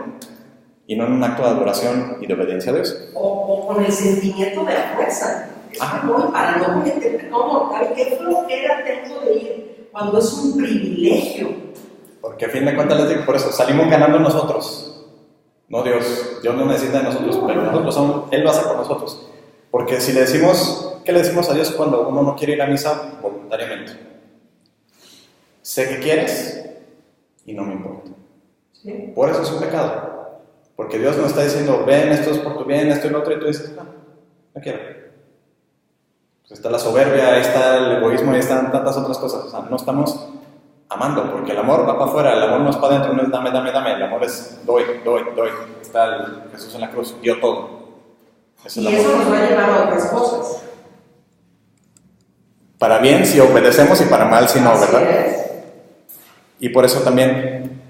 [SPEAKER 1] y no en un acto de adoración y de obediencia a Dios.
[SPEAKER 2] O con el sentimiento de la fuerza. Voy para no cometer pecado mortal. ¿Qué flojera tengo de ir? Cuando es un privilegio.
[SPEAKER 1] Porque a fin de cuentas les digo, por eso salimos ganando nosotros, no Dios. Dios no necesita de nosotros, pero nosotros Él lo hace por nosotros. Porque si le decimos, ¿qué le decimos a Dios cuando uno no quiere ir a misa voluntariamente? Sé que quieres y no me importa.
[SPEAKER 2] ¿Sí?
[SPEAKER 1] Por eso es un pecado. Porque Dios nos está diciendo, ven, esto es por tu bien, esto y lo otro, y tú dices, no quiero. Pues está la soberbia, ahí está el egoísmo, ahí están tantas otras cosas. O sea, no estamos amando, porque el amor va para afuera, el amor no es para adentro, no es dame, el amor es doy. Está Jesús en la cruz, dio todo. Eso
[SPEAKER 2] Y eso nos va a llevar a otras cosas.
[SPEAKER 1] Para bien si obedecemos y para mal si no,
[SPEAKER 2] Así
[SPEAKER 1] ¿verdad?
[SPEAKER 2] es.
[SPEAKER 1] Y por eso también,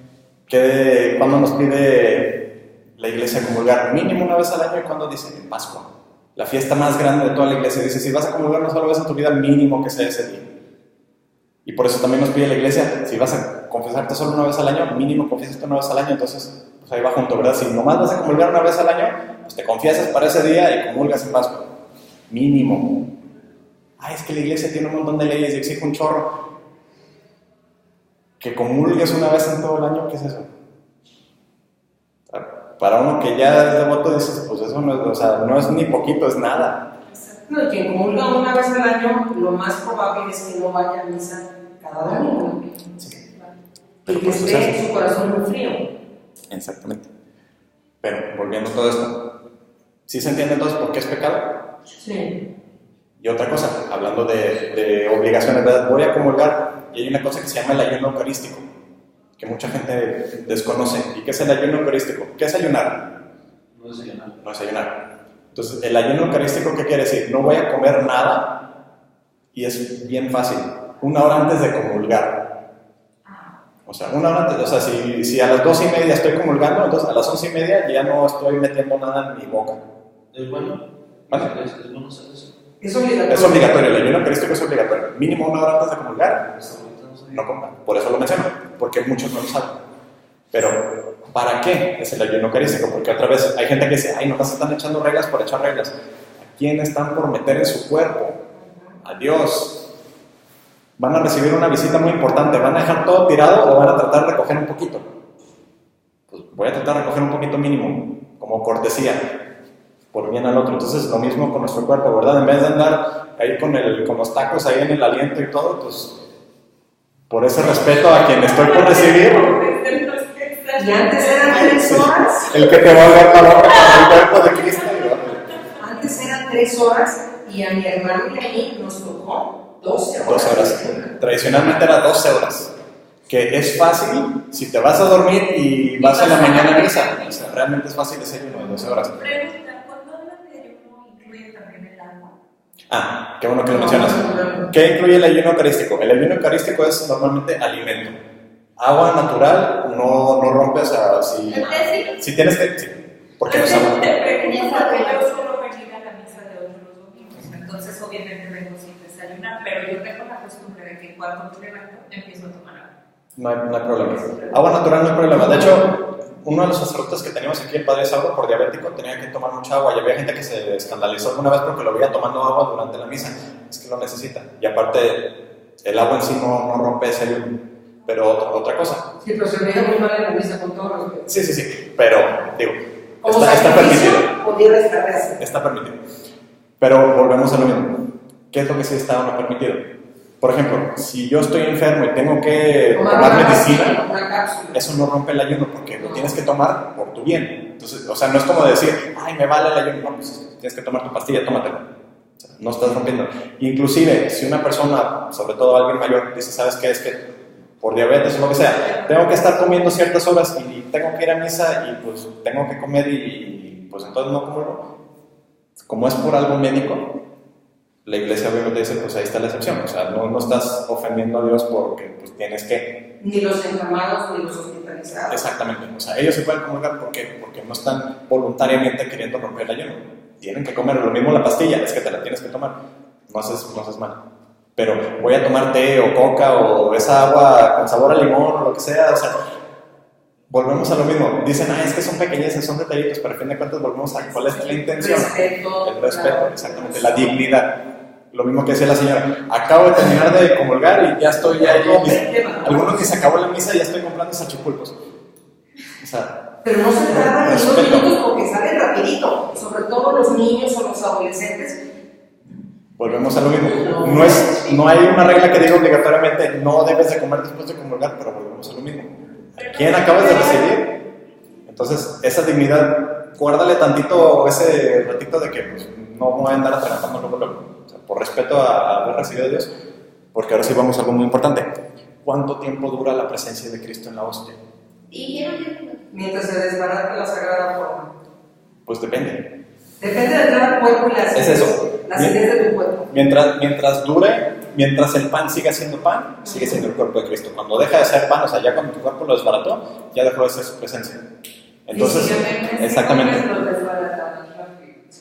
[SPEAKER 1] cuando nos pide la iglesia comulgar, mínimo una vez al año, y cuando dice en Pascua, la fiesta más grande de toda la iglesia, dice, si vas a comulgar una sola vez en tu vida, mínimo que sea ese día. Y por eso también nos pide la iglesia, si vas a confesarte solo una vez al año, mínimo confiésate una vez al año, entonces pues ahí va junto, ¿verdad? Si nomás vas a comulgar una vez al año, pues te confiesas para ese día y comulgas en Pascua. Mínimo. Ay, es que la iglesia tiene un montón de leyes y exige un chorro. Que comulgues una vez en todo el año, ¿qué es eso? Para uno que ya es devoto, dices, pues eso no es, o sea, no es ni poquito, es nada.
[SPEAKER 2] No, y quien comulga una vez al año, lo más probable es que no vaya a misa cada domingo.
[SPEAKER 1] Sí.
[SPEAKER 2] Y que
[SPEAKER 1] pues,
[SPEAKER 2] esté su corazón muy frío.
[SPEAKER 1] Exactamente. Pero volviendo a todo esto, ¿sí se entiende entonces por qué es pecado?
[SPEAKER 2] Sí.
[SPEAKER 1] Y otra cosa, hablando de obligaciones, ¿verdad? Voy a comulgar y hay una cosa que se llama el ayuno eucarístico, que mucha gente desconoce. ¿Y qué es el ayuno eucarístico? ¿Qué es ayunar?
[SPEAKER 4] No desayunar.
[SPEAKER 1] No es ayunar. Entonces, el ayuno eucarístico, ¿qué quiere decir? No voy a comer nada y es bien fácil. 1 hora antes de comulgar. O sea, 1 hora antes, o sea, si a las 12:30 estoy comulgando, entonces a las 11:30 ya no estoy metiendo nada en mi boca.
[SPEAKER 4] ¿Es bueno?
[SPEAKER 1] ¿Vale?
[SPEAKER 4] ¿Es bueno hacer eso?
[SPEAKER 2] Es obligatorio.
[SPEAKER 1] Es obligatorio, el ayuno eucarístico es obligatorio. Mínimo 1 hora antes de comulgar.
[SPEAKER 4] Hasta ahorita no sabía.
[SPEAKER 1] No coman. Por eso lo menciono, porque muchos no lo saben. Pero, ¿para qué es el ayuno eucarístico? Porque otra vez hay gente que dice, ay, nomás están echando reglas por echar reglas. ¿A quién están por meter en su cuerpo? A Dios. Van a recibir una visita muy importante. ¿Van a dejar todo tirado o van a tratar de recoger un poquito? Pues voy a tratar de recoger un poquito mínimo, como cortesía, por bien al otro. Entonces, lo mismo con nuestro cuerpo, ¿verdad? En vez de andar ahí con los tacos ahí en el aliento y todo, pues, por ese respeto a quien estoy por recibir.
[SPEAKER 2] Y antes eran 3 horas.
[SPEAKER 1] El que te va a dar la boca con el cuerpo de Cristo.
[SPEAKER 2] Antes eran 3 horas y a mi hermano y a mí nos tocó 12 horas.
[SPEAKER 1] 12 horas. Tradicionalmente era 12 horas. Que es fácil si te vas a dormir y vas a la mañana a misa. O sea, realmente es fácil ese ayuno de 12 horas.
[SPEAKER 6] Pregunta, ¿cuándo hablan de ayuno incluye también el agua?
[SPEAKER 1] Ah, qué bueno que lo mencionas. ¿Qué incluye el ayuno eucarístico? El ayuno eucarístico es normalmente alimento. Agua natural no rompes, o sea, si tienes que... Sí, porque no es agua.
[SPEAKER 6] Te pregunto porque yo solo venir a la misa de otros los domingos, entonces obviamente vengo sin desayunar, pero yo tengo la costumbre de que en cuanto me levanto empiezo a tomar agua.
[SPEAKER 1] No hay problema. Agua natural no hay problema. De hecho, uno de los sacerdotes que teníamos aquí, el padre Sauro, por diabético, tenía que tomar mucha agua y había gente que se escandalizó alguna vez porque lo veía tomando agua durante la misa. Es que lo necesita. Y aparte, el agua en sí no rompe ese ayuno. Pero otra cosa.
[SPEAKER 2] Sí, pero se veía muy mal en la misa con todos los que...
[SPEAKER 1] Sí. Pero, digo,
[SPEAKER 2] Como
[SPEAKER 1] está permitido.
[SPEAKER 2] podía estarse.
[SPEAKER 1] Está permitido. Pero volvemos a lo mismo. ¿Qué es lo que sí está o no permitido? Por ejemplo, si yo estoy enfermo y tengo que tomar medicina,
[SPEAKER 2] una cápsula.
[SPEAKER 1] eso no rompe el ayuno porque lo tienes que tomar por tu bien. Entonces, o sea, no es como decir, ay, me vale el ayuno. No, pues tienes que tomar tu pastilla, tómatela. O sea, no estás rompiendo. Inclusive, si una persona, sobre todo alguien mayor, dice, ¿sabes qué? Es que por diabetes o lo que sea, tengo que estar comiendo ciertas horas y tengo que ir a misa y pues tengo que comer y pues entonces no como. Como es por algo médico, la iglesia obviamente dice, pues ahí está la excepción. O sea, no estás ofendiendo a Dios porque pues tienes que...
[SPEAKER 2] Ni los enfermados ni los hospitalizados.
[SPEAKER 1] Exactamente. O sea, ellos se pueden comulgar porque no están voluntariamente queriendo romper el ayuno. Tienen que comer lo mismo la pastilla, es que te la tienes que tomar. No haces mal. Pero voy a tomar té o coca o esa agua con sabor a limón o lo que sea, o sea, volvemos a lo mismo. Dicen, es que son pequeñeces, son detallitos, pero a fin de cuentas volvemos a cuál es la intención.
[SPEAKER 2] El
[SPEAKER 1] respeto, exactamente, la dignidad. Lo mismo que decía la señora, acabo de terminar de comulgar y ya estoy ahí. Algunos que se acabó la misa y ya estoy comprando salchipulpos. O sea,
[SPEAKER 2] pero no se tardan ni 2
[SPEAKER 1] respeto.
[SPEAKER 2] minutos porque salen rapidito, sobre todo los niños o los adolescentes.
[SPEAKER 1] Volvemos a lo mismo. No hay una regla que diga obligatoriamente no debes de comer después de comulgar, pero volvemos a lo mismo. ¿A quién acabas de recibir? Entonces, esa dignidad, guárdale tantito ese ratito de que pues, no voy a andar atragantando luego. O sea, por respeto a haber recibido a Dios, porque ahora sí vamos a algo muy importante. ¿Cuánto tiempo dura la presencia de Cristo en la hostia?
[SPEAKER 2] Mientras se desbarata la sagrada forma.
[SPEAKER 1] Pues depende.
[SPEAKER 2] Depende de cada cuerpo y las
[SPEAKER 1] Es eso.
[SPEAKER 2] acidez de tu cuerpo.
[SPEAKER 1] Mientras dure, mientras el pan siga siendo pan, sigue siendo el cuerpo de Cristo. Cuando deja de ser pan, o sea, ya cuando tu cuerpo lo desbarató, ya dejó de ser su presencia. Entonces, exactamente.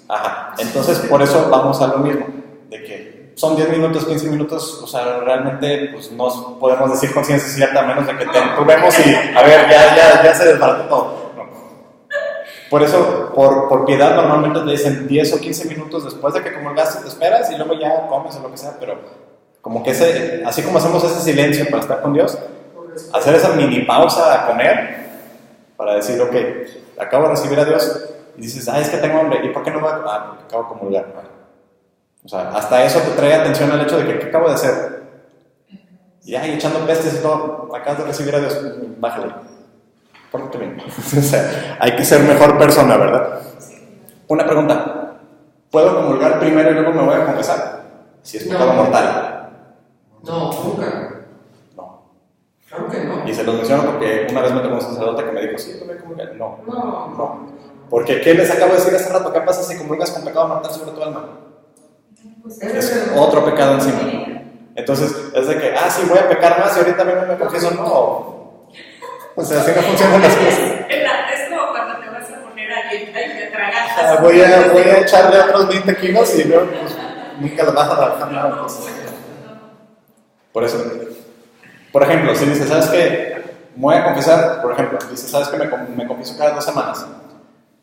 [SPEAKER 1] Ajá. Entonces, por eso vamos a lo mismo, de que son 10 minutos, 15 minutos, o sea, realmente pues, no podemos decir con ciencia cierta a menos de que te entubemos y, a ver, ya se desbarató todo. No. Por eso, por piedad, normalmente te dicen 10 o 15 minutos después de que comulgaste, te esperas y luego ya comes o lo que sea, pero como que así como hacemos ese silencio para estar con Dios, hacer esa mini pausa a comer para decir, ok, acabo de recibir a Dios y dices, es que tengo hambre, ¿y por qué no voy a...? Porque acabo de comulgar. O sea, hasta eso te trae atención al hecho de que, ¿qué acabo de hacer? Y echando pestes y todo, acabas de recibir a Dios, bájale. Pórtate bien. O sea, hay que ser mejor persona, ¿verdad? Una pregunta, ¿puedo comulgar primero y luego me voy a confesar? Si es pecado mortal.
[SPEAKER 2] No, nunca.
[SPEAKER 1] No.
[SPEAKER 2] Claro que no.
[SPEAKER 1] Y se los menciono porque una vez me tocó un sacerdote que me dijo, sí, yo voy a comulgar.
[SPEAKER 2] No.
[SPEAKER 1] No. Porque, ¿qué les acabo de decir hace rato? ¿Qué pasa si comulgas con pecado mortal sobre tu alma? Es otro pecado encima. Entonces, es de que, sí, voy a pecar más y ahorita mismo me confieso. No. O sea, así no funcionan las cosas.
[SPEAKER 6] Es como cuando te vas a poner a dieta y te tragas.
[SPEAKER 1] Voy a echarle otros 20 kilos y luego pues, nunca lo vas a bajar nada. Pues. Por eso, por ejemplo, si dices, ¿sabes qué? Me voy a confesar, por ejemplo, dices, ¿sabes qué? Me confieso cada 2 semanas.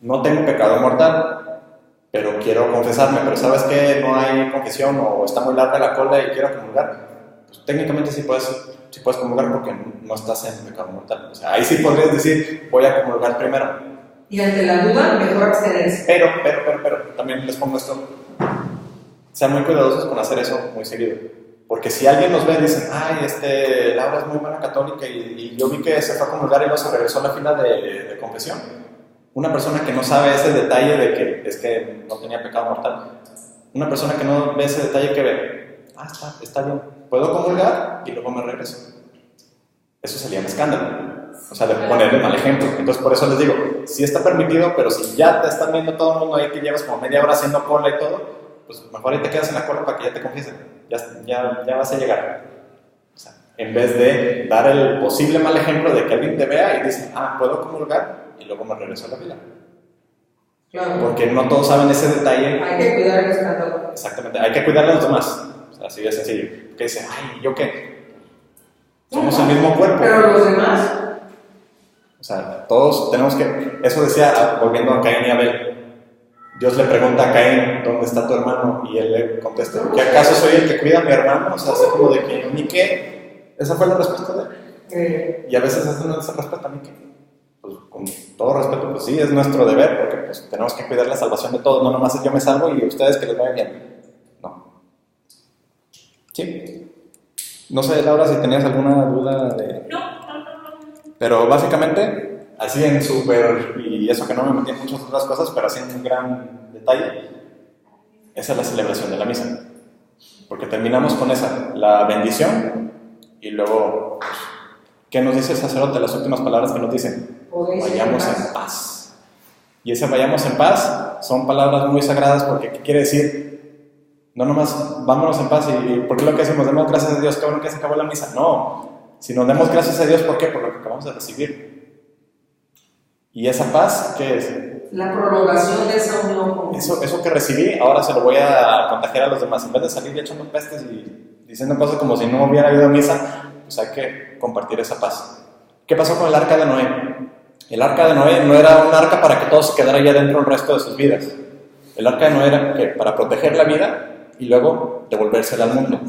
[SPEAKER 1] No tengo pecado mortal, pero quiero confesarme, pero ¿sabes qué? No hay confesión o está muy larga la cola y quiero comulgar. Pues técnicamente sí puedes comulgar porque no estás en pecado mortal. O sea, ahí sí podrías decir, voy a comulgar primero.
[SPEAKER 2] Y ante la duda, mejor abstenerse.
[SPEAKER 1] Pero, también les pongo esto. Sean muy cuidadosos con hacer eso muy seguido. Porque si alguien nos ve y dicen, Laura es muy buena católica y yo vi que se fue a comulgar y luego se regresó a la fila de confesión. Una persona que no sabe ese detalle de que es que no tenía pecado mortal. Una persona que no ve ese detalle que ve, está bien, puedo comulgar y luego me regreso. Eso sería un escándalo. O sea, de ponerle mal ejemplo. Entonces, por eso les digo, sí está permitido, pero si ya te están viendo todo el mundo ahí que llevas como media hora haciendo cola y todo, pues mejor ahí te quedas en la cola para que ya te confiesen. Ya vas a llegar. O sea, en vez de dar el posible mal ejemplo de que alguien te vea y dice, puedo comulgar y luego me regreso a la fila.
[SPEAKER 2] Claro.
[SPEAKER 1] Porque no todos saben ese detalle.
[SPEAKER 2] Hay que cuidar el escándalo.
[SPEAKER 1] Exactamente, hay que cuidar a los demás. O sea, así de sencillo. Que dicen, ¿yo qué? Somos el mismo cuerpo.
[SPEAKER 2] Pero los demás.
[SPEAKER 1] O sea, todos tenemos que... Eso decía, volviendo a Caín y Abel. Dios le pregunta a Caín, ¿dónde está tu hermano? Y él le contesta, ¿qué acaso soy el que cuida a mi hermano? O sea, así como de que, ¿ni qué? Esa fue la respuesta de él. Y a veces eso no se respeta, ¿ni qué? Pues con todo respeto, pues sí, es nuestro deber, porque pues, tenemos que cuidar la salvación de todos, no nomás es yo me salvo y ustedes que les vaya bien. No. ¿Sí? No sé, Laura, si tenías alguna duda de...
[SPEAKER 6] No.
[SPEAKER 1] Pero básicamente, así en súper, y eso que no me metí en muchas otras cosas, pero así en un gran detalle, esa es la celebración de la misa. Porque terminamos con esa, la bendición, y luego, pues, ¿qué nos dice el sacerdote? Las últimas palabras que nos dicen, vayamos en paz. Y ese vayamos en paz son palabras muy sagradas porque ¿qué quiere decir? No nomás vámonos en paz y ¿por qué lo que decimos? Demos gracias a Dios, qué bueno que se acabó la misa. No, si nos demos gracias a Dios, ¿por qué? Por lo que acabamos de recibir. ¿Y esa paz qué es?
[SPEAKER 2] La prolongación de esa unión con
[SPEAKER 1] Eso que recibí, ahora se lo voy a contagiar a los demás. En vez de salir echando pestes y diciendo cosas como si no hubiera habido misa, pues hay que compartir esa paz. ¿Qué pasó con el arca de Noé? El arca de Noé no era un arca para que todo se quedara allá dentro el resto de sus vidas. El arca de Noé era ¿qué? Para proteger la vida y luego devolvérsela al mundo.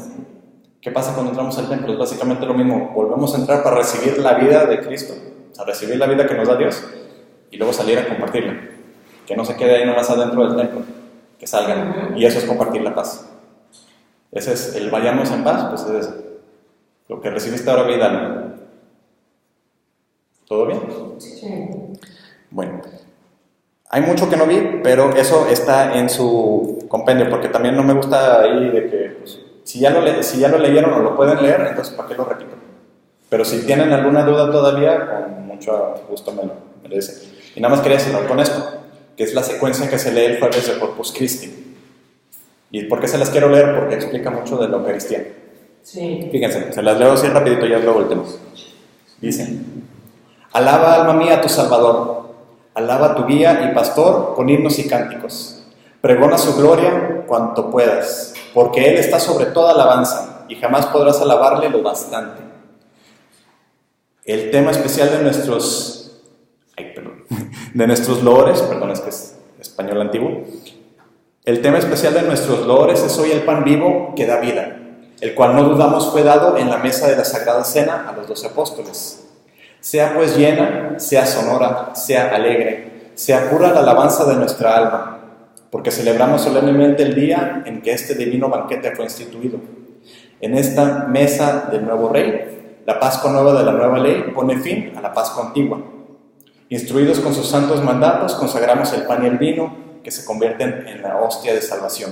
[SPEAKER 1] ¿Qué pasa cuando entramos al templo? Es básicamente lo mismo. Volvemos a entrar para recibir la vida de Cristo, a recibir la vida que nos da Dios y luego salir a compartirla. Que no se quede ahí nomás adentro del templo, que salgan. Y eso es compartir la paz. Ese es el vayamos en paz, pues es eso. Lo que recibiste ahora, vida, ¿no? ¿Todo bien?
[SPEAKER 2] Sí.
[SPEAKER 1] Bueno, hay mucho que no vi, pero eso está en su compendio, porque también no me gusta ahí de que, pues, si ya lo leyeron o lo pueden leer, entonces ¿para qué lo repito? Pero si tienen alguna duda todavía, con mucho gusto me lo dicen. Y nada más quería cerrar con esto, que es la secuencia que se lee el jueves de Corpus Christi. ¿Y por qué se las quiero leer? Porque explica mucho de la Eucaristía.
[SPEAKER 2] Sí.
[SPEAKER 1] Fíjense, se las leo así rapidito, ya luego voltemos. Dice: alaba, alma mía, a tu Salvador. Alaba a tu guía y pastor con himnos y cánticos. Pregona su gloria cuanto puedas. porque Él está sobre toda alabanza y jamás podrás alabarle lo bastante. El tema especial de nuestros loores, perdón, es que es español antiguo. El tema especial de nuestros loores es hoy el pan vivo que da vida, el cual no dudamos fue dado en la mesa de la Sagrada Cena a los 12 apóstoles. Sea pues llena, sea sonora, sea alegre, sea pura la alabanza de nuestra alma, porque celebramos solemnemente el día en que este divino banquete fue instituido. En esta mesa del nuevo Rey, la Pascua nueva de la nueva ley pone fin a la Pascua antigua. Instruidos con sus santos mandatos, consagramos el pan y el vino que se convierten en la hostia de salvación.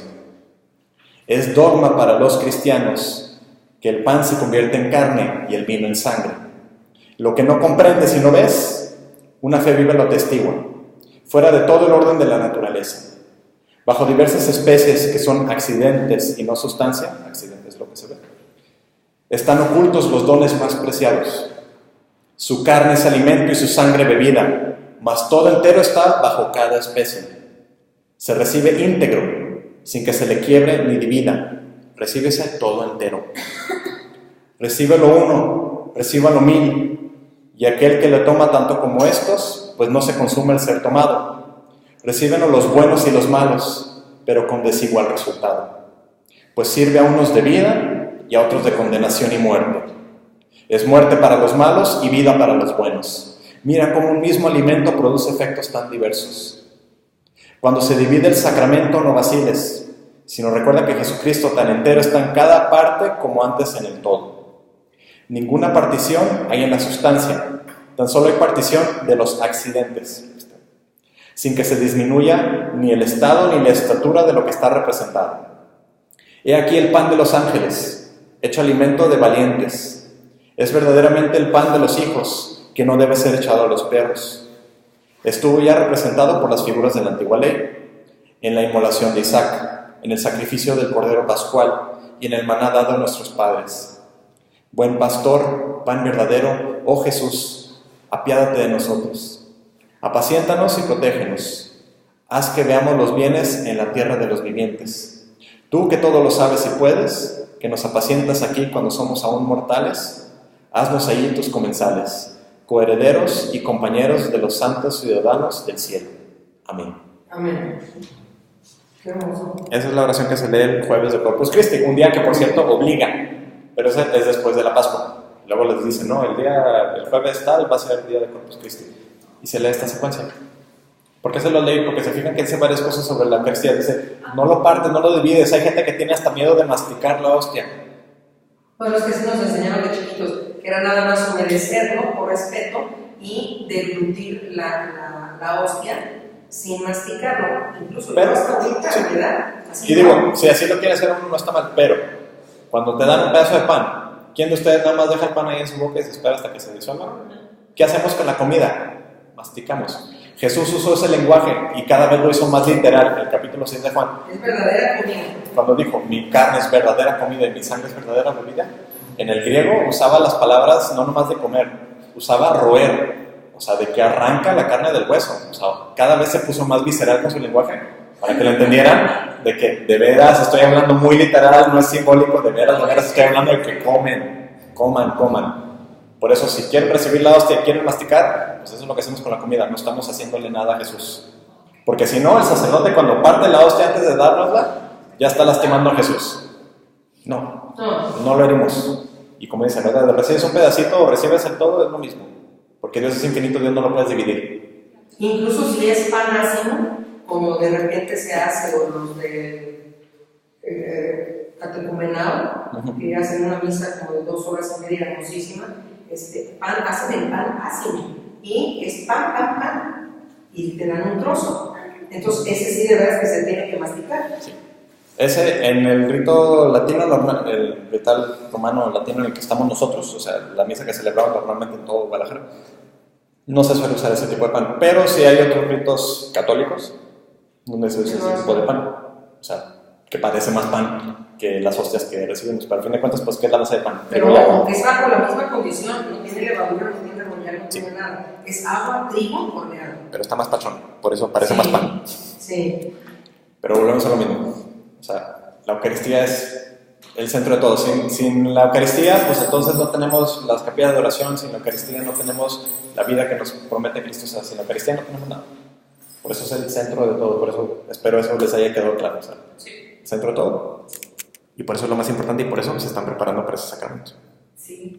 [SPEAKER 1] Es dogma para los cristianos que el pan se convierte en carne y el vino en sangre. Lo que no comprendes y no ves, una fe viva lo atestigua, fuera de todo el orden de la naturaleza. Bajo diversas especies que son accidentes y no sustancia, accidentes es lo que se ve, están ocultos los dones más preciados. Su carne es alimento y su sangre bebida, mas todo entero está bajo cada especie. Se recibe íntegro, sin que se le quiebre ni divida. Recíbese todo entero. Recíbelo uno, recíbalo mil, y aquel que le toma tanto como estos, pues no se consume el ser tomado. Recíbenos los buenos y los malos, pero con desigual resultado. Pues sirve a unos de vida y a otros de condenación y muerte. Es muerte para los malos y vida para los buenos. Mira cómo un mismo alimento produce efectos tan diversos. Cuando se divide el sacramento, no vaciles, sino recuerda que Jesucristo tan entero está en cada parte como antes en el todo. Ninguna partición hay en la sustancia, tan solo hay partición de los accidentes, sin que se disminuya ni el estado ni la estatura de lo que está representado. He aquí el pan de los ángeles, hecho alimento de valientes. Es verdaderamente el pan de los hijos, que no debe ser echado a los perros. Estuvo ya representado por las figuras de la antigua ley, en la inmolación de Isaac, en el sacrificio del Cordero Pascual y en el maná dado a nuestros padres. Buen pastor, pan verdadero, oh Jesús, apiádate de nosotros. Apaciéntanos y protégenos. Haz que veamos los bienes en la tierra de los vivientes. Tú que todo lo sabes y puedes, que nos apacientas aquí cuando somos aún mortales, haznos allí tus comensales, coherederos y compañeros de los santos ciudadanos del cielo. Amén.
[SPEAKER 2] Amén. Qué hermoso.
[SPEAKER 1] Esa es la oración que se lee el jueves de Corpus Christi, un día que por cierto obliga, pero ese es después de la Pascua. Luego les dicen, no, el jueves tal va a ser el día de Corpus Christi. Y se lee esta secuencia. ¿Por qué se lo leí? Porque se fijan que dice varias cosas sobre la Eucaristía. Dice, no lo partes, no lo divides. Hay gente que tiene hasta miedo de masticar la hostia.
[SPEAKER 2] Pues los que sí nos enseñaron de chiquitos, que era nada más humedecerlo por respeto y deglutir la hostia sin masticarlo. Incluso
[SPEAKER 1] Pero,
[SPEAKER 2] hasta ahorita,
[SPEAKER 1] sí.
[SPEAKER 2] ¿verdad? Así
[SPEAKER 1] Y digo, si así lo quiere hacer uno no está mal, pero cuando te dan un pedazo de pan, ¿quién de ustedes nada más deja el pan ahí en su boca y se espera hasta que se disuelva? ¿Qué hacemos con la comida? Masticamos. Jesús usó ese lenguaje y cada vez lo hizo más literal en el capítulo 6 de Juan.
[SPEAKER 2] Es verdadera comida.
[SPEAKER 1] Cuando dijo, mi carne es verdadera comida y mi sangre es verdadera bebida, en el griego usaba las palabras no nomás de comer, usaba roer, o sea, de que arranca la carne del hueso. O sea, cada vez se puso más visceral con su lenguaje para que lo entendieran, de que de veras estoy hablando muy literal, no es simbólico, de veras estoy hablando de que coman. Por eso, si quieren recibir la hostia y quieren masticar, pues eso es lo que hacemos con la comida, no estamos haciéndole nada a Jesús. Porque si no, el sacerdote cuando parte la hostia antes de dárnosla, ya está lastimando a Jesús. No lo herimos. Y como dicen, ¿verdad? Recibes un pedacito o recibes el todo, es lo mismo. Porque Dios es infinito, Dios no lo puedes dividir.
[SPEAKER 2] Incluso si es pan ácimo, como de repente se hace, o los de catecumenado, que hacen una misa como de 2 horas y media, hermosísima, hacen el pan ácimo, y es pan, y te dan un trozo. Entonces, ese sí de verdad que se tiene que masticar.
[SPEAKER 1] Sí. Ese, en el rito latino, el ritual romano latino en el que estamos nosotros, o sea, la misa que celebramos normalmente en todo Guadalajara, no se suele usar ese tipo de pan, pero sí hay otros ritos católicos donde se usa ese tipo de pan, o sea, que parece más pan que las hostias que recibimos, pero al fin de cuentas, pues, ¿qué es la masa de pan?
[SPEAKER 2] Pero es bajo la misma condición, no tiene levadura, no tiene roñal, no tiene nada. Es agua, trigo, horneado.
[SPEAKER 1] Pero está más pachón, por eso parece más pan.
[SPEAKER 2] Sí.
[SPEAKER 1] Pero volvemos a lo mismo. O sea, la Eucaristía es el centro de todo. Sin la Eucaristía, pues entonces no tenemos las capillas de oración, sin la Eucaristía no tenemos la vida que nos promete Cristo, o sea, sin la Eucaristía no tenemos nada. Por eso es el centro de todo, por eso espero eso les haya quedado claro, o sea, el centro de todo. Y por eso es lo más importante y por eso se están preparando para ese sacramento.
[SPEAKER 2] Sí.